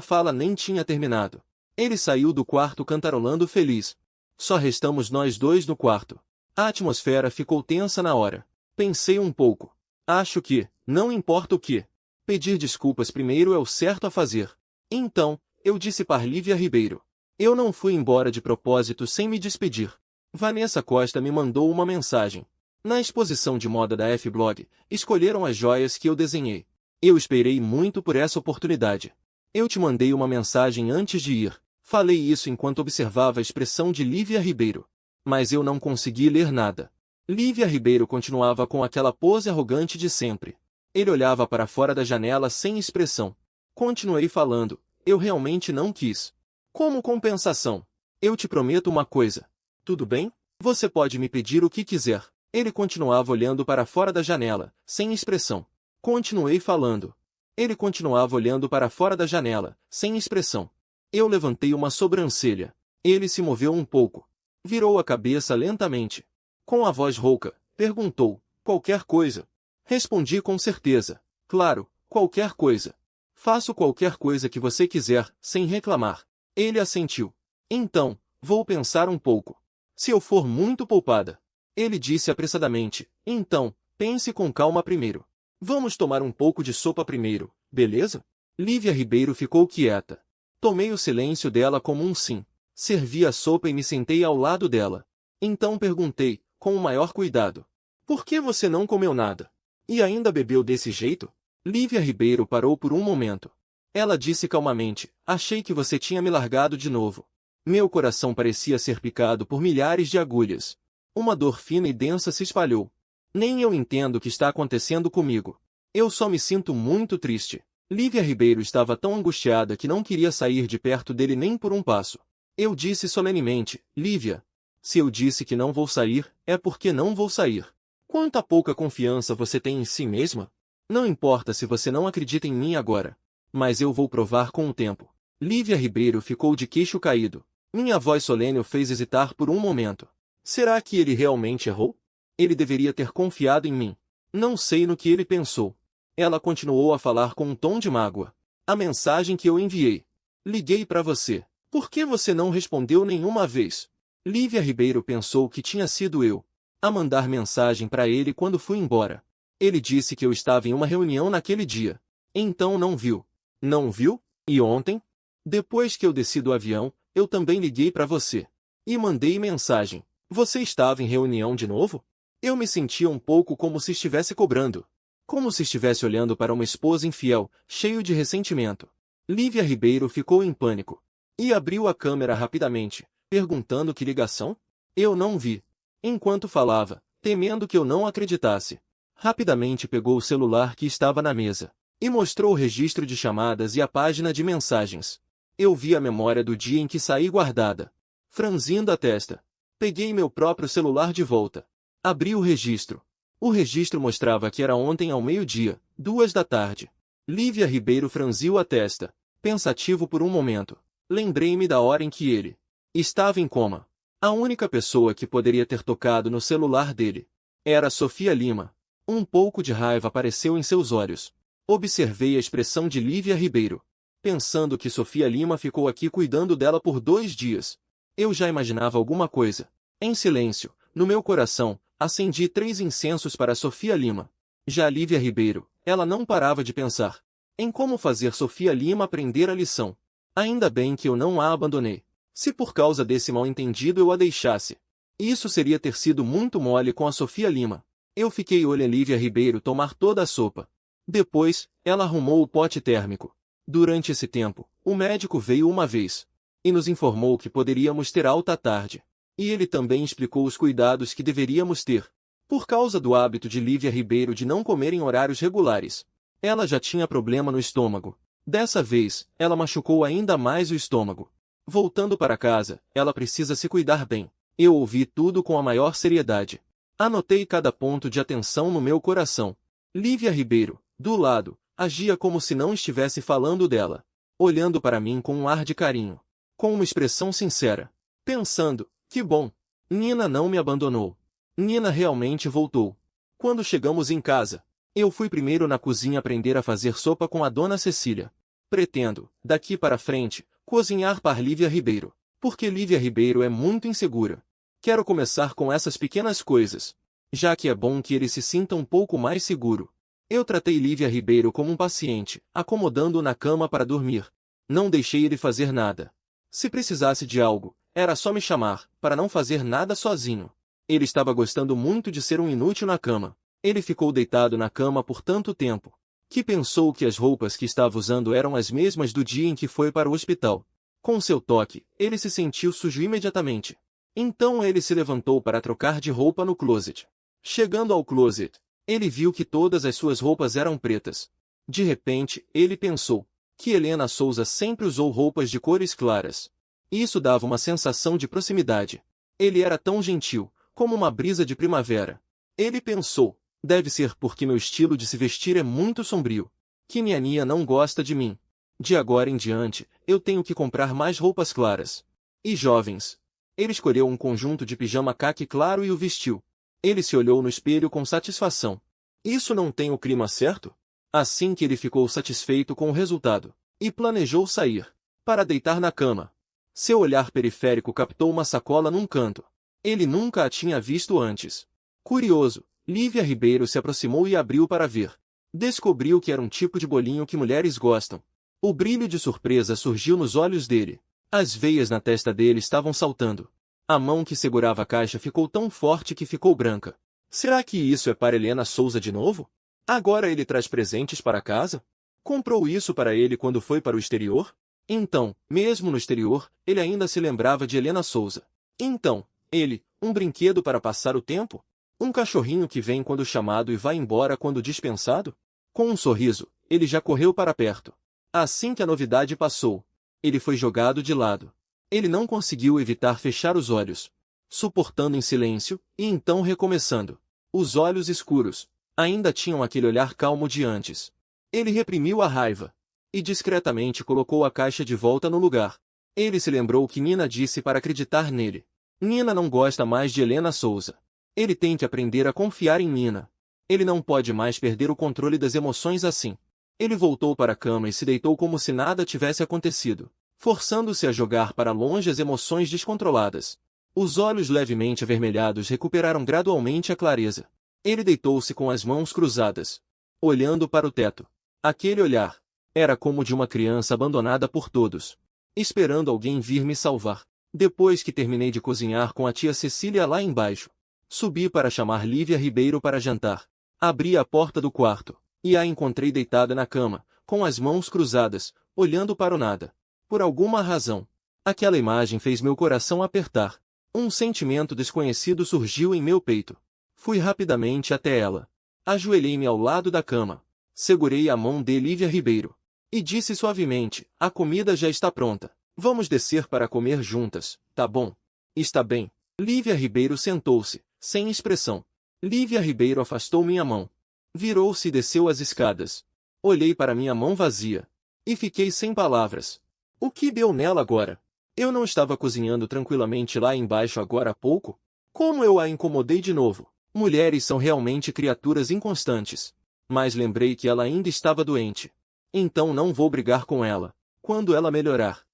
S1: fala nem tinha terminado. Ele saiu do quarto cantarolando feliz. Só restamos nós dois no quarto. A atmosfera ficou tensa na hora. Pensei um pouco. Acho que, não importa o que, pedir desculpas primeiro é o certo a fazer. Então, eu disse para Lívia Ribeiro. Eu não fui embora de propósito sem me despedir. Vanessa Costa me mandou uma mensagem. Na exposição de moda da F-Blog, escolheram as joias que eu desenhei. Eu esperei muito por essa oportunidade. Eu te mandei uma mensagem antes de ir. Falei isso enquanto observava a expressão de Lívia Ribeiro. Mas eu não consegui ler nada. Lívia Ribeiro continuava com aquela pose arrogante de sempre. Ele olhava para fora da janela sem expressão. Continuei falando. Eu realmente não quis. Como compensação, eu te prometo uma coisa. Tudo bem? Você pode me pedir o que quiser. Ele continuava olhando para fora da janela, sem expressão. Continuei falando. Ele continuava olhando para fora da janela, sem expressão. Eu levantei uma sobrancelha. Ele se moveu um pouco. Virou a cabeça lentamente. Com a voz rouca, perguntou, qualquer coisa? Respondi com certeza. Claro, qualquer coisa. Faço qualquer coisa que você quiser, sem reclamar. Ele assentiu. Então, vou pensar um pouco. Se eu for muito poupada. Ele disse apressadamente. Então, pense com calma primeiro. Vamos tomar um pouco de sopa primeiro, beleza? Lívia Ribeiro ficou quieta. Tomei o silêncio dela como um sim. Servi a sopa e me sentei ao lado dela. Então perguntei, com o maior cuidado. Por que você não comeu nada? E ainda bebeu desse jeito? Lívia Ribeiro parou por um momento. Ela disse calmamente, achei que você tinha me largado de novo. Meu coração parecia ser picado por milhares de agulhas. Uma dor fina e densa se espalhou. Nem eu entendo o que está acontecendo comigo. Eu só me sinto muito triste. Lívia Ribeiro estava tão angustiada que não queria sair de perto dele nem por um passo. Eu disse solenemente, Lívia, se eu disse que não vou sair, é porque não vou sair. Quanta pouca confiança você tem em si mesma? Não importa se você não acredita em mim agora. Mas eu vou provar com o tempo. Lívia Ribeiro ficou de queixo caído. Minha voz solene o fez hesitar por um momento. Será que ele realmente errou? Ele deveria ter confiado em mim. Não sei no que ele pensou. Ela continuou a falar com um tom de mágoa. A mensagem que eu enviei. Liguei para você. Por que você não respondeu nenhuma vez? Lívia Ribeiro pensou que tinha sido eu a mandar mensagem para ele quando fui embora. Ele disse que eu estava em uma reunião naquele dia. Então não viu. Não viu? E ontem? Depois que eu desci do avião, eu também liguei para você. E mandei mensagem. Você estava em reunião de novo? Eu me sentia um pouco como se estivesse cobrando. Como se estivesse olhando para uma esposa infiel, cheio de ressentimento. Lívia Ribeiro ficou em pânico. E abriu a câmera rapidamente, perguntando que ligação? Eu não vi. Enquanto falava, temendo que eu não acreditasse. Rapidamente pegou o celular que estava na mesa. E mostrou o registro de chamadas e a página de mensagens. Eu vi a memória do dia em que saí guardada. Franzindo a testa. Peguei meu próprio celular de volta. Abri o registro. O registro mostrava que era ontem ao meio-dia, 14h. Lívia Ribeiro franziu a testa. Pensativo por um momento. Lembrei-me da hora em que ele estava em coma. A única pessoa que poderia ter tocado no celular dele era Sofia Lima. Um pouco de raiva apareceu em seus olhos. Observei a expressão de Lívia Ribeiro, pensando que Sofia Lima ficou aqui cuidando dela por 2 dias. Eu já imaginava alguma coisa. Em silêncio, no meu coração, acendi 3 incensos para Sofia Lima. Já Lívia Ribeiro, ela não parava de pensar em como fazer Sofia Lima aprender a lição. Ainda bem que eu não a abandonei. Se por causa desse mal-entendido eu a deixasse, isso seria ter sido muito mole com a Sofia Lima. Eu fiquei olhando Lívia Ribeiro tomar toda a sopa. Depois, ela arrumou o pote térmico. Durante esse tempo, o médico veio uma vez e nos informou que poderíamos ter alta à tarde. E ele também explicou os cuidados que deveríamos ter, por causa do hábito de Lívia Ribeiro de não comer em horários regulares. Ela já tinha problema no estômago. Dessa vez, ela machucou ainda mais o estômago. Voltando para casa, ela precisa se cuidar bem. Eu ouvi tudo com a maior seriedade. Anotei cada ponto de atenção no meu coração. Lívia Ribeiro, do lado, agia como se não estivesse falando dela. olhando para mim com um ar de carinho, com uma expressão sincera, pensando, que bom, Nina não me abandonou. Nina realmente voltou. Quando chegamos em casa, eu fui primeiro na cozinha aprender a fazer sopa com a dona Cecília. Pretendo, daqui para frente, cozinhar para Lívia Ribeiro, porque Lívia Ribeiro é muito insegura. Quero começar com essas pequenas coisas, já que é bom que ele se sinta um pouco mais seguro. Eu tratei Lívia Ribeiro como um paciente, acomodando-o na cama para dormir. Não deixei ele fazer nada. Se precisasse de algo, era só me chamar, para não fazer nada sozinho. Ele estava gostando muito de ser um inútil na cama. Ele ficou deitado na cama por tanto tempo, que pensou que as roupas que estava usando eram as mesmas do dia em que foi para o hospital. Com seu toque, ele se sentiu sujo imediatamente. Então ele se levantou para trocar de roupa no closet. Chegando ao closet, ele viu que todas as suas roupas eram pretas. De repente, ele pensou que Helena Souza sempre usou roupas de cores claras. Isso dava uma sensação de proximidade. Ele era tão gentil, como uma brisa de primavera. Ele pensou, deve ser porque meu estilo de se vestir é muito sombrio, que Niania não gosta de mim. De agora em diante, eu tenho que comprar mais roupas claras. E jovens? Ele escolheu um conjunto de pijama caqui claro e o vestiu. Ele se olhou no espelho com satisfação. Isso não tem o clima certo? Assim que ele ficou satisfeito com o resultado, e planejou sair, para deitar na cama. Seu olhar periférico captou uma sacola num canto. Ele nunca a tinha visto antes. Curioso, Lívia Ribeiro se aproximou e abriu para ver. Descobriu que era um tipo de bolinho que mulheres gostam. O brilho de surpresa surgiu nos olhos dele. As veias na testa dele estavam saltando. A mão que segurava a caixa ficou tão forte que ficou branca. Será que isso é para Helena Souza de novo? Agora ele traz presentes para casa? Comprou isso para ele quando foi para o exterior? Então, mesmo no exterior, ele ainda se lembrava de Helena Souza. Então, ele, um brinquedo para passar o tempo? Um cachorrinho que vem quando chamado e vai embora quando dispensado? Com um sorriso, ele já correu para perto. Assim que a novidade passou, ele foi jogado de lado. Ele não conseguiu evitar fechar os olhos, suportando em silêncio, e então recomeçando. Os olhos escuros ainda tinham aquele olhar calmo de antes. Ele reprimiu a raiva e discretamente colocou a caixa de volta no lugar. Ele se lembrou que Nina disse para acreditar nele. Nina não gosta mais de Helena Souza. Ele tem que aprender a confiar em Nina. Ele não pode mais perder o controle das emoções assim. Ele voltou para a cama e se deitou como se nada tivesse acontecido, forçando-se a jogar para longe as emoções descontroladas. Os olhos levemente avermelhados recuperaram gradualmente a clareza. Ele deitou-se com as mãos cruzadas, olhando para o teto. Aquele olhar era como de uma criança abandonada por todos, esperando alguém vir me salvar. Depois que terminei de cozinhar com a tia Cecília lá embaixo, subi para chamar Lívia Ribeiro para jantar. Abri a porta do quarto e a encontrei deitada na cama, com as mãos cruzadas, olhando para o nada. Por alguma razão, aquela imagem fez meu coração apertar. Um sentimento desconhecido surgiu em meu peito. Fui rapidamente até ela. Ajoelhei-me ao lado da cama. Segurei a mão de Lívia Ribeiro e disse suavemente: a comida já está pronta. Vamos descer para comer juntas, tá bom? Está bem. Lívia Ribeiro sentou-se, sem expressão. Lívia Ribeiro afastou minha mão. Virou-se e desceu as escadas. Olhei para minha mão vazia e fiquei sem palavras. O que deu nela agora? Eu não estava cozinhando tranquilamente lá embaixo agora há pouco? Como eu a incomodei de novo? Mulheres são realmente criaturas inconstantes. Mas lembrei que ela ainda estava doente. Então não vou brigar com ela. Quando ela melhorar,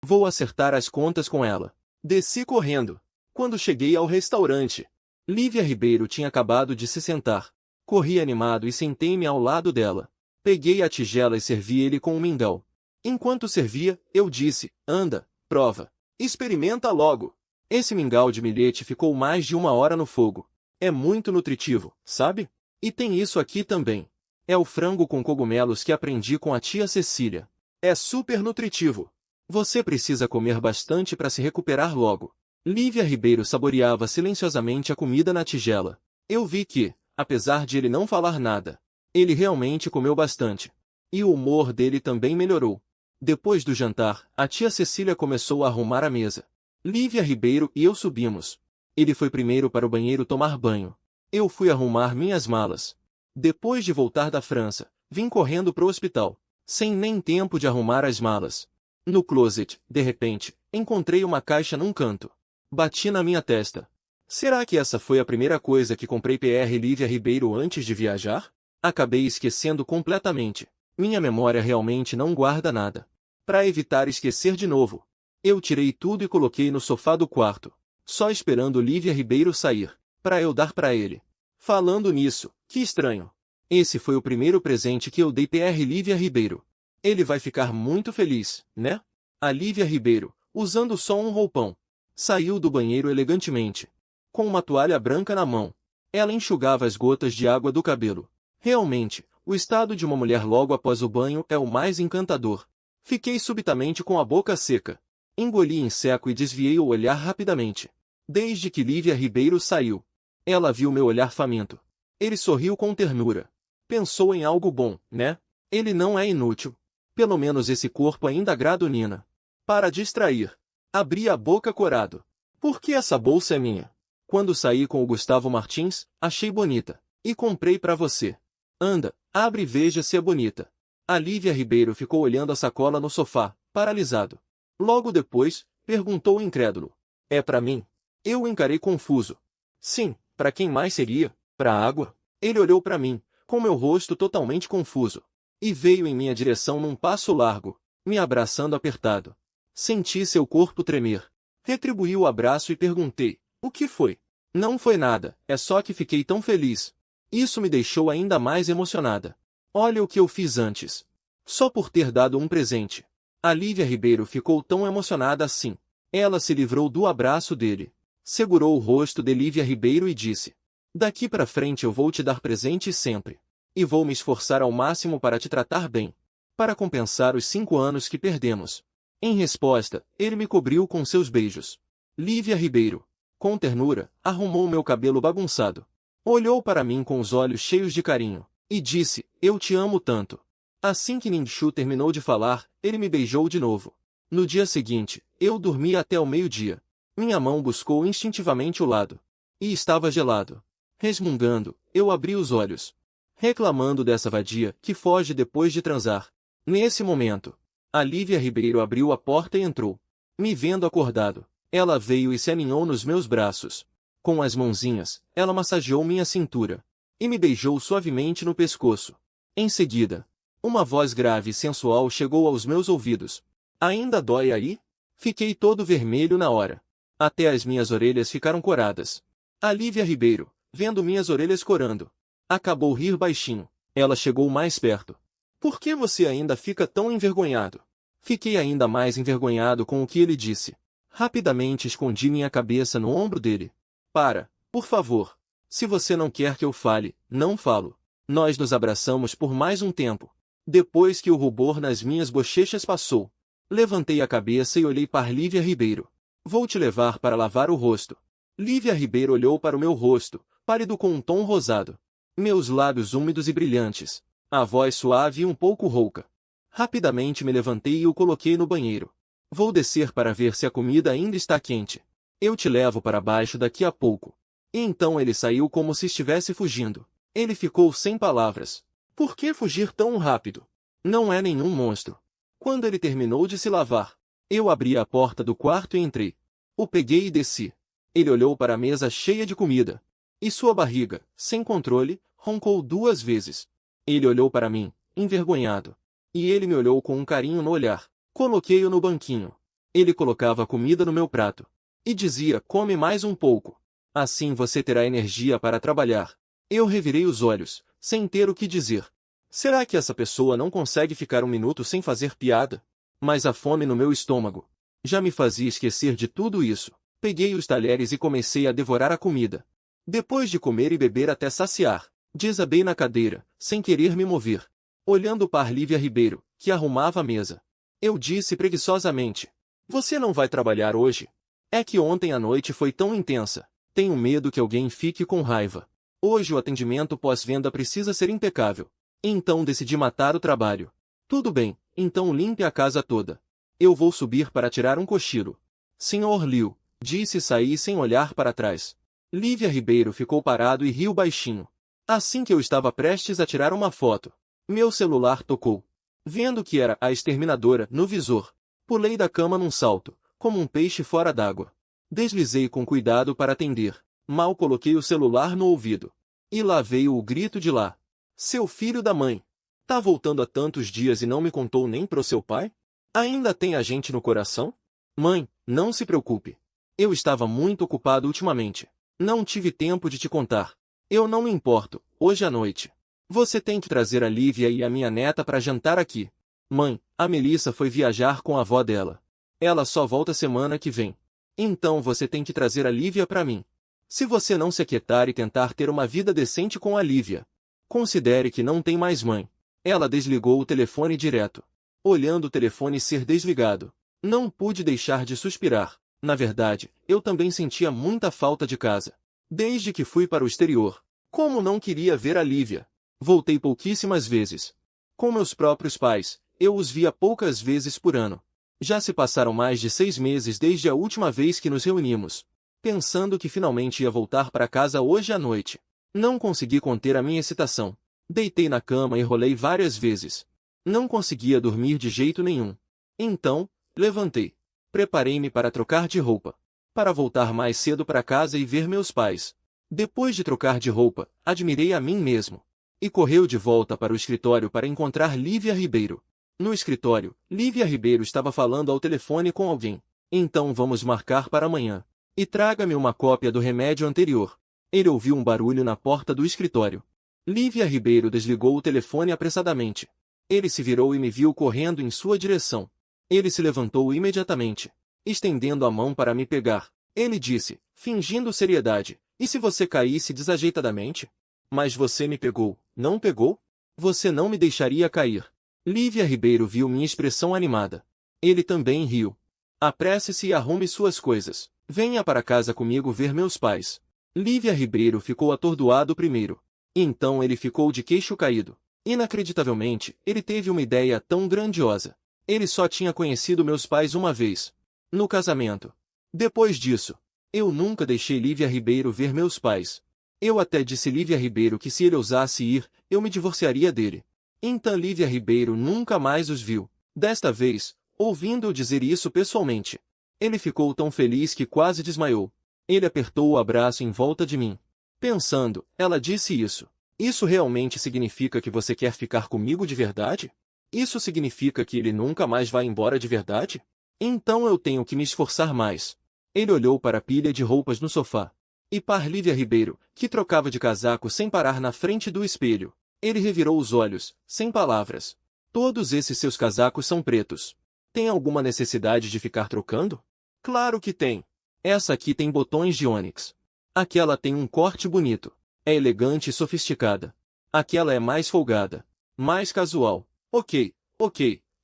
S1: vou acertar as contas com ela. Desci correndo. Quando cheguei ao restaurante, Lívia Ribeiro tinha acabado de se sentar. Corri animado e sentei-me ao lado dela. Peguei a tigela e servi ele com um mingau. Enquanto servia, eu disse: anda, prova. Experimenta logo. Esse mingau de milhete ficou mais de 1 hora no fogo. É muito nutritivo, sabe? E tem isso aqui também. É o frango com cogumelos que aprendi com a tia Cecília. É super nutritivo. Você precisa comer bastante para se recuperar logo. Lívia Ribeiro saboreava silenciosamente a comida na tigela. Eu vi que, apesar de ele não falar nada, ele realmente comeu bastante. E o humor dele também melhorou. Depois do jantar, a tia Cecília começou a arrumar a mesa. Lívia Ribeiro e eu subimos. Ele foi primeiro para o banheiro tomar banho. Eu fui arrumar minhas malas. Depois de voltar da França, vim correndo para o hospital. sem nem tempo de arrumar as malas. No closet, de repente, encontrei uma caixa num canto. Bati na minha testa. Será que essa foi a primeira coisa que comprei Pr. Lívia Ribeiro antes de viajar? Acabei esquecendo completamente. Minha memória realmente não guarda nada. Para evitar esquecer de novo, eu tirei tudo e coloquei no sofá do quarto, só esperando Lívia Ribeiro sair, para eu dar para ele. Falando nisso, que estranho. Esse foi o primeiro presente que eu dei Pr. Lívia Ribeiro. Ele vai ficar muito feliz, né? A Lívia Ribeiro, usando só um roupão, saiu do banheiro elegantemente, com uma toalha branca na mão. Ela enxugava as gotas de água do cabelo. Realmente, o estado de uma mulher logo após o banho é o mais encantador. Fiquei subitamente com a boca seca. Engoli em seco e desviei o olhar rapidamente. Desde que Lívia Ribeiro saiu, ela viu meu olhar faminto. Ele sorriu com ternura. Pensou em algo bom, né? Ele não é inútil. Pelo menos esse corpo ainda agrada Nina. Para distrair, abri a boca corado. Por que essa bolsa é minha? Quando saí com o Gustavo Martins, achei bonita. E comprei para você. Anda, abre e veja se é bonita. A Lívia Ribeiro ficou olhando a sacola no sofá, paralisado. Logo depois, perguntou incrédulo. É para mim? Eu o encarei confuso. Sim, para quem mais seria? Para a água? Ele olhou para mim, com meu rosto totalmente confuso. E veio em minha direção num passo largo, me abraçando apertado. Senti seu corpo tremer. Retribuí o abraço e perguntei, o que foi? Não foi nada, é só que fiquei tão feliz. Isso me deixou ainda mais emocionada. Olha o que eu fiz antes. Só por ter dado um presente. A Lívia Ribeiro ficou tão emocionada assim. Ela se livrou do abraço dele. Segurou o rosto de Lívia Ribeiro e disse, daqui para frente eu vou te dar presentes sempre. E vou me esforçar ao máximo para te tratar bem. Para compensar os 5 anos que perdemos. Em resposta, ele me cobriu com seus beijos. Lívia Ribeiro, com ternura, arrumou meu cabelo bagunçado. Olhou para mim com os olhos cheios de carinho, e disse, eu te amo tanto. Assim que Ningxu terminou de falar, ele me beijou de novo. No dia seguinte, eu dormi até o meio-dia. Minha mão buscou instintivamente o lado. E estava gelado. Resmungando, eu abri os olhos. Reclamando dessa vadia que foge depois de transar. Nesse momento, a Lívia Ribeiro abriu a porta e entrou. Me vendo acordado, ela veio e se aninhou nos meus braços. Com as mãozinhas, ela massageou minha cintura. E me beijou suavemente no pescoço. Em seguida, uma voz grave e sensual chegou aos meus ouvidos. Ainda dói aí? Fiquei todo vermelho na hora. Até as minhas orelhas ficaram coradas. A Lívia Ribeiro, vendo minhas orelhas corando, acabou rir baixinho. Ela chegou mais perto. Por que você ainda fica tão envergonhado? Fiquei ainda mais envergonhado com o que ele disse. Rapidamente escondi minha cabeça no ombro dele. Para, por favor. Se você não quer que eu fale, não falo. Nós nos abraçamos por mais um tempo. Depois que o rubor nas minhas bochechas passou, levantei a cabeça e olhei para Lívia Ribeiro. Vou te levar para lavar o rosto. Lívia Ribeiro olhou para o meu rosto, pálido com um tom rosado. Meus lábios úmidos e brilhantes. A voz suave e um pouco rouca. Rapidamente me levantei e o coloquei no banheiro. Vou descer para ver se a comida ainda está quente. Eu te levo para baixo daqui a pouco. E então ele saiu como se estivesse fugindo. Ele ficou sem palavras. Por que fugir tão rápido? Não é nenhum monstro. Quando ele terminou de se lavar, eu abri a porta do quarto e entrei. O peguei e desci. Ele olhou para a mesa cheia de comida. E sua barriga, sem controle, roncou 2 vezes. Ele olhou para mim, envergonhado. E ele me olhou com um carinho no olhar. Coloquei-o no banquinho. Ele colocava a comida no meu prato. E dizia, come mais um pouco. Assim você terá energia para trabalhar. Eu revirei os olhos, sem ter o que dizer. Será que essa pessoa não consegue ficar 1 minuto sem fazer piada? Mas a fome no meu estômago já me fazia esquecer de tudo isso. Peguei os talheres e comecei a devorar a comida. Depois de comer e beber até saciar, desabei na cadeira, sem querer me mover. Olhando para Lívia Ribeiro, que arrumava a mesa. Eu disse preguiçosamente, você não vai trabalhar hoje? É que ontem a noite foi tão intensa. Tenho medo que alguém fique com raiva. Hoje o atendimento pós-venda precisa ser impecável. Então decidi matar o trabalho. Tudo bem, então limpe a casa toda. Eu vou subir para tirar um cochilo. Senhor Liu, disse e saí sem olhar para trás. Lívia Ribeiro ficou parado e riu baixinho. Assim que eu estava prestes a tirar uma foto, meu celular tocou. Vendo que era a exterminadora no visor, pulei da cama num salto, como um peixe fora d'água. Deslizei com cuidado para atender. Mal coloquei o celular no ouvido. E lá veio o grito de lá. Seu filho da mãe! Tá voltando há tantos dias e não me contou nem pro seu pai? Ainda tem a gente no coração? Mãe, não se preocupe. Eu estava muito ocupado ultimamente. Não tive tempo de te contar. Eu não me importo, hoje à noite. Você tem que trazer a Lívia e a minha neta para jantar aqui. Mãe, a Melissa foi viajar com a avó dela. Ela só volta semana que vem. Então você tem que trazer a Lívia para mim. Se você não se aquietar e tentar ter uma vida decente com a Lívia, considere que não tem mais mãe. Ela desligou o telefone direto. Olhando o telefone ser desligado, não pude deixar de suspirar. Na verdade, eu também sentia muita falta de casa. Desde que fui para o exterior, como não queria ver a Lívia. Voltei pouquíssimas vezes. Com meus próprios pais, eu os via poucas vezes por ano. Já se passaram mais de 6 meses desde a última vez que nos reunimos. Pensando que finalmente ia voltar para casa hoje à noite. Não consegui conter a minha excitação. Deitei na cama e rolei várias vezes. Não conseguia dormir de jeito nenhum. Então, levantei. Preparei-me para trocar de roupa. Para voltar mais cedo para casa e ver meus pais. Depois de trocar de roupa, admirei a mim mesmo. E correu de volta para o escritório para encontrar Lívia Ribeiro. No escritório, Lívia Ribeiro estava falando ao telefone com alguém. Então vamos marcar para amanhã. E traga-me uma cópia do remédio anterior. Ele ouviu um barulho na porta do escritório. Lívia Ribeiro desligou o telefone apressadamente. Ele se virou e me viu correndo em sua direção. Ele se levantou imediatamente, estendendo a mão para me pegar. Ele disse, fingindo seriedade, e se você caísse desajeitadamente? Mas você me pegou, não pegou? Você não me deixaria cair. Lívia Ribeiro viu minha expressão animada. Ele também riu. Apresse-se e arrume suas coisas. Venha para casa comigo ver meus pais. Lívia Ribeiro ficou atordoado primeiro. Então ele ficou de queixo caído. Inacreditavelmente, ele teve uma ideia tão grandiosa. Ele só tinha conhecido meus pais uma vez. No casamento. Depois disso, eu nunca deixei Lívia Ribeiro ver meus pais. Eu até disse Lívia Ribeiro que se ele ousasse ir, eu me divorciaria dele. Então Lívia Ribeiro nunca mais os viu. Desta vez, ouvindo eu dizer isso pessoalmente, ele ficou tão feliz que quase desmaiou. Ele apertou o abraço em volta de mim. Pensando, ela disse isso. Isso realmente significa que você quer ficar comigo de verdade? Isso significa que ele nunca mais vai embora de verdade? Então eu tenho que me esforçar mais. Ele olhou para a pilha de roupas no sofá. E para Lívia Ribeiro, que trocava de casaco sem parar na frente do espelho. Ele revirou os olhos, sem palavras. Todos esses seus casacos são pretos. Tem alguma necessidade de ficar trocando? Claro que tem. Essa aqui tem botões de ônix. Aquela tem um corte bonito. É elegante e sofisticada. Aquela é mais folgada. Mais casual. Ok,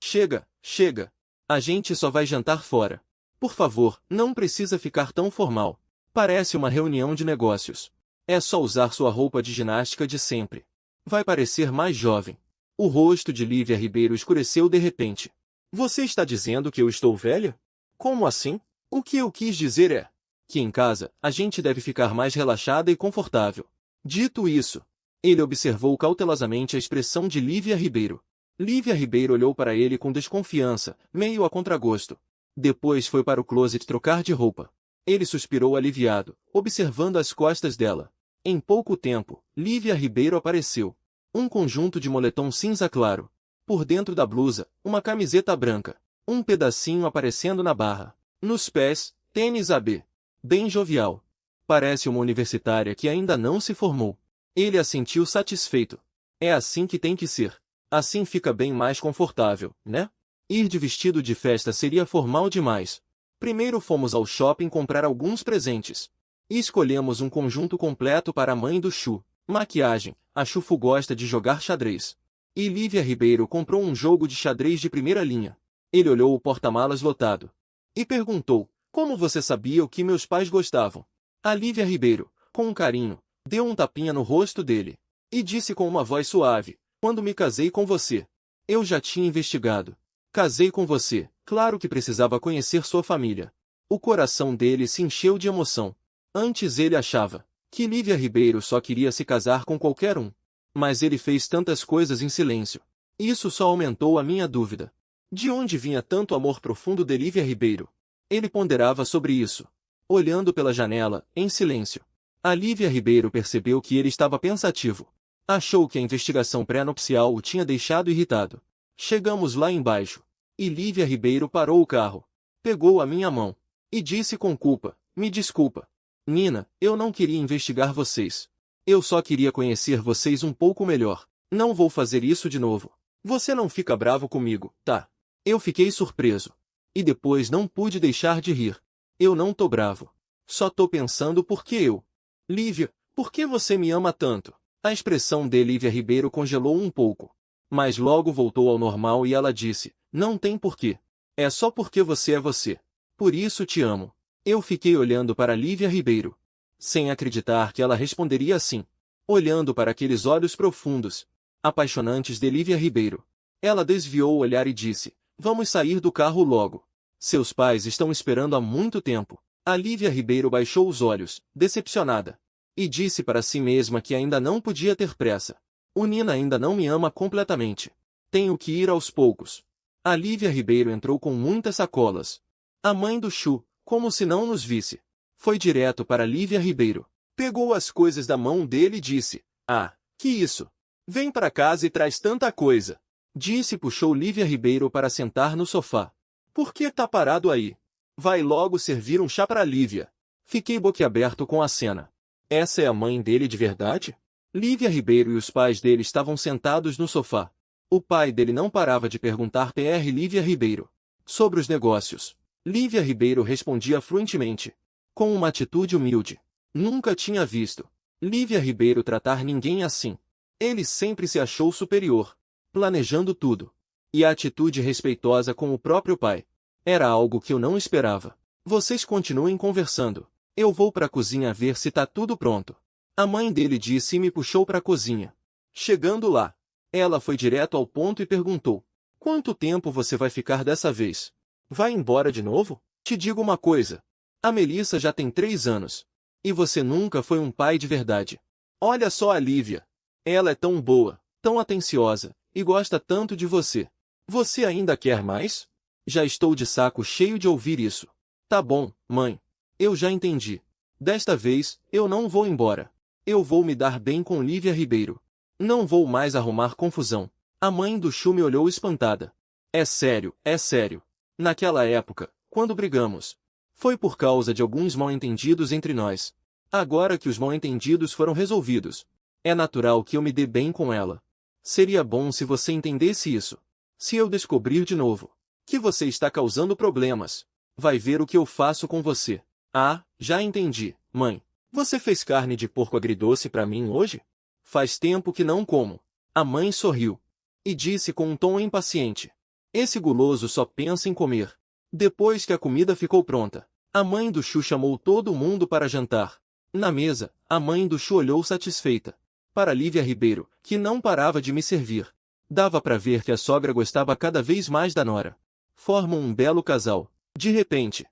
S1: chega, chega. A gente só vai jantar fora. Por favor, não precisa ficar tão formal. Parece uma reunião de negócios. É só usar sua roupa de ginástica de sempre. Vai parecer mais jovem. O rosto de Lívia Ribeiro escureceu de repente. Você está dizendo que eu estou velha? Como assim? O que eu quis dizer é que em casa, a gente deve ficar mais relaxada e confortável. Dito isso, ele observou cautelosamente a expressão de Lívia Ribeiro. Lívia Ribeiro olhou para ele com desconfiança, meio a contragosto. Depois foi para o closet trocar de roupa. Ele suspirou aliviado, observando as costas dela. Em pouco tempo, Lívia Ribeiro apareceu. Um conjunto de moletom cinza claro. Por dentro da blusa, uma camiseta branca. Um pedacinho aparecendo na barra. Nos pés, tênis AB. Bem jovial. Parece uma universitária que ainda não se formou. Ele assentiu satisfeito. É assim que tem que ser. Assim fica bem mais confortável, né? Ir de vestido de festa seria formal demais. Primeiro fomos ao shopping comprar alguns presentes. E escolhemos um conjunto completo para a mãe do Chu. Maquiagem, a Chufu gosta de jogar xadrez. E Lívia Ribeiro comprou um jogo de xadrez de primeira linha. Ele olhou o porta-malas lotado. E perguntou, como você sabia o que meus pais gostavam? A Lívia Ribeiro, com um carinho, deu um tapinha no rosto dele. E disse com uma voz suave, quando me casei com você. Eu já tinha investigado. Casei com você, claro que precisava conhecer sua família. O coração dele se encheu de emoção. Antes ele achava que Lívia Ribeiro só queria se casar com qualquer um. Mas ele fez tantas coisas em silêncio. Isso só aumentou a minha dúvida. De onde vinha tanto amor profundo de Lívia Ribeiro? Ele ponderava sobre isso, olhando pela janela, em silêncio. A Lívia Ribeiro percebeu que ele estava pensativo. Achou que a investigação pré-nupcial o tinha deixado irritado. Chegamos lá embaixo, e Lívia Ribeiro parou o carro. Pegou a minha mão e disse com culpa: "Me desculpa. Nina, eu não queria investigar vocês. Eu só queria conhecer vocês um pouco melhor. Não vou fazer isso de novo. Você não fica bravo comigo, tá?" Eu fiquei surpreso. E depois não pude deixar de rir. Eu não tô bravo. Só tô pensando por que eu. Lívia, por que você me ama tanto? A expressão de Lívia Ribeiro congelou um pouco. Mas logo voltou ao normal e ela disse: "Não tem porquê. É só porque você é você. Por isso te amo." Eu fiquei olhando para Lívia Ribeiro, sem acreditar que ela responderia assim. Olhando para aqueles olhos profundos, apaixonantes de Lívia Ribeiro. Ela desviou o olhar e disse: "Vamos sair do carro logo. Seus pais estão esperando há muito tempo." A Lívia Ribeiro baixou os olhos, decepcionada, e disse para si mesma que ainda não podia ter pressa. O Nina ainda não me ama completamente. Tenho que ir aos poucos. A Lívia Ribeiro entrou com muitas sacolas. A mãe do Chu, como se não nos visse, foi direto para Lívia Ribeiro. Pegou as coisas da mão dele e disse: "Ah, que isso? Vem para casa e traz tanta coisa." Disse e puxou Lívia Ribeiro para sentar no sofá. "Por que tá parado aí? Vai logo servir um chá para Lívia." Fiquei boquiaberto com a cena. Essa é a mãe dele de verdade? Lívia Ribeiro e os pais dele estavam sentados no sofá. O pai dele não parava de perguntar Pr. Lívia Ribeiro sobre os negócios. Lívia Ribeiro respondia fluentemente, com uma atitude humilde. Nunca tinha visto Lívia Ribeiro tratar ninguém assim. Ele sempre se achou superior, planejando tudo. E a atitude respeitosa com o próprio pai era algo que eu não esperava. "Vocês continuem conversando. Eu vou para a cozinha ver se tá tudo pronto." A mãe dele disse e me puxou para a cozinha. Chegando lá, ela foi direto ao ponto e perguntou: "Quanto tempo você vai ficar dessa vez? Vai embora de novo? Te digo uma coisa. A Melissa já tem 3 anos. E você nunca foi um pai de verdade. Olha só a Lívia. Ela é tão boa, tão atenciosa, e gosta tanto de você. Você ainda quer mais? Já estou de saco cheio de ouvir isso." "Tá bom, mãe. Eu já entendi. Desta vez, eu não vou embora. Eu vou me dar bem com Lívia Ribeiro. Não vou mais arrumar confusão." A mãe do Chu me olhou espantada. É sério, é sério. Naquela época, quando brigamos, foi por causa de alguns mal-entendidos entre nós. Agora que os mal-entendidos foram resolvidos, é natural que eu me dê bem com ela. Seria bom se você entendesse isso. Se eu descobrir de novo que você está causando problemas, vai ver o que eu faço com você." "Ah, já entendi, mãe. Você fez carne de porco agridoce para mim hoje? Faz tempo que não como." A mãe sorriu e disse com um tom impaciente: "Esse guloso só pensa em comer." Depois que a comida ficou pronta, a mãe do Chu chamou todo mundo para jantar. Na mesa, a mãe do Chu olhou satisfeita para Lívia Ribeiro, que não parava de me servir. Dava para ver que a sogra gostava cada vez mais da nora. Formam um belo casal. De repente,